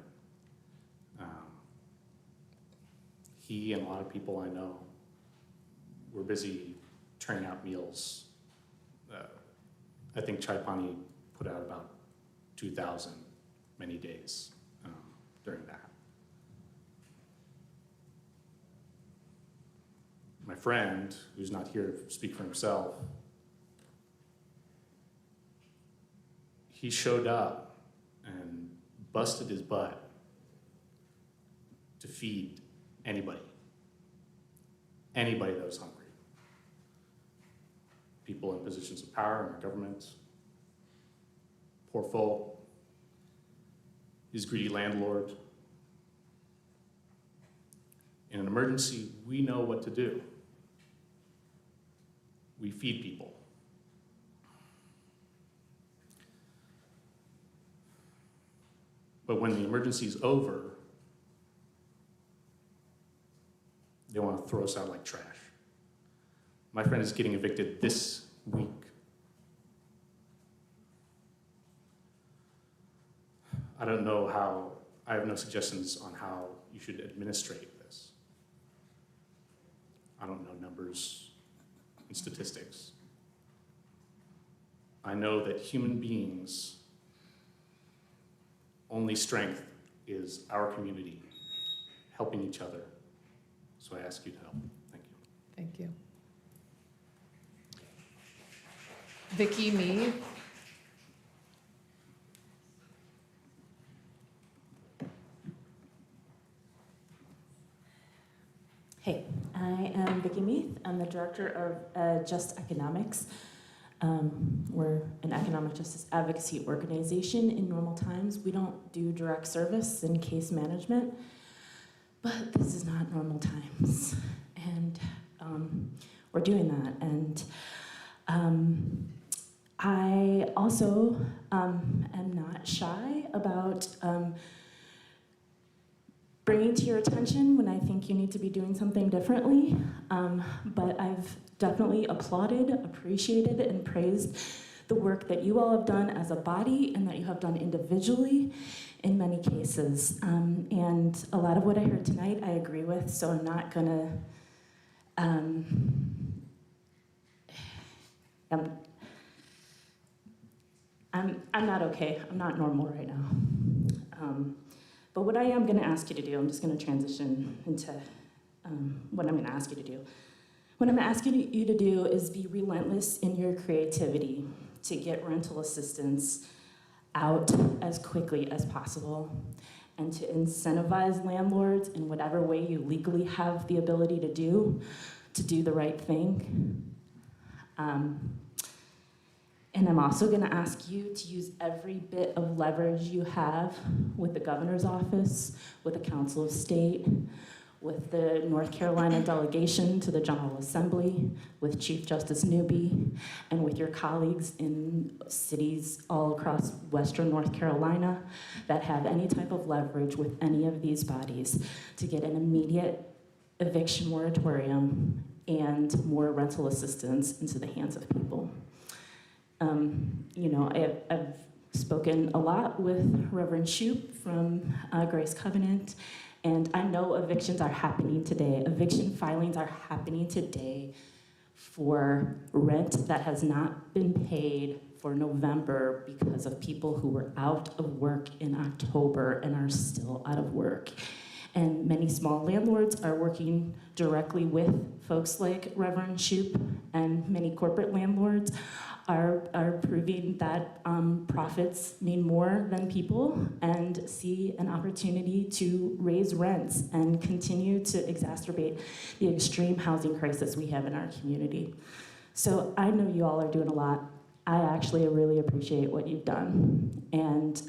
He and a lot of people I know were busy turning out meals. I think Chai Pani put out about 2,000 many days during that. My friend, who's not here to speak for himself, he showed up and busted his butt to feed anybody that was hungry. People in positions of power in our government, poor folk, his greedy landlord. In an emergency, we know what to do. We feed people. But when the emergency's over, they want to throw us out like trash. My friend is getting evicted this week. I don't know how, I have no suggestions on how you should administrate this. I don't know numbers and statistics. I know that human beings' only strength is our community, helping each other. So I ask you to help. Thank you. Thank you. Vicki Mee. Hey, I am Vicki Meath. I'm the director of Just Economics. We're an economic justice advocacy organization. In normal times, we don't do direct service and case management, but this is not normal times, and we're doing that. And I also am not shy about bringing to your attention when I think you need to be doing something differently, but I've definitely applauded, appreciated, and praised the work that you all have done as a body and that you have done individually in many cases. And a lot of what I heard tonight I agree with, so I'm not gonna, I'm not okay. I'm not normal right now. But what I am going to ask you to do, I'm just going to transition into what I'm going to ask you to do. What I'm asking you to do is be relentless in your creativity to get rental assistance out as quickly as possible, and to incentivize landlords in whatever way you legally have the ability to do the right thing. And I'm also going to ask you to use every bit of leverage you have with the governor's office, with the Council of State, with the North Carolina delegation to the General Assembly, with Chief Justice Newby, and with your colleagues in cities all across Western North Carolina that have any type of leverage with any of these bodies to get an immediate eviction moratorium and more rental assistance into the hands of people. I've spoken a lot with Reverend Shoup from Grace Covenant, and I know evictions are happening today. Eviction filings are happening today for rent that has not been paid for November because of people who were out of work in October and are still out of work. And many small landlords are working directly with folks like Reverend Shoup, and many corporate landlords are proving that profits mean more than people, and see an opportunity to raise rents and continue to exacerbate the extreme housing crisis we have in our community. So I know you all are doing a lot. I actually really appreciate what you've done, and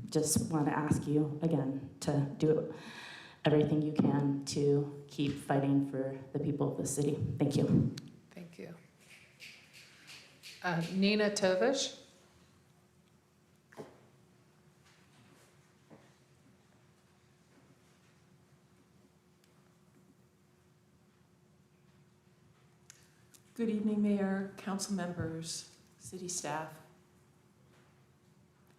just want to ask you again to do everything you can to keep fighting for the people of the city. Thank you. Thank you. Nina Tovish. Good evening, Mayor, council members, city staff.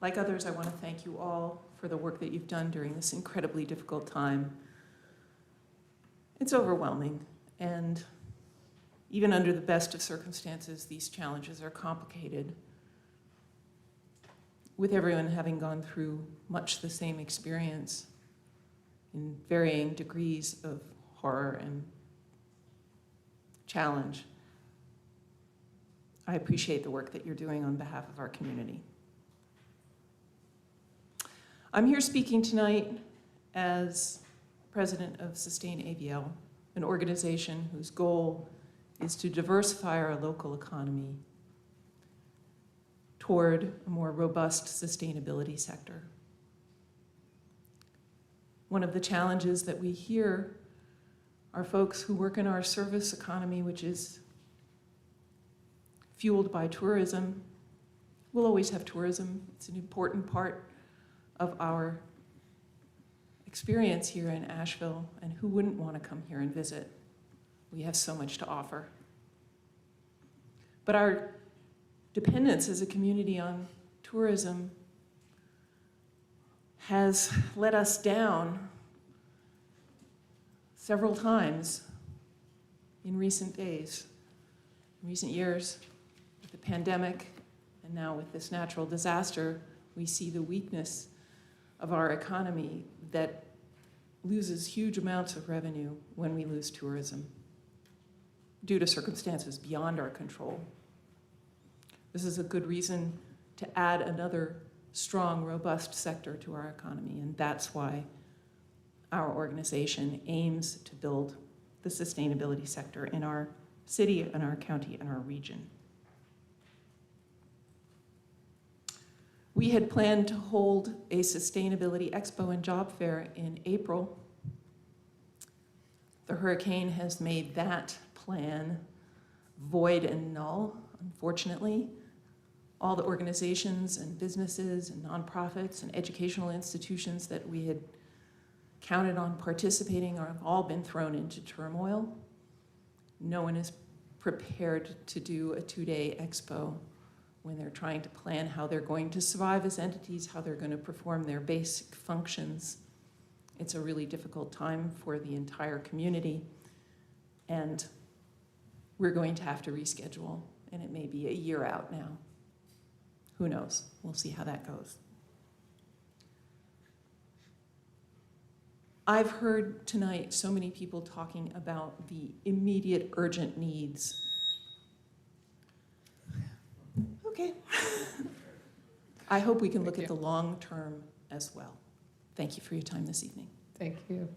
Like others, I want to thank you all for the work that you've done during this incredibly difficult time. It's overwhelming, and even under the best of circumstances, these challenges are complicated, with everyone having gone through much the same experience in varying degrees of horror and challenge. I appreciate the work that you're doing on behalf of our community. I'm here speaking tonight as president of Sustain AVL, an organization whose goal is to diversify our local economy toward a more robust sustainability sector. One of the challenges that we hear are folks who work in our service economy, which is fueled by tourism. We'll always have tourism. It's an important part of our experience here in Asheville, and who wouldn't want to come here and visit? We have so much to offer. But our dependence as a community on tourism has let us down several times in recent days, in recent years. With the pandemic, and now with this natural disaster, we see the weakness of our economy that loses huge amounts of revenue when we lose tourism due to circumstances beyond our control. This is a good reason to add another strong, robust sector to our economy, and that's why our organization aims to build the sustainability sector in our city, in our county, and our region. We had planned to hold a sustainability expo and job fair in April. The hurricane has made that plan void and null, unfortunately. All the organizations and businesses and nonprofits and educational institutions that we had counted on participating have all been thrown into turmoil. No one is prepared to do a 2-day expo when they're trying to plan how they're going to survive as entities, how they're going to perform their basic functions. It's a really difficult time for the entire community, and we're going to have to reschedule, and it may be a year out now. Who knows? We'll see how that goes. I've heard tonight so many people talking about the immediate urgent needs. Okay. I hope we can look at the long term as well. Thank you for your time this evening. Thank you.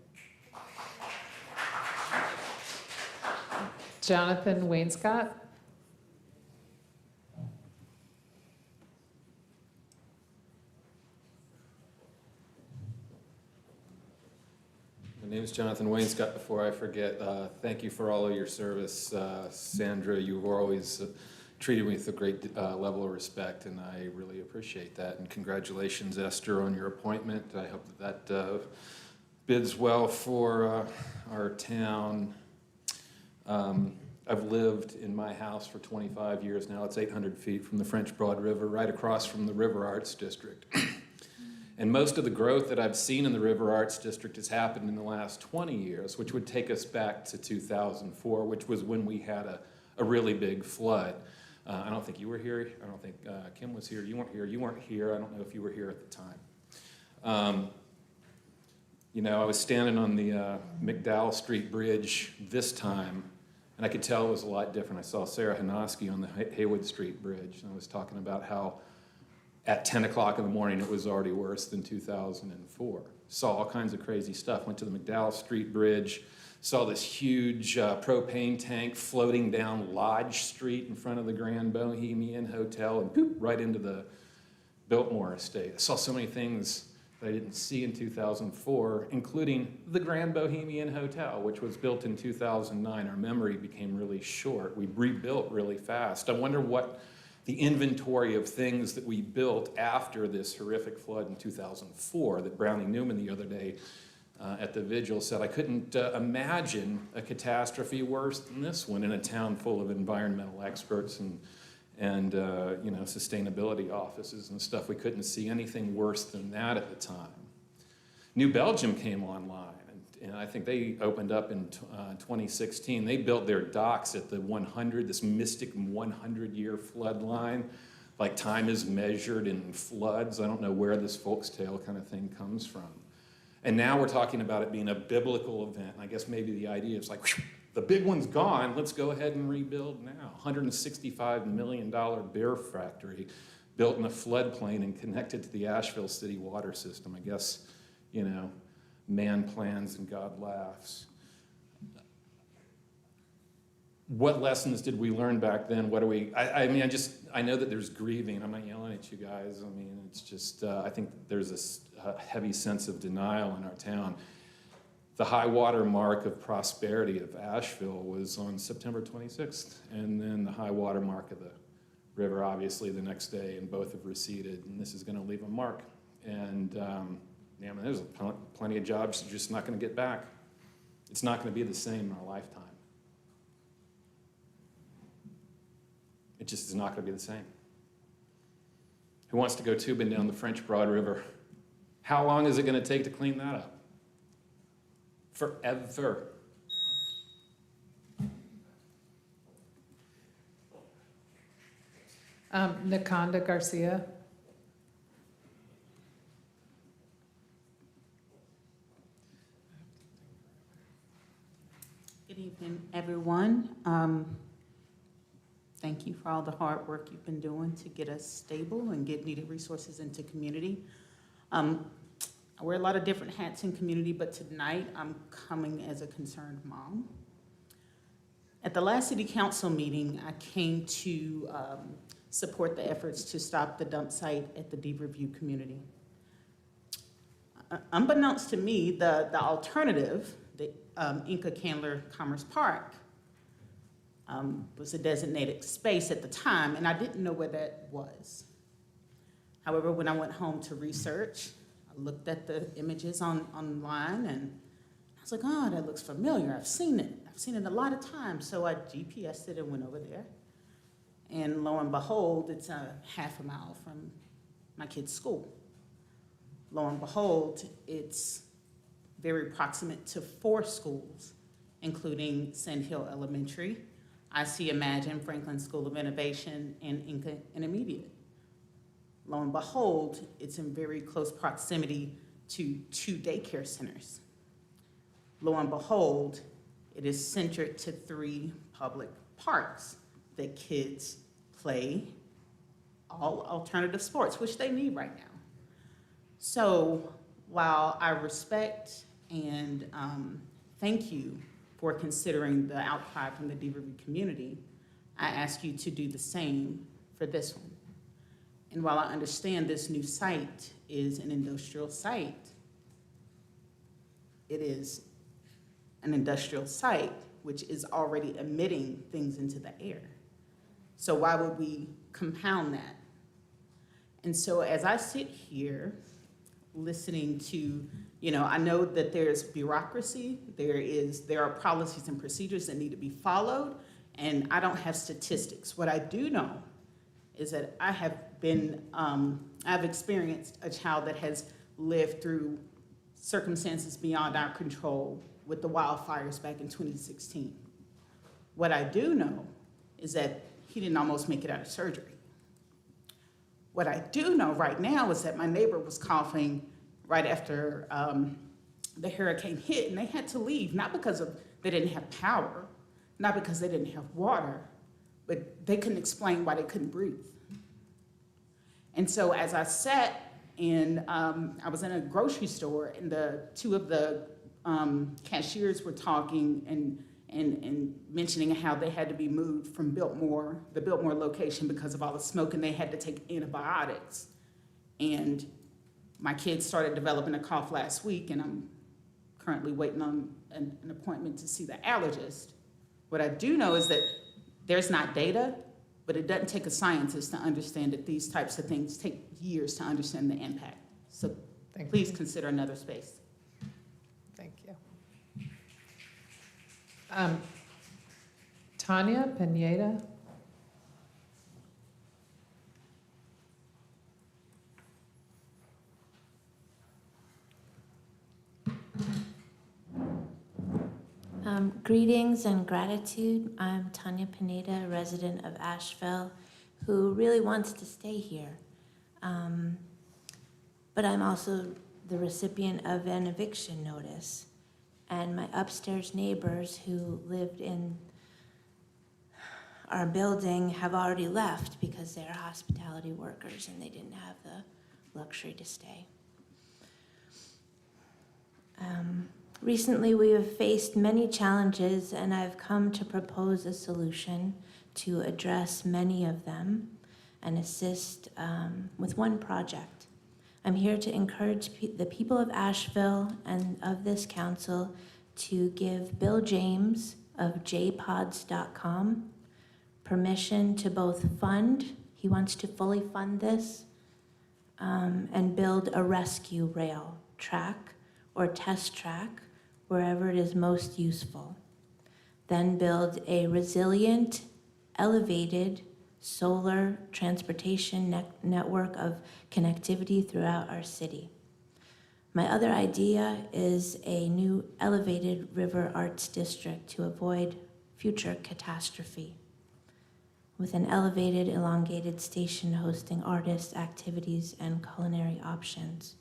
Jonathan Wainscott. My name is Jonathan Wainscott. Before I forget, thank you for all of your service. Sandra, you've always treated me with a great level of respect, and I really appreciate that. And congratulations, Esther, on your appointment. I hope that bids well for our town. I've lived in my house for 25 years now. It's 800 feet from the French Broad River, right across from the River Arts District. And most of the growth that I've seen in the River Arts District has happened in the last 20 years, which would take us back to 2004, which was when we had a really big flood. I don't think you were here. I don't think Kim was here. You weren't here. You weren't here. I don't know if you were here at the time. You know, I was standing on the McDowell Street Bridge this time, and I could tell it was a lot different. I saw Sarah Hanoski on the Haywood Street Bridge, and I was talking about how at 10 o'clock in the morning, it was already worse than 2004. Saw all kinds of crazy stuff. Went to the McDowell Street Bridge, saw this huge propane tank floating down Lodge Street in front of the Grand Bohemian Hotel and poop right into the Biltmore Estate. I saw so many things that I didn't see in 2004, including the Grand Bohemian Hotel, which was built in 2009. Our memory became really short. We rebuilt really fast. I wonder what the inventory of things that we built after this horrific flood in 2004 that Brownie Newman the other day at the vigil said, I couldn't imagine a catastrophe worse than this one in a town full of environmental experts and you know, sustainability offices and stuff. We couldn't see anything worse than that at the time. New Belgium came online, and I think they opened up in 2016. They built their docks at the 100, this mystic 100-year flood line. Like time is measured in floods. I don't know where this folktale kind of thing comes from. And now we're talking about it being a biblical event. And I guess maybe the idea is like, whew, the big one's gone, let's go ahead and rebuild now. $165 million beer factory built in a floodplain and connected to the Asheville city water system. I guess, you know, man plans and God laughs. What lessons did we learn back then? What do we, I mean, I know that there's grieving. I'm not yelling at you guys. I mean, it's just, I think there's a heavy sense of denial in our town. The high water mark of prosperity of Asheville was on September 26th. And then the high water mark of the river, obviously, the next day, and both have receded. And this is gonna leave a mark. And, yeah, I mean, there's plenty of jobs you're just not going to get back. It's not going to be the same in our lifetime. It just is not going to be the same. Who wants to go tubing down the French Broad River? How long is it going to take to clean that up? Forever. Nakonda Garcia. Good evening, everyone. Thank you for all the hard work you've been doing to get us stable and get needed resources into community. I wear a lot of different hats in community, but tonight I'm coming as a concerned mom. At the last city council meeting, I came to support the efforts to stop the dump site at the Deep Review community. Unbeknownst to me, the alternative, the Inca Candler Commerce Park, was a designated space at the time, and I didn't know where that was. However, when I went home to research, I looked at the images online, and I was like, oh, that looks familiar. I've seen it. I've seen it a lot of times. So I GPSed it and went over there. And lo and behold, it's a half a mile from my kid's school. Lo and behold, it's very proximate to 4 schools, including Sand Hill Elementary, I See Imagine, Franklin School of Innovation, and Inca Intermediate. Lo and behold, it's in very close proximity to 2 daycare centers. Lo and behold, it is centered to 3 public parks that kids play all alternative sports, which they need right now. So while I respect and thank you for considering the outcry from the DRV community, I ask you to do the same for this one. And while I understand this new site is an industrial site, it is an industrial site which is already emitting things into the air. So why would we compound that? And so as I sit here listening to, I know that there's bureaucracy, there are policies and procedures that need to be followed, and I don't have statistics. What I do know is that I've experienced a child that has lived through circumstances beyond our control with the wildfires back in 2016. What I do know is that he didn't almost make it out of surgery. What I do know right now is that my neighbor was coughing right after the hurricane hit, and they had to leave, not because they didn't have power, not because they didn't have water, but they couldn't explain why they couldn't breathe. And so as I sat in, I was in a grocery store, and two of the cashiers were talking and mentioning how they had to be moved from the Biltmore location because of all the smoke, and they had to take antibiotics. And my kids started developing a cough last week, and I'm currently waiting on an appointment to see the allergist. What I do know is that there's not data, but it doesn't take a scientist to understand that these types of things take years to understand the impact. So please consider another space. Thank you. Tanya Pineda. Greetings and gratitude. I'm Tanya Pineda, a resident of Asheville, who really wants to stay here. But I'm also the recipient of an eviction notice. And my upstairs neighbors who lived in our building have already left because they're hospitality workers and they didn't have the luxury to stay. Recently, we have faced many challenges, and I've come to propose a solution to address many of them and assist with one project. I'm here to encourage the people of Asheville and of this council to give Bill James of jpods.com permission to both fund, he wants to fully fund this, and build a rescue rail track or test track wherever it is most useful. Then build a resilient, elevated solar transportation network of connectivity throughout our city. My other idea is a new elevated river arts district to avoid future catastrophe, with an elevated, elongated station hosting artists, activities, and culinary options.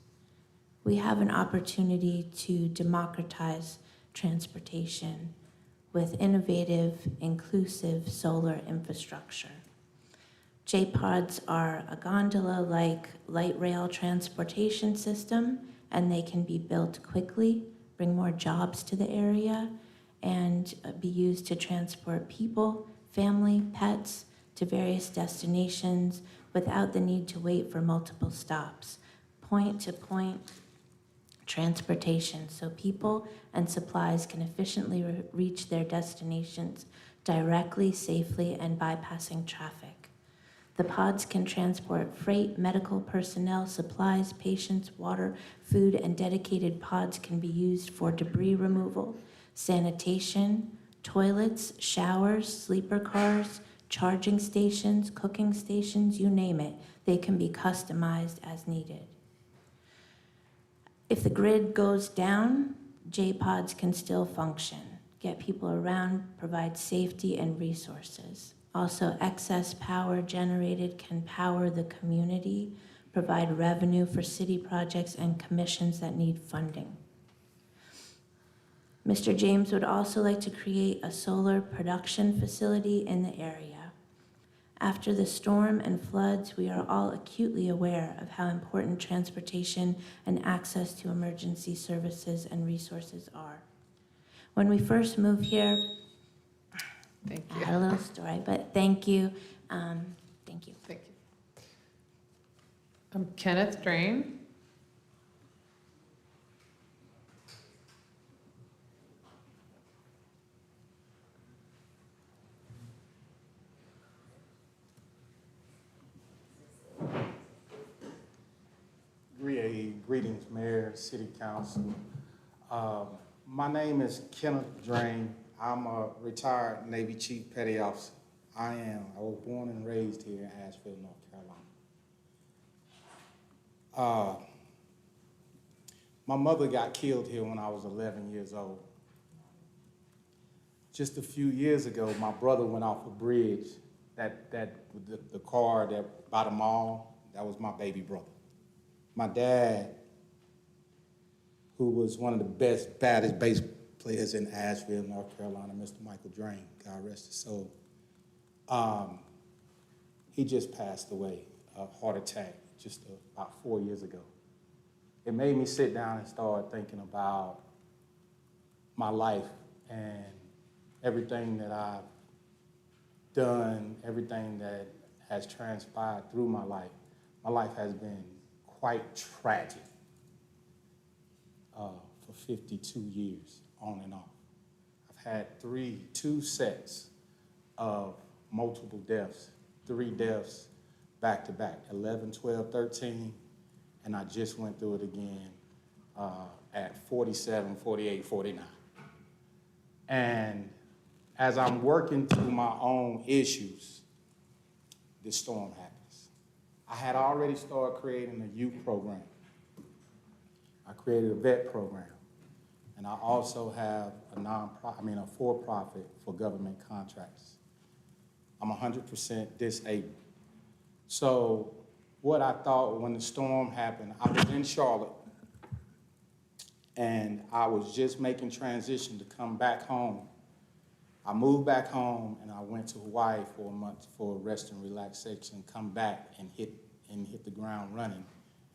We have an opportunity to democratize transportation with innovative, inclusive solar infrastructure. J-Pods are a gondola-like light rail transportation system, and they can be built quickly, bring more jobs to the area, and be used to transport people, family, pets to various destinations without the need to wait for multiple stops. Point-to-point transportation, so people and supplies can efficiently reach their destinations directly, safely, and bypassing traffic. The pods can transport freight, medical personnel, supplies, patients, water, food, and dedicated pods can be used for debris removal, sanitation, toilets, showers, sleeper cars, charging stations, cooking stations, you name it. They can be customized as needed. If the grid goes down, J-Pods can still function, get people around, provide safety and resources. Also, excess power generated can power the community, provide revenue for city projects and commissions that need funding. Mr. James would also like to create a solar production facility in the area. After the storm and floods, we are all acutely aware of how important transportation and access to emergency services and resources are. When we first moved here, Thank I you. had a little story, but thank you. Thank you. Thank you. Kenneth Drain. Greetings, Mayor, City Council. My name is Kenneth Drain. I'm a retired Navy Chief Petty Officer. I was born and raised here in Asheville, North Carolina. My mother got killed here when I was 11 years old. Just a few years ago, my brother went off a bridge. The car that by the mall, that was my baby brother. My dad, who was one of the baddest bass players in Asheville, North Carolina, Mr. Michael Drain, God rest his soul. He just passed away, a heart attack, just about 4 years ago. It made me sit down and start thinking about my life and everything that I've done, everything that has transpired through my life. My life has been quite tragic for 52 years, on and off. I've had two sets of multiple deaths, 3 deaths back to back, 11, 12, 13, and I just went through it again at 47, 48, 49. And as I'm working through my own issues, this storm happens. I had already started creating a youth program. I created a vet program. And I also have a for-profit for government contracts. I'm 100% disabled. So what I thought when the storm happened, I was in Charlotte and I was just making transition to come back home. I moved back home and I went to Hawaii for a month for rest and relaxation, come back and hit the ground running,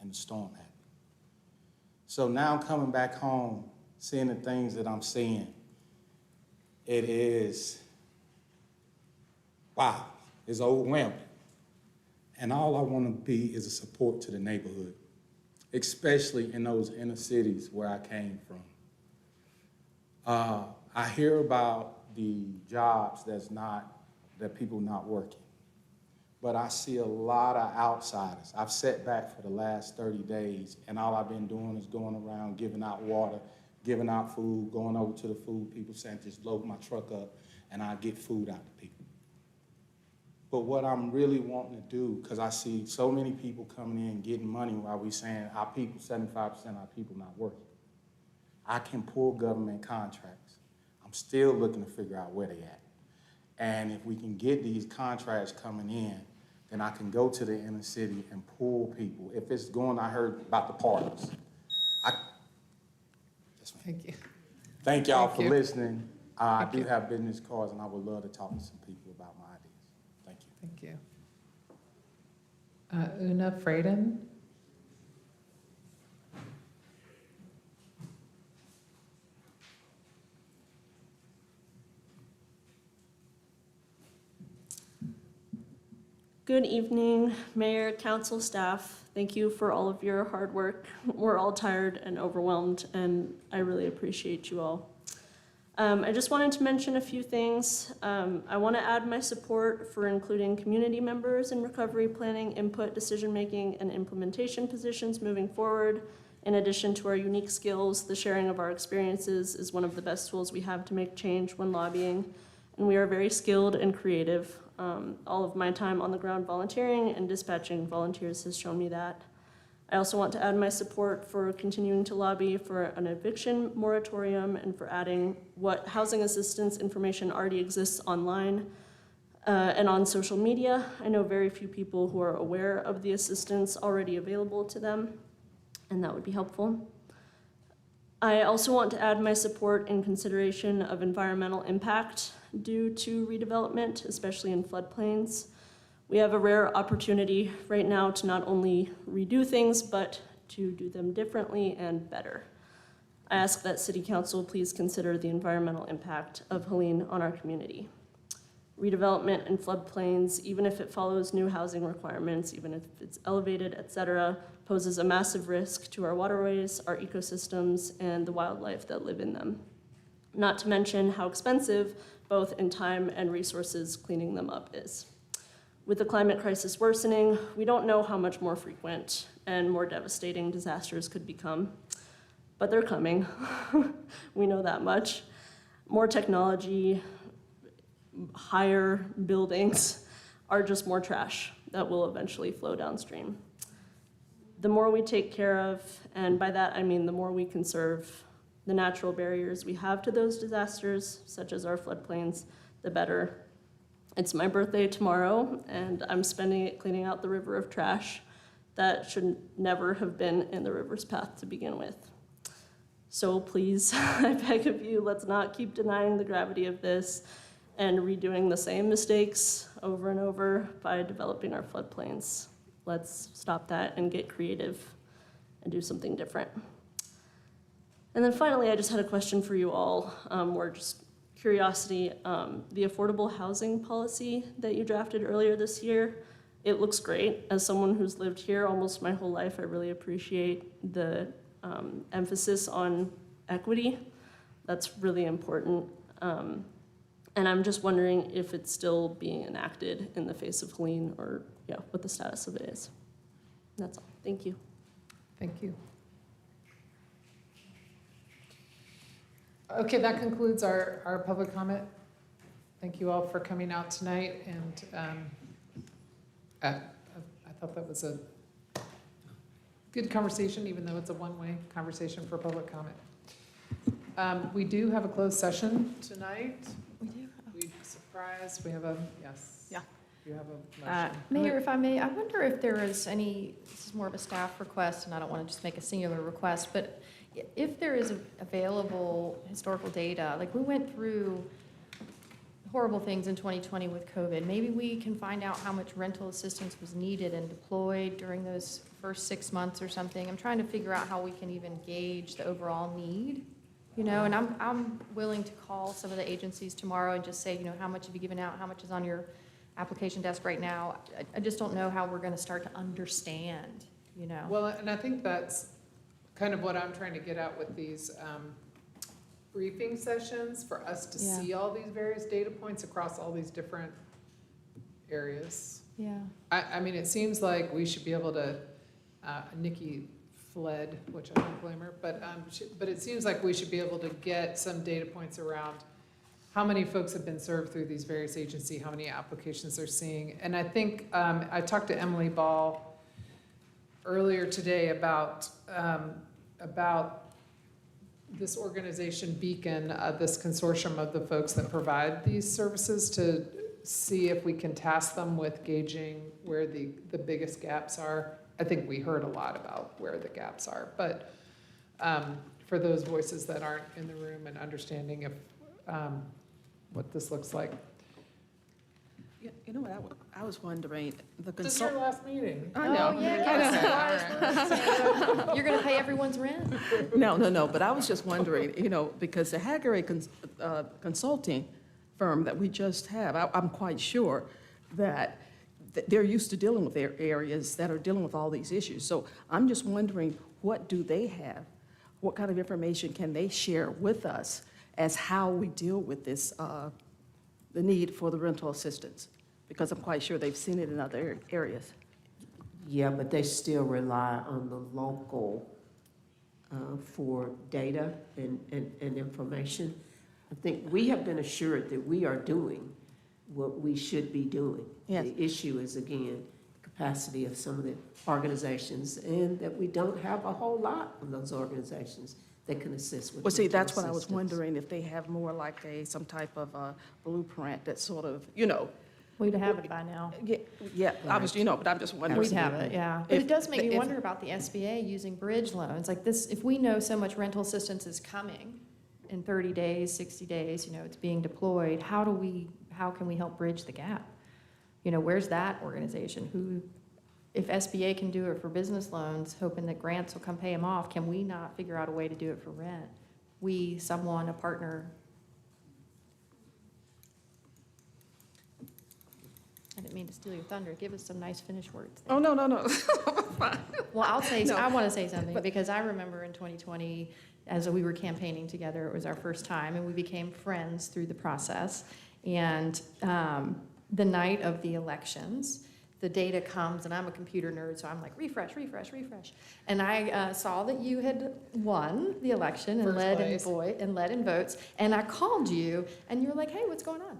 and the storm happened. So now coming back home, seeing the things that I'm seeing, it is, wow, it's overwhelming. And all I want to be is a support to the neighborhood, especially in those inner cities where I came from. I hear about the jobs that people not working. But I see a lot of outsiders. I've sat back for the last 30 days, and all I've been doing is going around giving out water, giving out food, going over to the food people saying, just load my truck up, and I get food out to people. But what I'm really wanting to do, because I see so many people coming in getting money while we saying our people, 75% of our people not working. I can pull government contracts. I'm still looking to figure out where they at. And if we can get these contracts coming in, then I can go to the inner city and pull people. If it's going, I heard about the parties. Thank you. Thank y'all for listening. I do have business cards, and I would love to talk to some people about my ideas. Thank you. Thank you. Una Freyden. Good evening, Mayor, Council, staff. Thank you for all of your hard work. We're all tired and overwhelmed, and I really appreciate you all. I just wanted to mention a few things. I want to add my support for including community members in recovery planning, input, decision-making, and implementation positions moving forward. In addition to our unique skills, the sharing of our experiences is one of the best tools we have to make change when lobbying, and we are very skilled and creative. All of my time on the ground volunteering and dispatching volunteers has shown me that. I also want to add my support for continuing to lobby for an eviction moratorium and for adding what housing assistance information already exists online And on social media, I know very few people who are aware of the assistance already available to them, and that would be helpful. I also want to add my support in consideration of environmental impact due to redevelopment, especially in floodplains. We have a rare opportunity right now to not only redo things, but to do them differently and better. I ask that City Council please consider the environmental impact of Helene on our community. Redevelopment in floodplains, even if it follows new housing requirements, even if it's elevated, etc., poses a massive risk to our waterways, our ecosystems, and the wildlife that live in them. Not to mention how expensive, both in time and resources, cleaning them up is. With the climate crisis worsening, we don't know how much more frequent and more devastating disasters could become, but they're coming. We know that much. More technology, higher buildings are just more trash that will eventually flow downstream. The more we take care of, and by that I mean the more we conserve the natural barriers we have to those disasters, such as our floodplains, the better. It's my birthday tomorrow, and I'm spending it cleaning out the river of trash that should never have been in the river's path to begin with. So please, I beg of you, let's not keep denying the gravity of this and redoing the same mistakes over and over by developing our floodplains. Let's stop that and get creative and do something different. And then finally, I just had a question for you all, or just curiosity. The affordable housing policy that you drafted earlier this year, it looks great. As someone who's lived here almost my whole life, I really appreciate the emphasis on equity. That's really important. And I'm just wondering if it's still being enacted in the face of Helene, or what the status of it is. That's all. Thank you. Thank you. Okay, that concludes our public comment. Thank you all for coming out tonight, and I thought that was a good conversation, even though it's a one-way conversation for public comment. We do have a closed session tonight. We do. Surprise, we have a, yes. Yeah. You have a motion. Mayor, if I may, I wonder if there is any, this is more of a staff request, and I don't want to just make a singular request, but if there is available historical data, like we went through horrible things in 2020 with COVID, maybe we can find out how much rental assistance was needed and deployed during those first 6 months or something. I'm trying to figure out how we can even gauge the overall need, and I'm willing to call some of the agencies tomorrow and just say, how much have you given out, how much is on your application desk right now. I just don't know how we're going to start to understand, Well, and I think that's kind of what I'm trying to get at with these briefing sessions, for us to see all these various data points across all these different areas. Yeah. I mean, it seems like we should be able to, Nikki fled, which I don't blame her, but it seems like we should be able to get some data points around how many folks have been served through these various agencies, how many applications they're seeing. And I think I talked to Emily Ball earlier today about this organization Beacon, this consortium of the folks that provide these services, to see if we can task them with gauging where the biggest gaps are. I think we heard a lot about where the gaps are, but for those voices that aren't in the room and understanding if what this looks like. You know what, I was wondering, This is your last meeting. I know. Oh, yeah. You're going to pay everyone's rent? No, but I was just wondering, because the Hagerty consulting firm that we just have, I'm quite sure that they're used to dealing with their areas that are dealing with all these issues. So I'm just wondering, what do they have? What kind of information can they share with us as how we deal with this, the need for the rental assistance? Because I'm quite sure they've seen it in other areas. Yeah, but they still rely on the local for data and information. I think we have been assured that we are doing what we should be doing. Yes. The issue is, again, the capacity of some of the organizations, and that we don't have a whole lot of those organizations that can assist with. Well, see, rental that's what I was assistance. wondering, if they have more like some type of blueprint that sort of, We'd have it by now. Yeah, I was, but I'm just wondering. We'd have it, yeah. But If- it does make me if- wonder about the SBA using bridge loans. Like this, if we know so much rental assistance is coming in 30 days, 60 days, it's being deployed, how can we help bridge the gap? Where's that organization? If SBA can do it for business loans, hoping that grants will come pay them off, can we not figure out a way to do it for rent? Someone, a partner. I didn't mean to steal your thunder. Give us some nice finished words. Oh, no. Well, No. I want to say something because I remember in 2020, as we were campaigning together, it was our first time, and we became friends through the process. And the night of the elections, the data comes, and I'm a computer nerd, so I'm like, refresh. And I saw that you had won the election and led in votes. And I called you, and you were like, hey, what's going on?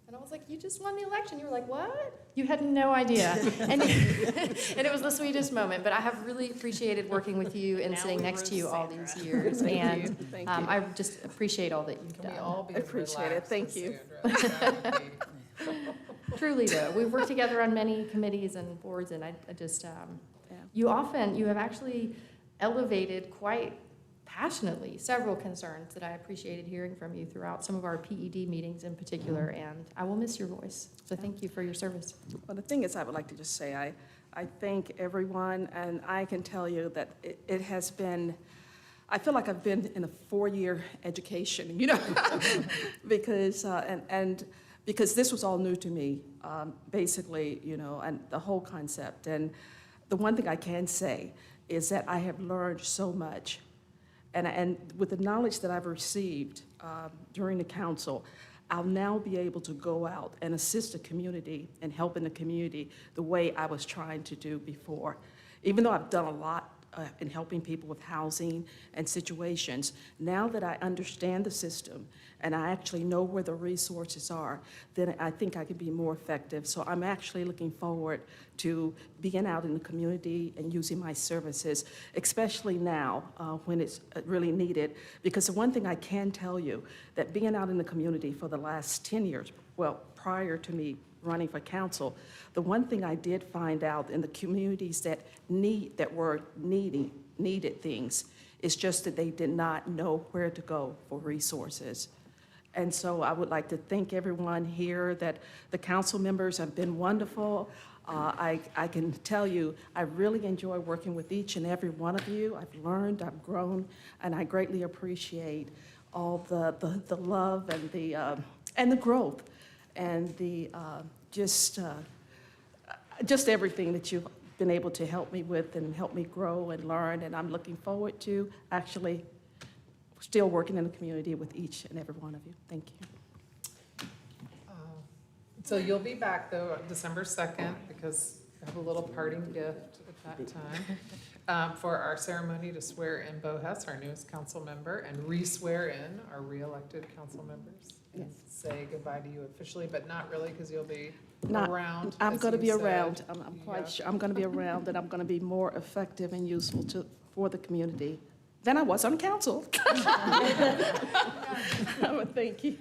And I was like, you just won the election. You were like, what? You had no idea. And it was the sweetest moment. But I have really appreciated working with you and sitting next to you all these years. Thank And you. I just appreciate all that you've Can done. we all be as Appreciate it. relaxed Thank as you. Sandra? That would be- Truly, though, we've worked together on many committees and boards, and I just, you have actually elevated quite passionately several concerns that I appreciated hearing from you throughout some of our PED meetings in particular, and I will miss your voice. So thank you for your service. Well, the thing is, I would like to just say, I thank everyone, and I can tell you that it has been, I feel like I've been in a 4-year education, because, and because this was all new to me, basically, and the whole concept. And the one thing I can say is that I have learned so much. And with the knowledge that I've received during the council, I'll now be able to go out and assist the community and help in the community the way I was trying to do before. Even though I've done a lot in helping people with housing and situations, now that I understand the system and I actually know where the resources are, then I think I can be more effective. So I'm actually looking forward to being out in the community and using my services, especially now when it's really needed. Because the one thing I can tell you, that being out in the community for the last 10 years, well, prior to me running for council, the one thing I did find out in the communities that needed things is just that they did not know where to go for resources. And so I would like to thank everyone here, that the council members have been wonderful. I can tell you, I really enjoy working with each and every one of you. I've learned, I've grown, and I greatly appreciate all the love and the growth and the just everything that you've been able to help me with and help me grow and learn. And I'm looking forward to actually still working in the community with each and every one of you. Thank you. So you'll be back though, on December 2nd, because we have a little parting gift at that time for our ceremony to swear in Bo Hess, our newest council member, and re-swear in our re-elected council members. Yes. Say goodbye to you officially, but not really, because you'll be Not- around. I'm as going to you be said. around. I'm quite sure. I'm going to be around, and I'm going to be more effective and useful for the community than I was on council. Oh, thank you.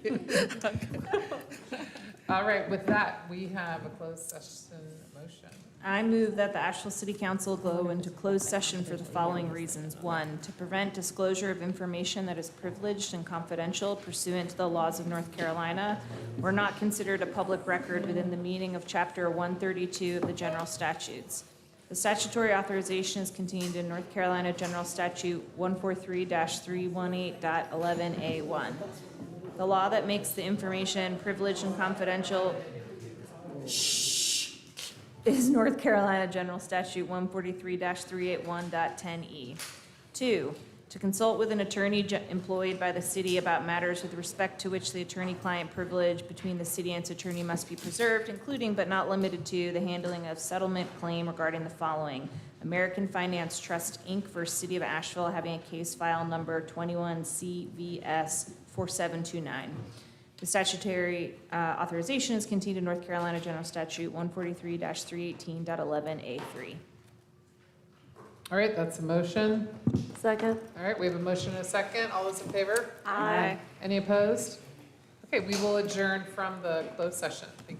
All right, with that, we have a closed session motion. I move that the Asheville City Council go into closed session for the following reasons. 1, to prevent disclosure of information that is privileged and confidential pursuant to the laws of North Carolina or not considered a public record within the meaning of Chapter 132 of the General Statutes. The statutory authorization is contained in North Carolina General Statute 143-318.11A1. The law that makes the information privileged and confidential is North Carolina General Statute 143-381.10E. 2, to consult with an attorney employed by the city about matters with respect to which the attorney-client privilege between the city and its attorney must be preserved, including but not limited to the handling of settlement claim regarding the following: American Finance Trust, Inc. versus City of Asheville, having a case file number 21CVS 4729. The statutory authorization is contained in North Carolina General Statute 143-318.11A3. All right, that's a motion. Second. All right, we have a motion and a second. All those in favor? Aye. Any opposed? Okay, we will adjourn from the closed session. Thank you.